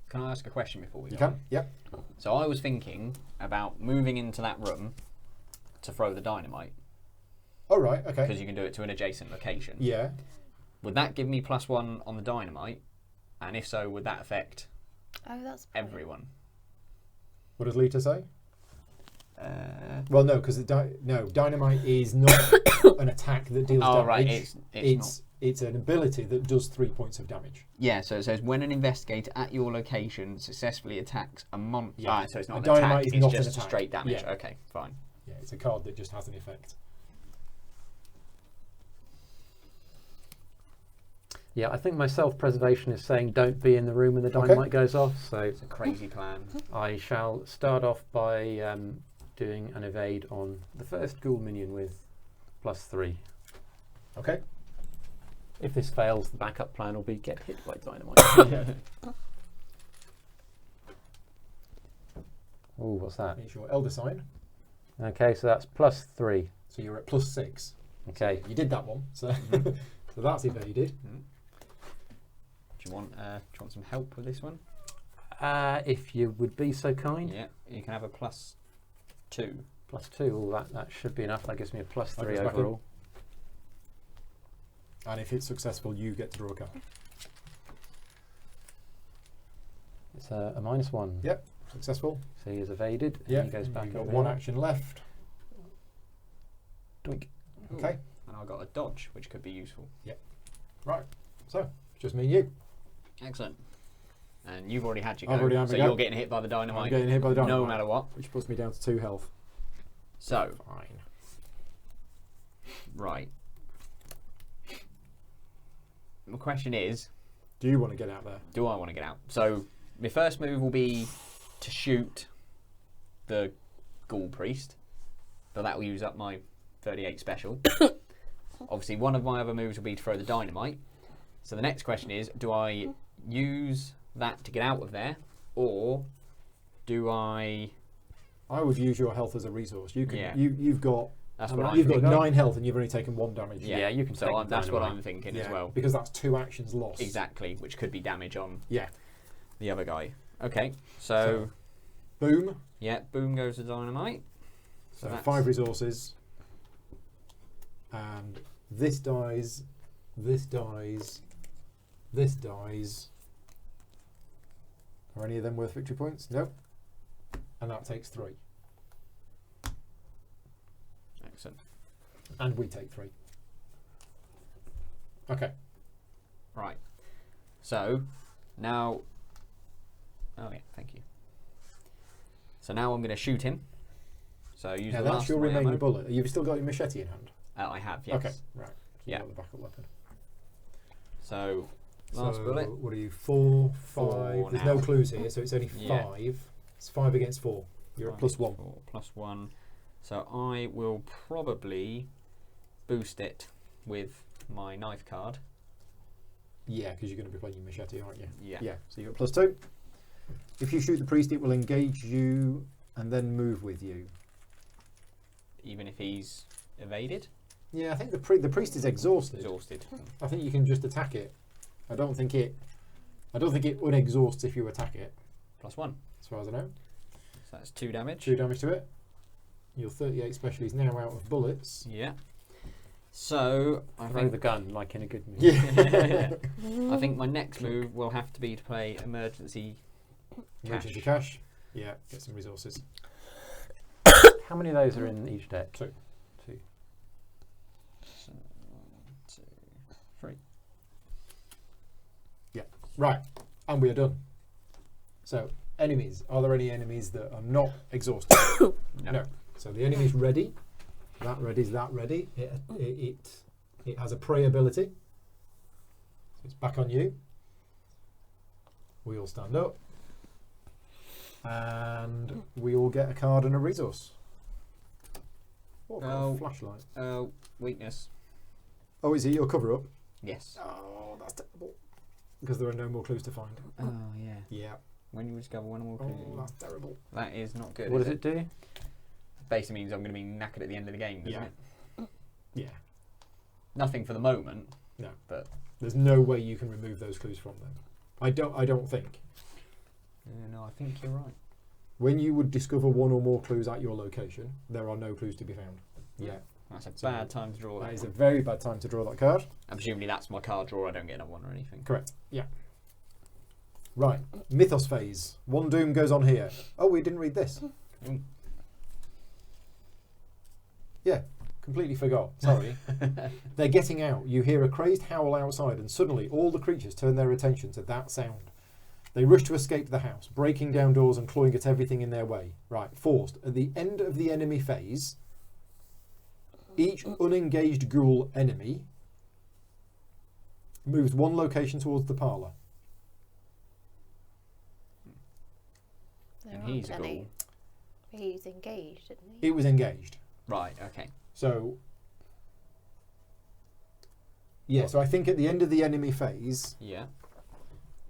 Can I ask a question before we You go? can? Yep. So I was thinking about moving into that room to throw the dynamite, Oh, right, okay. because you can do it to an adjacent location. Yeah. Would that give me +1 on the dynamite? And if so, would that affect Oh, that's brilliant. everyone? What does Lita say? Well, no, because dynamite is not an attack that deals damage. Right, it's an ability that does 3 points of damage. Yeah, so it says when an investigator at your location successfully attacks a monster. Yeah. So it's not an dynamite attack, is not it's an just attack. straight damage. Yeah. Okay, fine. Yeah, it's a card that just has an effect. Yeah, I think my self-preservation is saying don't be in the room when the dynamite goes off. So It's a crazy plan. I shall start off by doing an evade on the first ghoul minion with +3. Okay. If this fails, the backup plan will be get hit by dynamite. Oh, what's that? It's your elder sign. Okay, so that's +3. So you're at +6. Okay. So you did that one. So, so that's evaded. Do you want some help with this one? If you would be so kind. Yeah, you can have a +2. +2. Oh, that should be enough. That gives me a +3 That goes back in. overall. And if it's successful, you get to draw a card. It's a -1. Yep, successful. So he is evaded. Yeah, And he goes back you've got over one here. action left. Doink. Okay, And I've got a dodge, which could be useful. right. So, it's just me and you. Excellent. And you've already had your I've go, already had so my go. you're getting hit by the dynamite. I'm getting hit by the dynamite. No matter what. Which puts me down to 2 health. So, Fine. right. My question is, Do you want to get out there? do I want to get out? So, my first move will be to shoot the ghoul priest, but that will use up my 38 special. Obviously, one of my other moves will be to throw the dynamite. So the next question is, do I use that to get out of there, or do I... I would use your health as a resource. You can. Yeah. You've got. That's what I'm You've got thinking. 9 health and you've only taken 1 damage. Yeah, you can take So the that's what dynamite. I'm thinking Yeah, as well. because that's 2 actions lost. Exactly, which could be damage on Yeah. the other guy. Okay, so Boom. yeah, boom goes the dynamite. So that's 5 resources. And this dies. This dies. This dies. Are any of them worth victory points? No. And that takes 3. Excellent. And we take 3. Okay. Right. So now, oh yeah, thank you. So now I'm going to shoot him. So use Now the that's last your of my remaining ammo. bullet. You've still got your machete in hand. I have, yes. Okay. Right. So Yeah. you've got the backup weapon. So last so bullet. what are you? 4, 5. Four There's now. no clues here, so it's only 5. Yeah. It's 5 against 4. You're at +1. 4, +1. So I will probably boost it with my knife card. Yeah, because you're going to be playing your machete, aren't you? Yeah. Yeah. So you're at +2. If you shoot the priest, it will engage you and then move with you. Even if he's evaded. Yeah, I think the priest is exhausted. Exhausted. I think you can just attack it. I don't think it unexhausts if you attack it, +1. as far as I know. So that's 2 damage. 2 damage to it. Your 38 special is now out of bullets. Yeah. So I Throw think the gun like in a good movie. Yeah. I think my next move will have to be to play emergency Emergency cash. cash. Yeah, get some resources. How many of those are in each deck? 2. 2. So 1, 2, 3. Right, and we are done. So, enemies. Are there any enemies that are not exhausted? No. So the enemy's ready. That ready's that ready. It has a prey ability. So it's back on you. We all stand up. And we all get a card and a resource. Oh, I've got a flashlight. Weakness. Oh, is it your cover up? Yes. Oh, that's terrible. Because there are no more clues to find. Oh yeah. Yeah. When you discover one more clue. Oh, that's terrible. That is not good. What is does it do? Basically means I'm going to be knackered at the end of the game, doesn't Yeah. it? Yeah. Nothing for the moment. No. But There's no way you can remove those clues from them. I don't think. no, I think you're right. When you would discover 1 or more clues at your location, there are no clues to be found. Yeah. That's a So bad time to draw That that. is a very bad time to draw that card. And presumably that's my card draw. I don't get another one or anything. Correct. Yeah. Right, Mythos phase. One doom goes on here. Oh, we didn't read this. Mm. Yeah, completely forgot. Sorry. They're getting out. You hear a crazed howl outside, and suddenly all the creatures turn their attention to that sound. They rush to escape the house, breaking down doors and clawing at everything in their way. Right, forced. At the end of the enemy phase, each unengaged ghoul enemy moves one location towards the parlour. There And aren't he's a any. ghoul. He's engaged, isn't he? It was engaged. Right, okay. So, yeah, so I think at the end of the enemy phase, Yeah.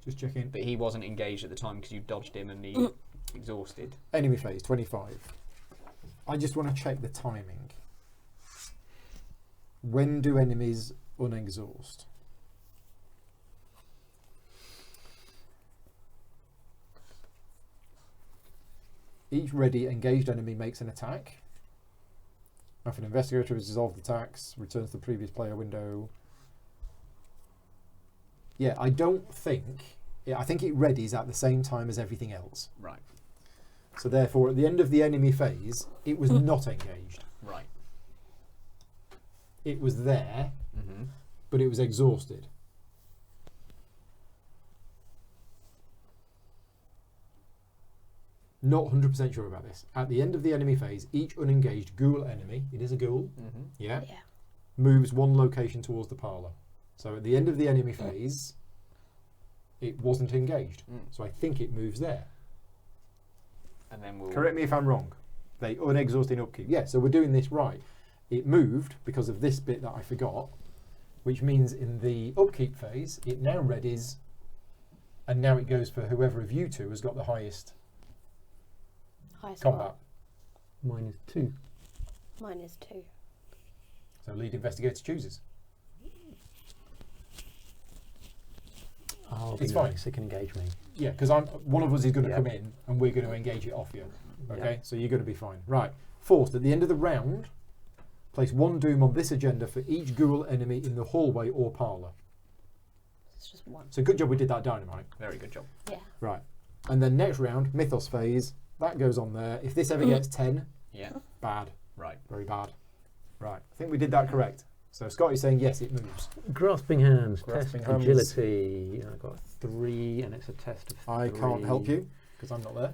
just checking, But he wasn't engaged at the time because you dodged him and he exhausted. enemy phase, 25. I just want to check the timing. When do enemies unexhaust? Each ready engaged enemy makes an attack. If an investigator has resolved attacks, returns to the previous player window. Yeah, I don't think... Yeah, I think it readies at the same time as everything else. Right, So therefore, at the end of the enemy phase, it was not engaged. right. It was there, Mm-hmm. but it was exhausted. Not 100% sure about this. At the end of the enemy phase, each unengaged ghoul enemy, it is a ghoul, Mm-hmm. yeah, Yeah. moves one location towards the parlour. So at the end of the enemy phase, it wasn't engaged. Mm. So I think it moves there. And then we'll... Correct me if I'm wrong. They unexhaust in upkeep. Yeah, so we're doing this right. It moved because of this bit that I forgot, which means in the upkeep phase, it now readies, and now it goes for whoever of you two has got the highest Highest combat. Mine is 2. Mine is 2. So lead investigator chooses. Oh, It's fine. It can engage me. Yeah, because one of us is going to Yeah. come in and we're going to engage it off you. Okay, Yeah. so you're going to be fine. Right. Fourth, at the end of the round, place one doom on this agenda for each ghoul enemy in the hallway or parlour. It's just 1. So good job we did that dynamite. Very good job. Yeah. Right. And then next round, Mythos phase, that goes on there. If this ever gets 10, Yeah, bad. right. Very bad. Right. I think we did that correct. So Scotty's saying yes, it moves. Grasping hands. Grasping test hands. agility. I've got 3, and it's a test of 3. I can't help you because I'm not there.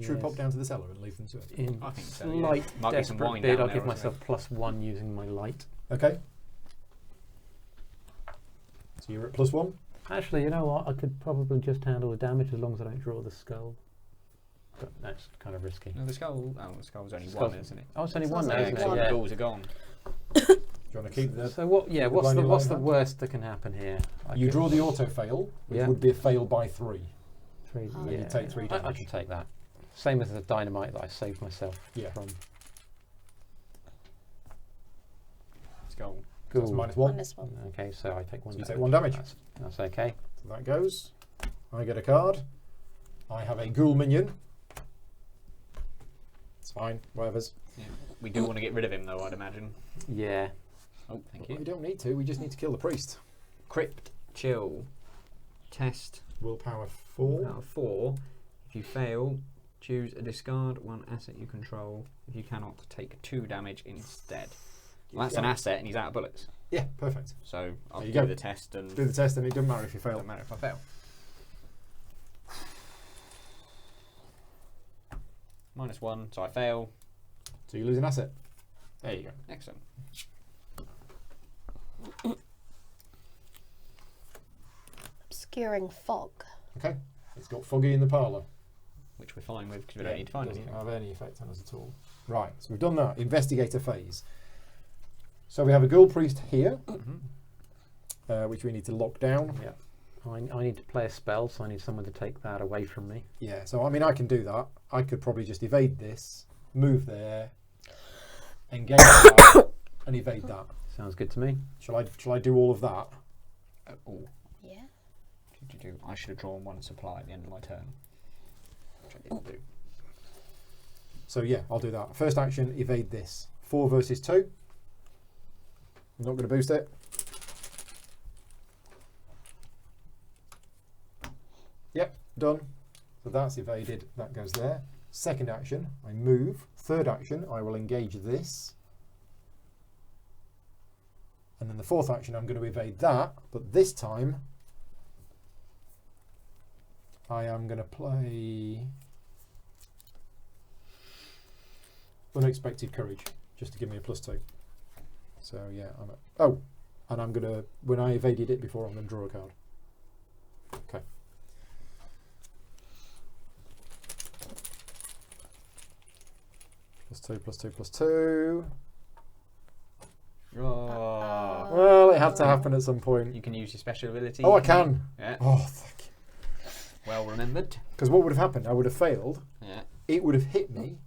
Should we pop down to the cellar and leave them to it? In I think so, yeah. slight Might be some desperate wine bid, down I'll there give or myself +1 using my light. Okay. So you're at +1. Actually, you know what? I could probably just handle the damage as long as I don't draw the skull. But that's kind of risky. No, the skull's only Skull's- one, isn't it? Oh, it's only It's one only now, Yeah, isn't because it? all Yeah. the ghouls are gone. Do you want to keep the... So what? Yeah. What's blinding the light in hand? worst that can happen here? You draw the auto fail, which Yeah. would be a fail by 3. 3. Oh. Then you take 3 I damage. can take that. Same as the dynamite that I saved myself Yeah. from. Let's go. So that's Ghoul. -1. -1. Okay, so I take 1 So you damage. take 1 damage. That's okay. So that goes. I get a card. I have a ghoul minion. It's fine, whatever's. Yeah. We do want to get rid of him, though, I'd imagine. Yeah. Oh, thank We you. don't need to, we just need to kill the priest. Crypt, chill, test, Willpower 4. out of 4. If you fail, choose a discard 1 asset you control. If you cannot, take 2 damage instead. Well, that's an asset, and he's out of bullets. Yeah, perfect. So I'll There you do go. the test, and Do the test and it doesn't matter if you fail. doesn't matter if I fail. -1, so I fail. So you lose an asset. There you go. Excellent. Obscuring fog. Okay. It's got foggy in the parlour. Which we're fine with, because we don't need to find doesn't anything. have any effect on us at all. Right, so we've done that. Investigator phase. So we have a ghoul priest here, Mm-hmm. which we need to lock down. Yeah. I need to play a spell, so I need someone to take that away from me. Yeah, so I mean, I can do that. I could probably just evade this, move there, engage that, and evade that. Sounds good to me. Shall I do all of that? Oh, Yeah. I should have drawn 1 supply at the end of my turn. Which I didn't do. So yeah, I'll do that. First action, evade this. 4 versus 2. I'm not going to boost it. Done. So that's evaded. That goes there. Second action, I move. Third action, I will engage this. And then the fourth action, I'm going to evade that. But this time, I am going to play Unexpected Courage, just to give me a +2. So yeah, and I'm going to, when I evaded it before, I'm going to draw a card. Okay. +2. Oh. Well, it had to happen at some point. You can use your special ability. Oh, I can. Yeah. Oh, thank you. Well remembered. Because what would have happened? I would have failed. Yeah. It would have hit me.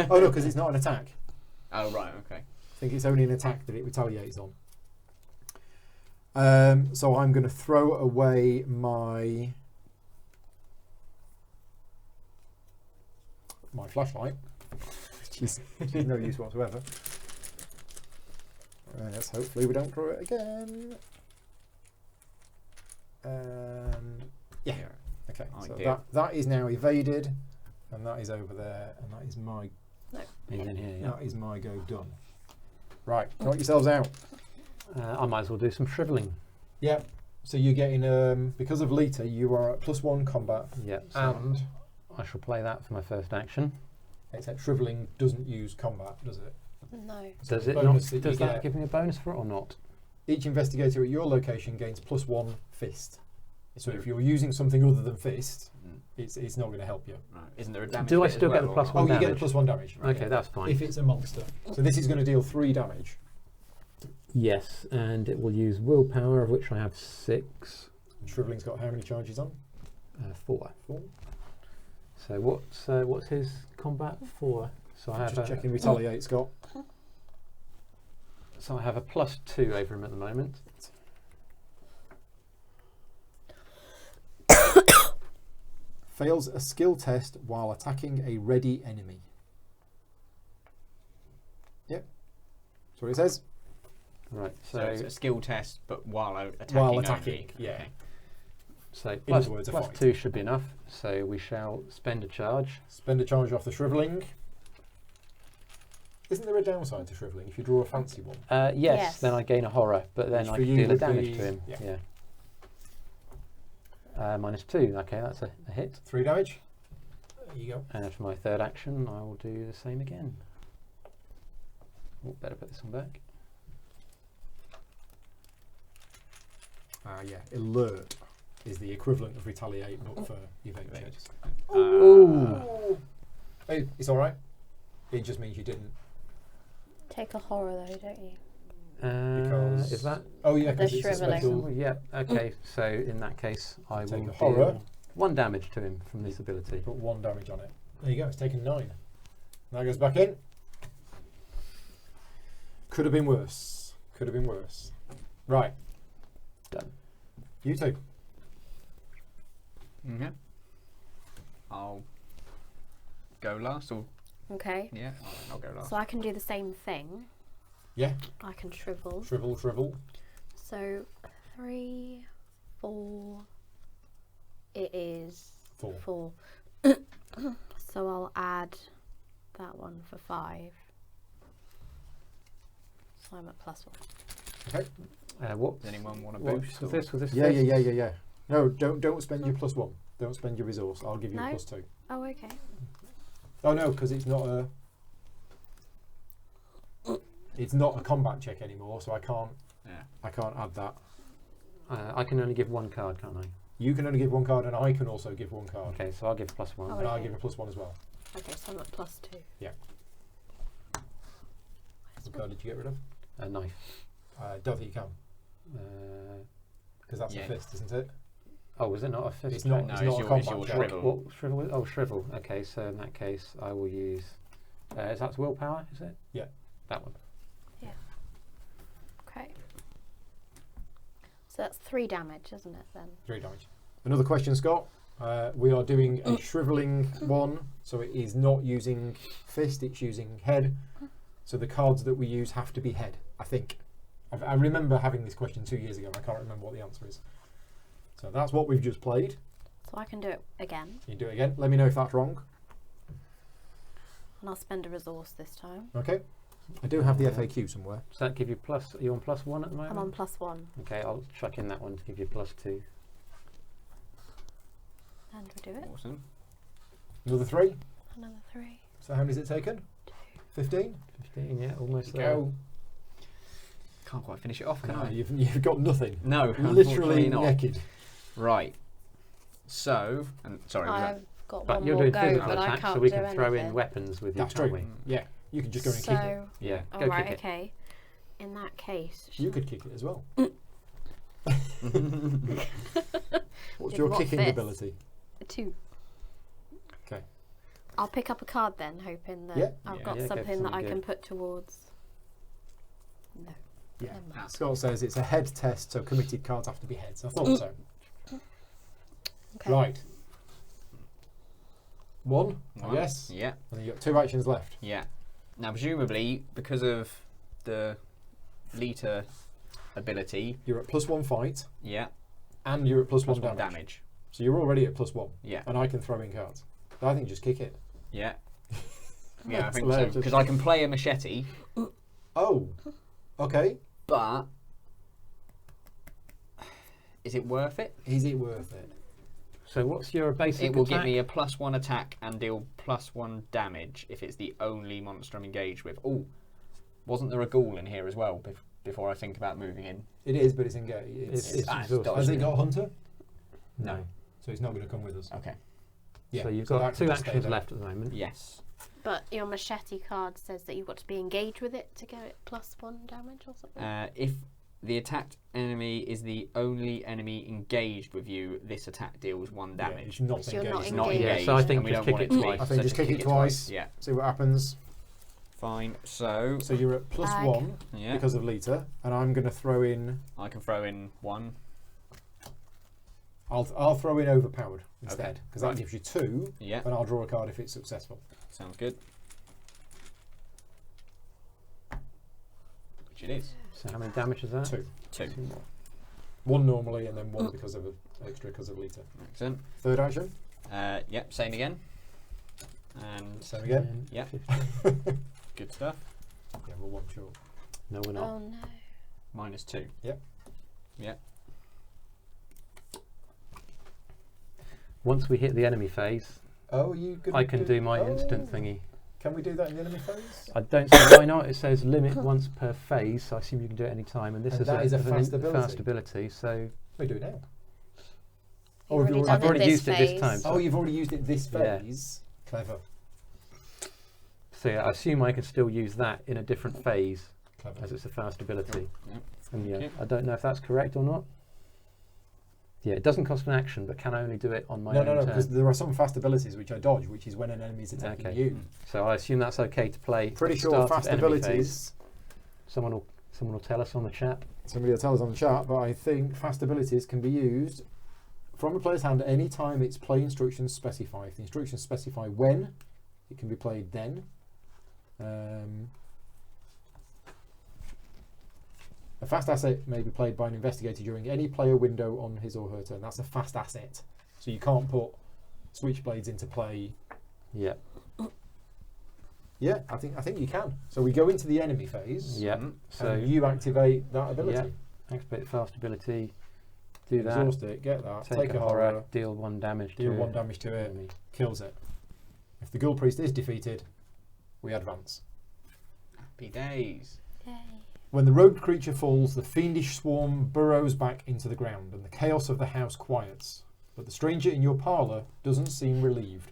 Oh no, because it's not an attack. Oh right. Okay. I think it's only an attack that it retaliates on. So I'm going to throw away my flashlight, which is no use whatsoever. Yes, hopefully we don't draw it again. And yeah, okay. So that is now evaded, and that is over there, and that is my. No. He's in here. Yeah. That is my go done. Right, knock yourselves out. I might as well do some shriveling. Yeah. So you're getting because of Lita, you are at +1 combat. Yeah. So And I shall play that for my first action. except shriveling doesn't use combat, does it? No. So Does the it not? bonus that you Does that get- give me a bonus for it or not? Each investigator at your location gains +1 fist. So if you're using something other than fist, it's not going to help you. Right. Isn't there a damage? Do I bit as still get well, the or +1 not? Oh, you damage? get the +1 damage. Right, Okay, yeah. that's fine. If it's a monster. So this is going to deal 3 damage. Yes, and it will use willpower, of which I have 6. And Shriveling's got how many charges on? 4. 4. So what's his combat? 4. So I have Just checking retaliate, Scott. So I have a +2 over him at the moment. Fails a skill test while attacking a ready enemy. Yep. That's what it says. Right. So it's a skill test, but while attacking. While only. attacking, yeah. Okay. So In plus, other words, a plus fight. 2 should be enough. So we shall spend a charge. Spend a charge off the Shriveling. Isn't there a downside to Shriveling if you draw a fancy one? Yes, Yes. then I gain a horror, but then Which I for can you deal a would damage be- to him. yeah. Yeah. -2. Okay, that's a hit. 3 damage. There you go. And for my third action, I will do the same again. Oh, better put this one back. Yeah. Alert is the equivalent of retaliate, but for evade Evade. checks. Ooh. Hey, it's all right. It just means you didn't. Take a horror though, don't you? Because Is that? Oh yeah, The because it's a shriveling. special. Oh, yeah. Okay. So in that case, I Take will a horror. deal 1 damage to him from this ability. Put 1 damage on it. There you go. It's taken 9. That goes back in. Could have been worse. Could have been worse. Right. Done. You two. Okay. I'll go last, or Okay. yeah, I'll go last. So I can do the same thing. Yeah. I can shrivel. Shrivel. So 3, 4. It is 4. 4. So I'll add that one for 5. So I'm at +1. Okay. What? Does anyone want to What boost? was or- this? Was this? Yeah. fist? No, don't spend your +1. Don't spend your resource. I'll give you No. a +2. Oh, okay. Oh no, because it's not a. It's not a combat check anymore, so I can't. Yeah. I can't add that. I can only give 1 card, can't I? You can only give 1 card, and I can also give 1 card, Okay, so I'll give +1. Oh, and I'll okay. give a +1 as well. Okay, so I'm at +2. What card did you get rid of? A knife. Don't think you can, Uh, because that's Yeah. a fist, isn't it? oh, was it not a fist? It's not. check? No, it's it's not your- a it's combat your check. shrivel. What shrivel? Oh, shrivel. Okay, so in that case, I will use. Is that willpower? Is it? Yeah. That one. Okay. So that's 3 damage, isn't it then? 3 damage. Another question, Scott. We are doing a shriveling one, so it is not using fist, it's using head. So the cards that we use have to be head, I think. I remember having this question 2 years ago, and I can't remember what the answer is. So that's what we've just played. So So I can do it again, You do it again. Let me know if that's wrong. and I'll spend a resource this time. Okay. I do have the FAQ somewhere. Does that give you plus? Are you on +1 at the moment? I'm on +1, Okay, I'll chuck in that one to give you +2. and we do it. Awesome. Another 3. Another 3. So how many's it taken? 15? 15, yeah, almost There there. you Can't quite finish it off, go. can No, I? you've got nothing. No, Literally unfortunately not. naked. Right. So, and sorry, was that? I've got But one you're more doing go, physical but I attacks, can't so we do can throw in anything. weapons with you, That's can't true. we? Yeah. You could just go and kick it. So, Yeah, go alright, kick it. okay. In that case, You could kick it as well. What's With your what kicking fist? ability? 2. Okay. I'll pick up a card then, hoping that Yeah. I've Yeah. got Yeah, get something that something I can good. put towards. No. Yeah. Never mind. Scott says it's a head test, so committed cards have to be heads. I thought so. Okay. Right. 1, I One. guess. Yeah, And then you've got 2 actions left. yeah. Now, presumably, because of the liter ability, You're at +1 fight, yeah, and you're at +1 plus 1 damage. damage. So you're already at +1, Yeah, and I can throw in cards. So I think just kick it. yeah. Yeah, I That's think so. hilarious. Because I can play a machete, Oh, okay. but is it worth it? Is it worth it? So what's your basic It will attack? give me a +1 attack and deal +1 damage if it's the only monster I'm engaged with. Oh, wasn't there a ghoul in here as well before I think about moving in? It is, but it's engaged. It's exhausting. Has it got a hunter? No. So he's not going to come with us. Okay. Yeah. So you've that got can 2 just stay actions there. left at the moment. Yes. But your machete card says that you've got to be engaged with it to get it +1 damage or something. If the attacked enemy is the only enemy engaged with you, this attack deals 1 Yeah, damage. it's not So you're engaged. not It's not engaged. engaged. Yeah, so I think and we just don't kick want it to be. twice. I think so just to kick it twice. Yeah. See what happens. Fine. So So you're at +1 yeah, because of Lita, and I'm going to throw in. I can throw in 1. I'll throw in overpowered instead, because right. that gives you 2, Yeah. and I'll draw a card if it's successful. Sounds good. Which it is. So how many damage is that? 2. 2. 1 normally, and then 1 because of extra because of Lita. Excellent. Third action. Yep. Same again. And Same again. 10, Yeah. 15. good stuff. Yeah, we're 1 short. No, we're not. Oh no. -2. Yep. Yep. Once we hit the enemy phase, Oh, you gonna I can do my oh. instant thingy. Can we do that in the enemy phase? I don't see why not. It says limit once per phase, so I assume you can do it any time. And this And is that is a an fast ability. fast ability, so We do it now. You've have you already already- done I've already it this used it this phase. time. So, Oh, you've already used it this Yeah. phase. Clever. so yeah, I assume I can still use that in a different phase Clever. as it's a fast ability. Yep. And yeah, Okay. I don't know if that's correct or not. Yeah, it doesn't cost an action, but can I only do it on my No, own no, no, turn? because there are some fast abilities which I dodge, which is when an enemy is attacking Okay. you. So I assume that's okay to play. Pretty at the sure start of fast enemy phase. abilities. Someone will tell us on the chat. Somebody will tell us on the chat, but I think fast abilities can be used from a player's hand at any time its play instructions specify. If the instructions specify when, it can be played then. A fast asset may be played by an investigator during any player window on his or her turn. That's a fast asset. So you can't put switchblades into play. Yeah. Yeah, I think you can. So we go into the enemy phase. Yeah. Mhm. So And you activate that ability. activate fast ability. Do that. Exhaust it, get that, Take a horror. Deal 1 damage. deal to 1 it. damage to it, Enemy. kills it. If the Ghoul Priest is defeated, we advance. Happy days. Yay. When the rogue creature falls, the fiendish swarm burrows back into the ground, and the chaos of the house quiets. But the stranger in your parlour doesn't seem relieved.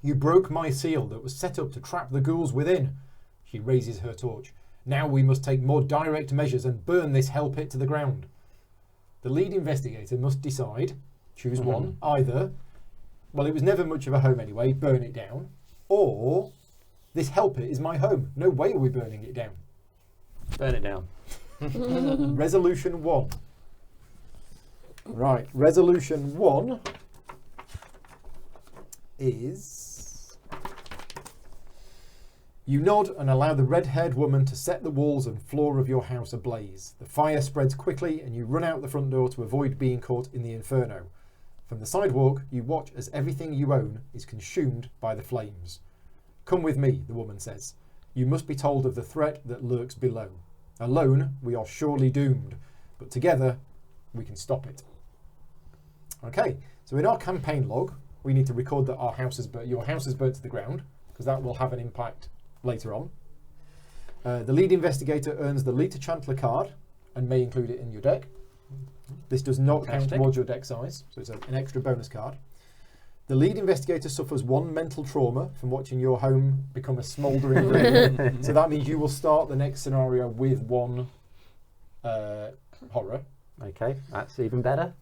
You broke my seal that was set up to trap the ghouls within. She raises her torch. Now we must take more direct measures and burn this hell pit to the ground. The lead investigator must decide, choose one, either, well, it was never much of a home anyway, burn it down, or this hell pit is my home. No way are we burning it down. Burn it down. Resolution 1. Right, resolution 1 is... You nod and allow the red-haired woman to set the walls and floor of your house ablaze. The fire spreads quickly and you run out the front door to avoid being caught in the inferno. From the sidewalk, you watch as everything you own is consumed by the flames. Come with me, the woman says. You must be told of the threat that lurks below. Alone, we are surely doomed, but together, we can stop it. Okay, so in our campaign log, we need to record that your house is burnt to the ground, because that will have an impact later on. The lead investigator earns the Leader Chantler card and may include it in your deck. This does not count towards your deck size, so it's an extra bonus card. The lead investigator suffers 1 mental trauma from watching your home become a smouldering ruin. So that means you will start the next scenario with 1 horror. Okay, that's even better.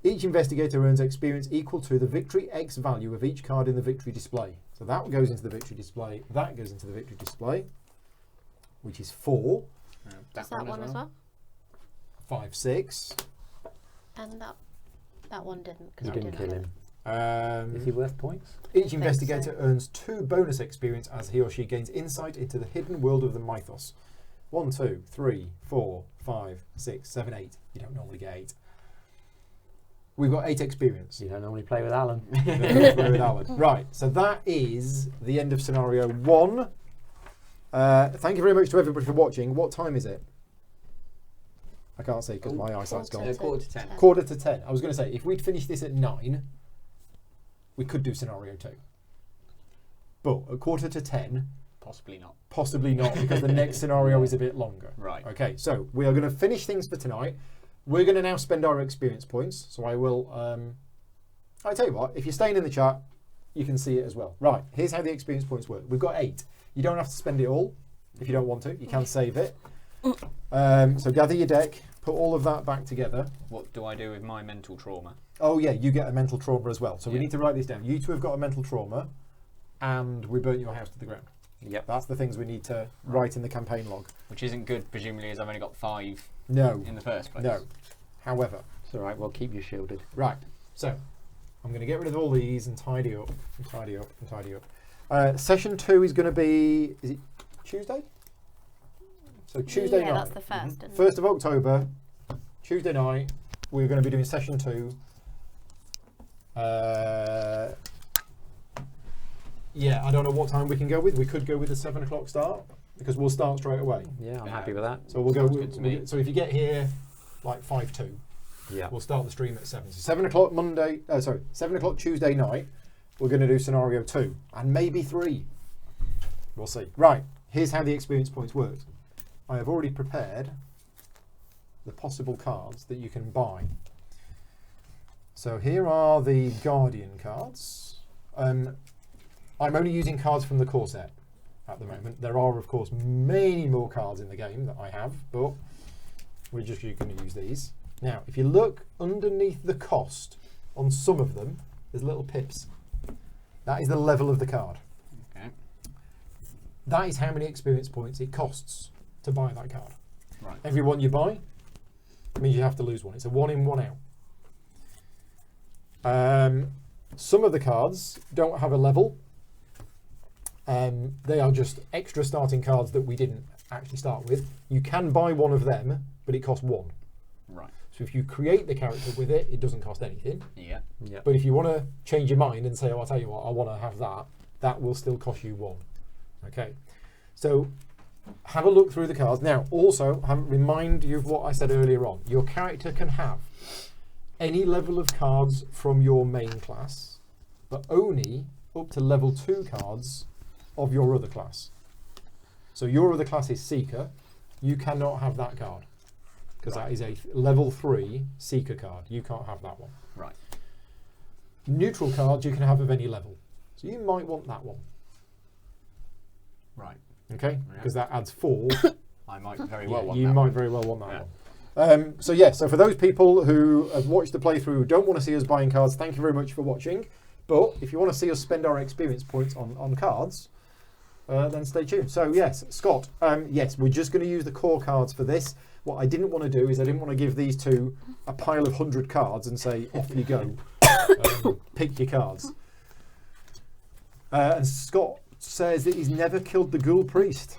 Each investigator earns experience equal to the victory X value of each card in the victory display. So that goes into the victory display, that goes into the victory display, which is 4. Does that one as well? 5, 6. And that one didn't. You didn't kill him. Is he worth points? Each investigator earns 2 bonus experience as he or she gains insight into the hidden world of the Mythos. 1, 2, 3, 4, 5, 6, 7, 8. You don't normally get 8. We've got 8 experience. You don't normally play with Alan. Right, so that is the end of scenario 1. Thank you very much to everybody for watching. What time is it? I can't see because my eyesight's gone. Quarter to 10. Quarter to 10. I was going to say, if we'd finished this at 9, we could do scenario 2. But at quarter to 10... Possibly not. Possibly not, because the next scenario is a bit longer. Right. Okay, so we are going to finish things for tonight. We're going to now spend our experience points. So I will... I tell you what, if you're staying in the chat, you can see it as well. Right, here's how the experience points work. We've got 8. You don't have to spend it all if you don't want to. You can save it. So gather your deck, put all of that back together. What do I do with my mental trauma? Oh yeah, you get a mental trauma as well. So we Yeah. need to write this down. You 2 have got a mental trauma, and we burnt your house to the ground. Yep. That's the things we need to write in the campaign log. Which isn't good, presumably, as I've only got 5 No. in the first place. No. However, It's all right. We'll keep you shielded. right. So I'm going to get rid of all these and tidy up, and tidy up, and tidy up. Session 2 is going to be, is it Tuesday? So Tuesday yeah, night. that's the first. isn't it? 1st of October, Tuesday night, we're going to be doing session 2. Yeah, I don't know what time we can go with. We could go with a 7 o'clock start because we'll start straight away. Yeah, I'm Yeah. happy with that. So we'll go. Sounds good to me. So if you get here like 5:02, Yeah. we'll start the stream at 7. So 7 o'clock Monday. 7 o'clock Tuesday night. We're going to do scenario 2 and maybe 3. We'll see. Right. Here's how the experience points work. I have already prepared the possible cards that you can buy. So here are the Guardian cards. I'm only using cards from the core set at the moment. There are, of course, many more cards in the game that I have, but we're just going to use these. Now, if you look underneath the cost on some of them, there's little pips. That is the level of the card. Okay. That is how many experience points it costs to buy that card. Right. Every one you buy means you have to lose one. It's a 1 in, 1 out. Some of the cards don't have a level. They are just extra starting cards that we didn't actually start with. You can buy one of them, but it costs 1. Right. So if you create the character with it, it doesn't cost anything. Yeah. Yeah. But if you want to change your mind and say, oh, I'll tell you what, I want to have that, that will still cost you 1. Okay. So have a look through the cards. Now, also, remind you of what I said earlier on. Your character can have any level of cards from your main class, but only up to level 2 cards of your other class. So your other class is Seeker. You cannot have that card because that is a level 3 Seeker card. You can't have that one. Right. Neutral cards you can have of any level. So you might want that one. Right. Okay? Yeah. Because that adds 4. I might very well want you that might one. very well want that Yeah. one. So for those people who have watched the playthrough who don't want to see us buying cards, thank you very much for watching. But if you want to see us spend our experience points on cards, then stay tuned. So yes, Scott, yes, we're just going to use the core cards for this. What I didn't want to do is I didn't want to give these 2 a pile of 100 cards and say, off you go, pick your cards. And Scott says that he's never killed the ghoul priest.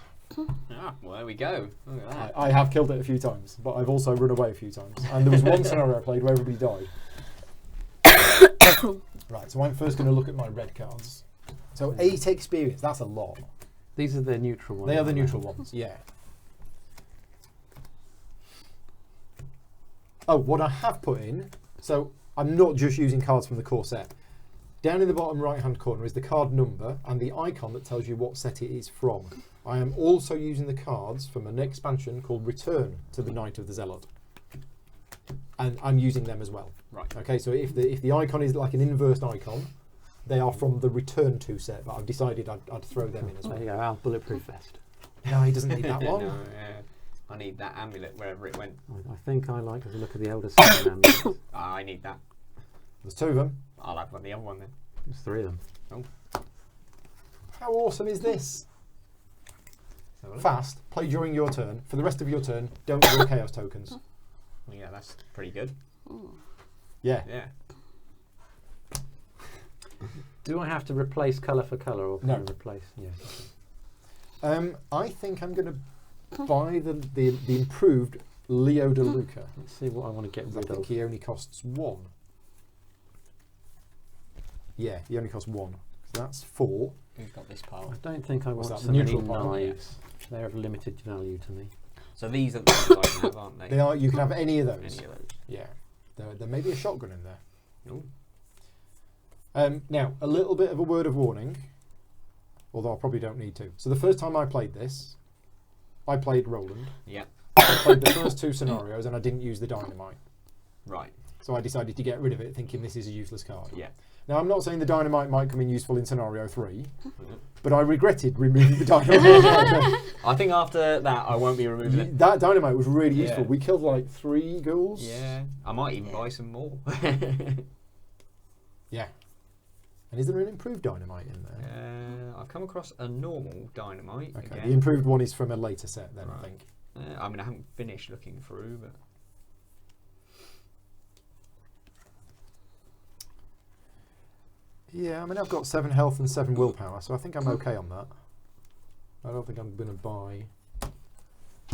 Ah, well, there we go. Look at that. I have killed it a few times, but I've also run away a few times. And there was one scenario I played where everybody died. Right, so I'm first going to look at my red cards. So 8 experience, that's a lot. These are the neutral ones. They are the aren't neutral ones, yeah. Oh, what I have put in, so I'm not just using cards from the core set. Down in the bottom right hand corner is the card number and the icon that tells you what set it is from. I am also using the cards from an expansion called Return to the Knight of the Zealot. And I'm using them as well. Right. Okay, so if the icon is like an inversed icon, they are from the Return to set, but I've decided I'd throw them in as well. There you go, our bulletproof vest. No, he doesn't need that one. No, I need that amulet wherever it went. I think I like the look of the Elder Sign amulet. I need that. There's 2 of them. I'll have the other one then. There's 3 of them. Oh. How awesome is this? Fast, play during your turn. For the rest of your turn, don't draw chaos tokens. Well, yeah, that's pretty good. Yeah. Yeah. Do I have to replace colour for colour, or can No. I replace? Yeah. I think I'm going to buy the improved Leo De Luca. Let's see what I want to get I rid think of. he only costs 1. Yeah, he only costs 1. So that's 4. Who's got this I pile? don't think I What's want that, so many neutral pile? knives. They're of limited value to me. So these are the ones I can have, aren't they? They are. You can have any of those. Any of those. Yeah. There may be a shotgun in there. Ooh. Now, a little bit of a word of warning, although I probably don't need to. So the first time I played this, I played Roland. Yeah. I played the first 2 scenarios and I didn't use the dynamite. Right. So I decided to get rid of it, thinking this is a useless card. Yeah. Now, I'm not saying the dynamite might come in useful in scenario 3, Mhm. but I regretted removing the dynamite. I think after that, I won't be removing it. That dynamite was really useful. Yeah. We killed like 3 ghouls. Yeah. I might even buy some more. Yeah. And is there an improved dynamite in there? I've come across a normal dynamite. Okay, Again. the improved one is from a later set then, Right. I think. I mean, I haven't finished looking through, but Yeah, I mean, I've got 7 health and 7 willpower, so I think I'm okay on that. I don't think I'm going to buy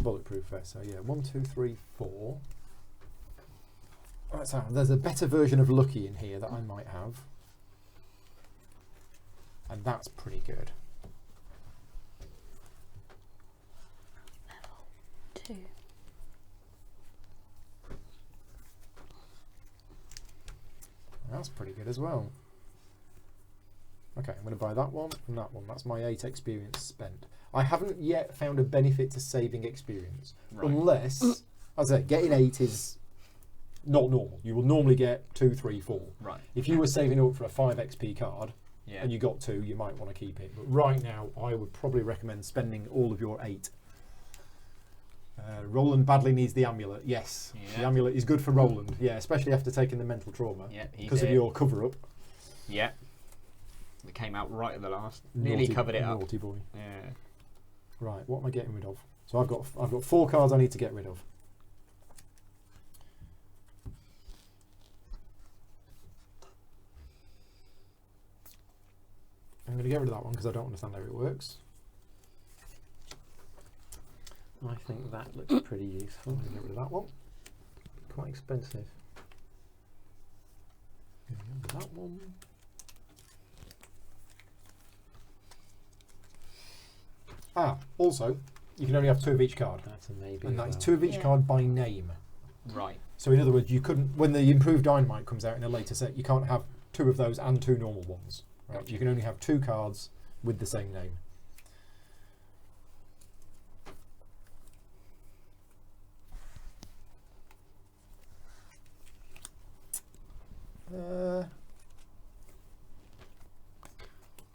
bulletproof vest. So yeah, 1, 2, 3, 4. Right, so there's a better version of Lucky in here that I might have. And that's pretty good. Level 2. That's pretty good as well. Okay, I'm going to buy that one and that one. That's my 8 experience spent. I haven't yet found a benefit to saving experience. Right. Unless, as I say, getting 8 is not normal. You will normally get 2, 3, 4. right. If you were saving up for a 5 XP card Yeah. and you got 2, you might want to keep it. But right now, I would probably recommend spending all of your 8. Roland badly needs the amulet. Yes, the Yeah. amulet is good for Roland. Yeah, especially after taking the mental trauma Yeah. He's because of it. your cover-up. Yeah. It came out right at the last. Nearly Naughty- covered it up. Naughty boy. Yeah. Right, what am I getting rid of? So I've got 4 cards I need to get rid of. I'm going to get rid of that one because I don't understand how it works. I think that looks pretty useful. I'm going to get rid of that one. Quite expensive. Get rid of that one. Also, you can only have 2 of each card. That's a maybe. And as that is well. 2 of each Yeah. card by name. Right. So in other words, you couldn't, when the improved dynamite comes out in a later set, you can't have 2 of those and 2 normal ones. Right? Gotcha. You can only have 2 cards with the same name.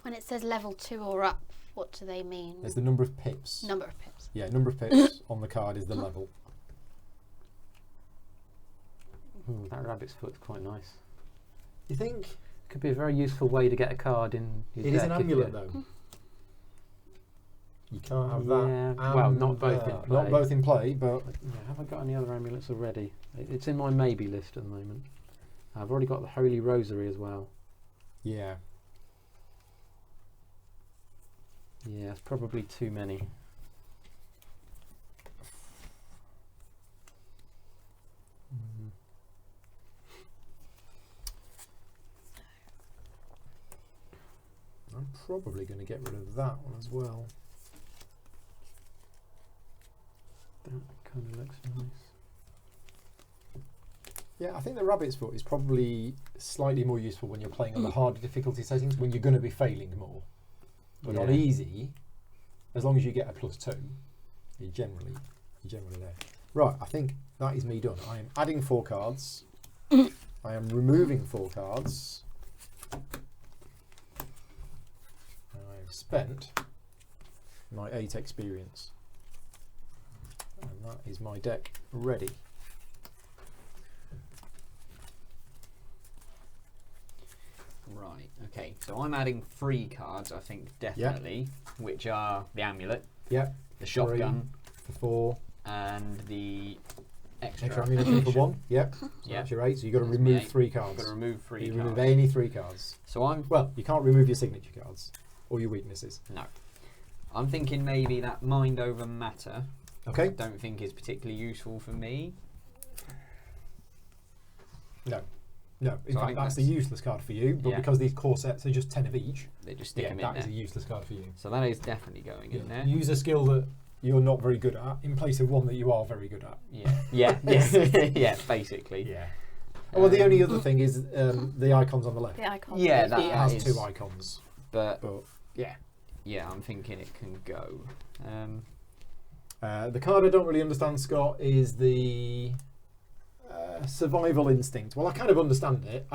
When it says level 2 or up, what do they mean? There's the number of pips. Number of pips. Yeah, number of pips on the card is the level. That rabbit's foot's quite nice. You think? Could be a very useful way to get a card in your It is an deck if amulet you- though. You can't have that. Yeah, well, and not both in that. play. Not both in play, but Yeah, have I got any other amulets already? It's in my maybe list at the moment. I've already got the Holy Rosary as well. yeah. Yeah, it's probably too many. probably going to get rid of that one as well. That kind of looks nice. Yeah, I think the rabbit's foot is probably slightly more useful when you're playing on the harder difficulty settings, when you're going to be failing more. But on easy, as long as you get a +2, you're generally there. Right, I think that is me done. I am adding 4 cards. I am removing 4 cards. And I've spent my 8 experience. And that is my deck ready. Right, okay, so I'm adding 3 cards, I think, definitely, which are the amulet, Yeah, the shotgun, for 4. and the Extra ammunition for 1. Yep. So Yeah. that's your 8. So you've got to That's remove my 8. 3 cards. Got to remove 3 You cards. remove any 3 cards. So I'm Well, you can't remove your signature cards or your weaknesses. no. I'm thinking maybe that mind over matter. Okay. I don't think is particularly useful for me. No. No. In So I fact, think that's the that's- useless card for you. But Yeah. because these core sets are just 10 of each, They just stick yeah, them in that there. is a useless card for you. So that is definitely going in there. Use a skill that you're not very good at in place of one that you are very good at. Yeah, yeah, yeah, yeah. Basically. Yeah. Well, the only other thing is the icons on the left. The icon. Yeah, It that has is- 2 icons. But But yeah. yeah, I'm thinking it can go. The card I don't really understand, Scott, is the survival instinct. Well, I kind of understand it.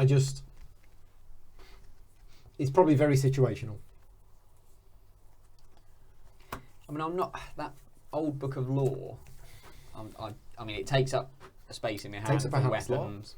It's probably very situational. I mean, I'm not that old book of lore. I mean, it takes up a space in my hand Takes up a for hand slot. weapons.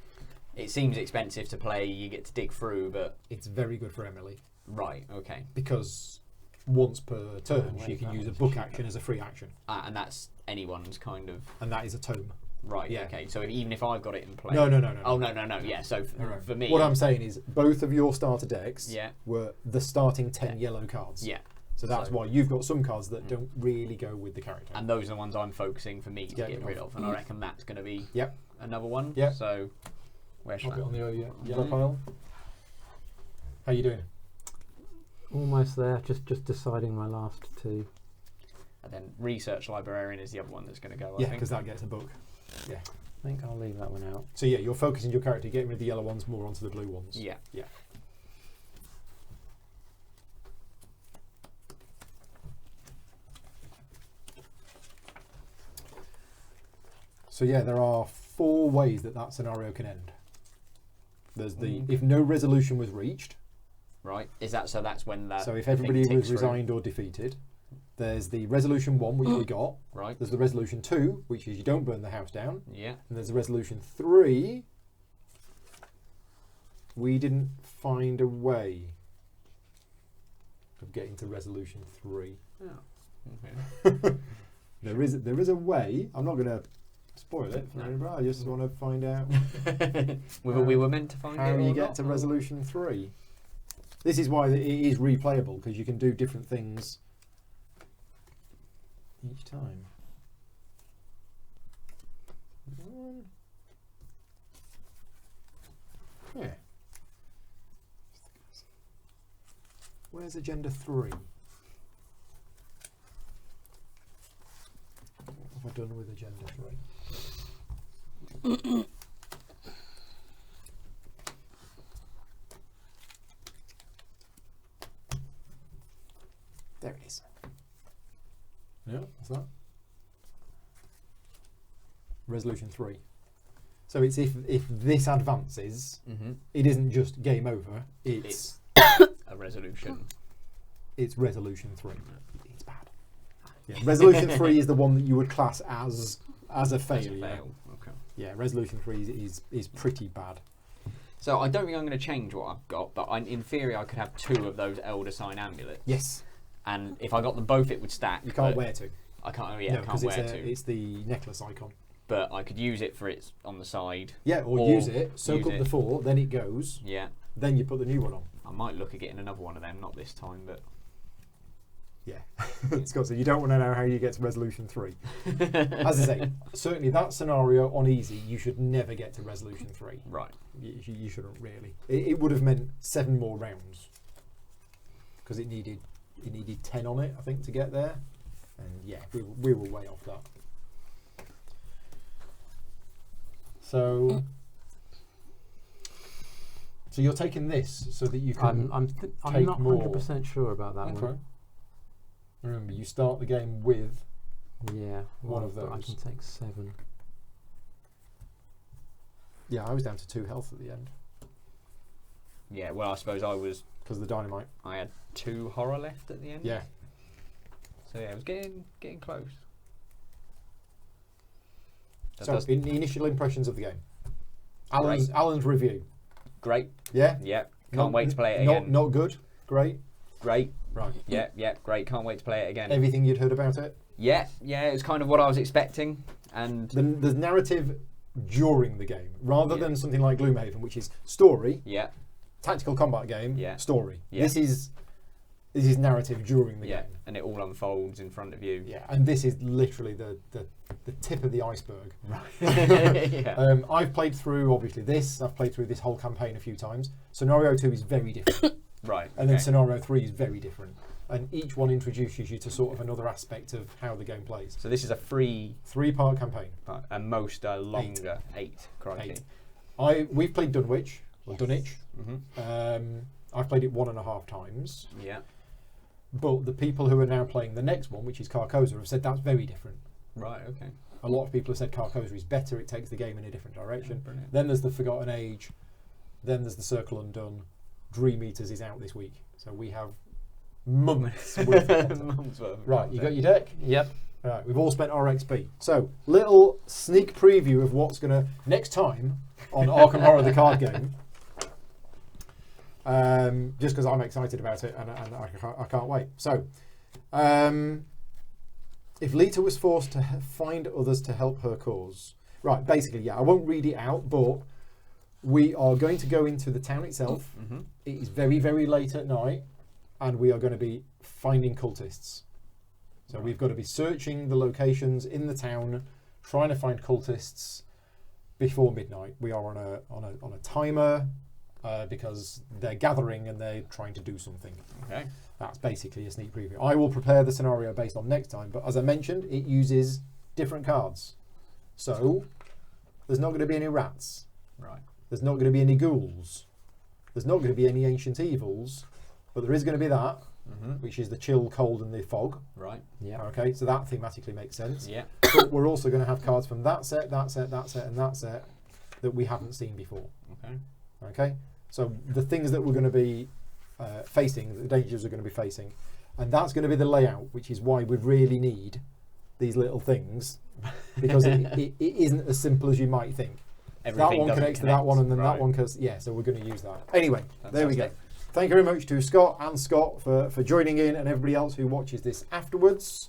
It seems expensive to play. You get to dig through, but It's very good for Emily right, okay. because once per turn wait, she can that use a one's book cheaper. action as a free action, And that's anyone's kind of and that is a tome. right. Yeah. Okay, so even if I've got it in play. No. Oh no. Yeah. So for me, What I'm saying is both of your starter decks Yeah. were the starting 10 yellow cards. Yeah. So that's So- why you've got some cards that don't really go with the character. And those are the ones I'm focusing for me to Get get rid of, and I reckon that's going to be Yep. another one. Yep. So where should Pop it I? on the yellow pile. How you doing? Almost there. Just deciding my last 2. And then research librarian is the other one that's going to go. I Yeah, think. because that gets a book. Yeah. I think I'll leave that one out. So yeah, you're focusing your character, getting rid of the yellow ones, more onto the blue ones. Yeah. Yeah. So yeah, there are 4 ways that scenario can end. There's the if no resolution was reached. Right. Is that so? That's when that. So if thing everybody ticks was through. resigned or defeated. There's the resolution 1, which we got. Right. There's the resolution 2, which is you don't burn the house down. Yeah. And there's the resolution 3. We didn't find a way of getting to resolution 3. Oh. Okay. There is a way. I'm not going to spoil it for No. anybody. I just want to find out we were meant to find how it. you or get not, to or- resolution 3. This is why it is replayable, because you can do different things each time. Yeah. Where's agenda 3? What have I done with agenda 3? There it is. Yeah, what's that? Resolution 3. So it's if this advances, it isn't just game over. It's a resolution. it's resolution 3. It's bad. Yeah, resolution 3 is the one that you would class as a failure. Fail. Okay. Yeah, resolution 3 is pretty bad. So I don't think I'm going to change what I've got, but in theory I could have 2 of those Elder Sign amulets. Yes. And if I got them both, it would stack. You can't but wear 2. I can't. Oh No, yeah, I can't because wear 2. it's the necklace icon. But I could use it for its on the side. Yeah, or use it, soak use up it. the 4, then it goes, Yeah. then you put the new one on. I might look at getting another one of them, not this time, but Yeah. Scott, so you don't want to know how you get to resolution 3. As I say, certainly that scenario on easy, you should never get to resolution 3. right. You shouldn't really. It would have meant 7 more rounds. because it needed 10 on it, I think, to get there. And yeah, we were way off that. So you're taking this so that you can. I'm take not more. 100% sure about that Okay. one. Remember, you start the game with Yeah, one of but I those. can take 7. Yeah, I was down to 2 health at the end Yeah, well, I suppose I because of the dynamite. had 2 horror left at the end. Yeah. So yeah, it was getting close. That So does- initial impressions of the game. Alan's review. great. Yeah. Yeah, can't Not- wait to play it not, again. Not good. Great. Great. Right. Yeah, great. Can't wait to play it again. Everything you'd heard about it. Yeah, it was kind of what I was expecting, and The narrative during the game, rather Yeah. than something like Gloomhaven, which is story, yeah, tactical combat game, Yeah. story. Yeah. This is narrative during the yeah, game. and it all unfolds in front of you. Yeah, and this is literally the tip of the iceberg. Yeah. I've played through obviously this. I've played through this whole campaign a few times. Scenario 2 is very different, Right. and then okay. Scenario 3 is very different. And each one introduces you to sort of another aspect of how the game plays. So this is a 3-part campaign. part, and most are longer. 8. Crikey. 8. We've played Dunwich or Dunwich. Mm-hmm. I've played it 1.5 times. Yeah. But the people who are now playing the next one, which is Carcosa, have said that's very different. Right. Okay. A lot of people have said Carcosa is better. It takes the game in a different direction. Brilliant. Then there's the Forgotten Age. Then there's the Circle Undone. Dream Eaters is out this week, so we have months worth of content. Months worth of Right, you got content. your deck? Yep. Right, we've all spent our XP. So, little sneak preview of what's going to next time on Arkham Horror the card game. Just because I'm excited about it and I can't wait. So, if Lita was forced to find others to help her cause. Right, basically, yeah, I won't read it out, but we are going to go into the town itself. Mm-hmm. It is very, very late at night, and we are going to be finding cultists. So we've got to be searching the locations in the town, trying to find cultists before midnight. We are on a timer because they're gathering and they're trying to do something. Okay. That's basically a sneak preview. I will prepare the scenario based on next time, but as I mentioned, it uses different cards. So there's not going to be any rats. Right. There's not going to be any ghouls. There's not going to be any ancient evils, but there is going to be that, Mm-hmm. which is the chill, cold, and the fog. Right. Yeah. Okay, so that thematically makes sense. Yeah. But we're also going to have cards from that set, that set, that set, and that set that we haven't seen before. Okay. Okay, so the things that we're going to be facing, the dangers we're going to be facing, and that's going to be the layout, which is why we really need these little things, because it isn't as simple as you might think. Everything That one doesn't connects to that one, and then right. that one goes. Yeah, so we're going to use that. Anyway, there we go. Fantastic. Thank you very much to Scott and Scott for joining in, and everybody else who watches this afterwards.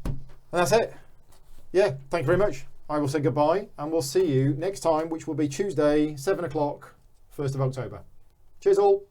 And that's it. Yeah, thank you very much. I will say goodbye, and we'll see you next time, which will be Tuesday, 7 o'clock, 1st of October. Cheers all.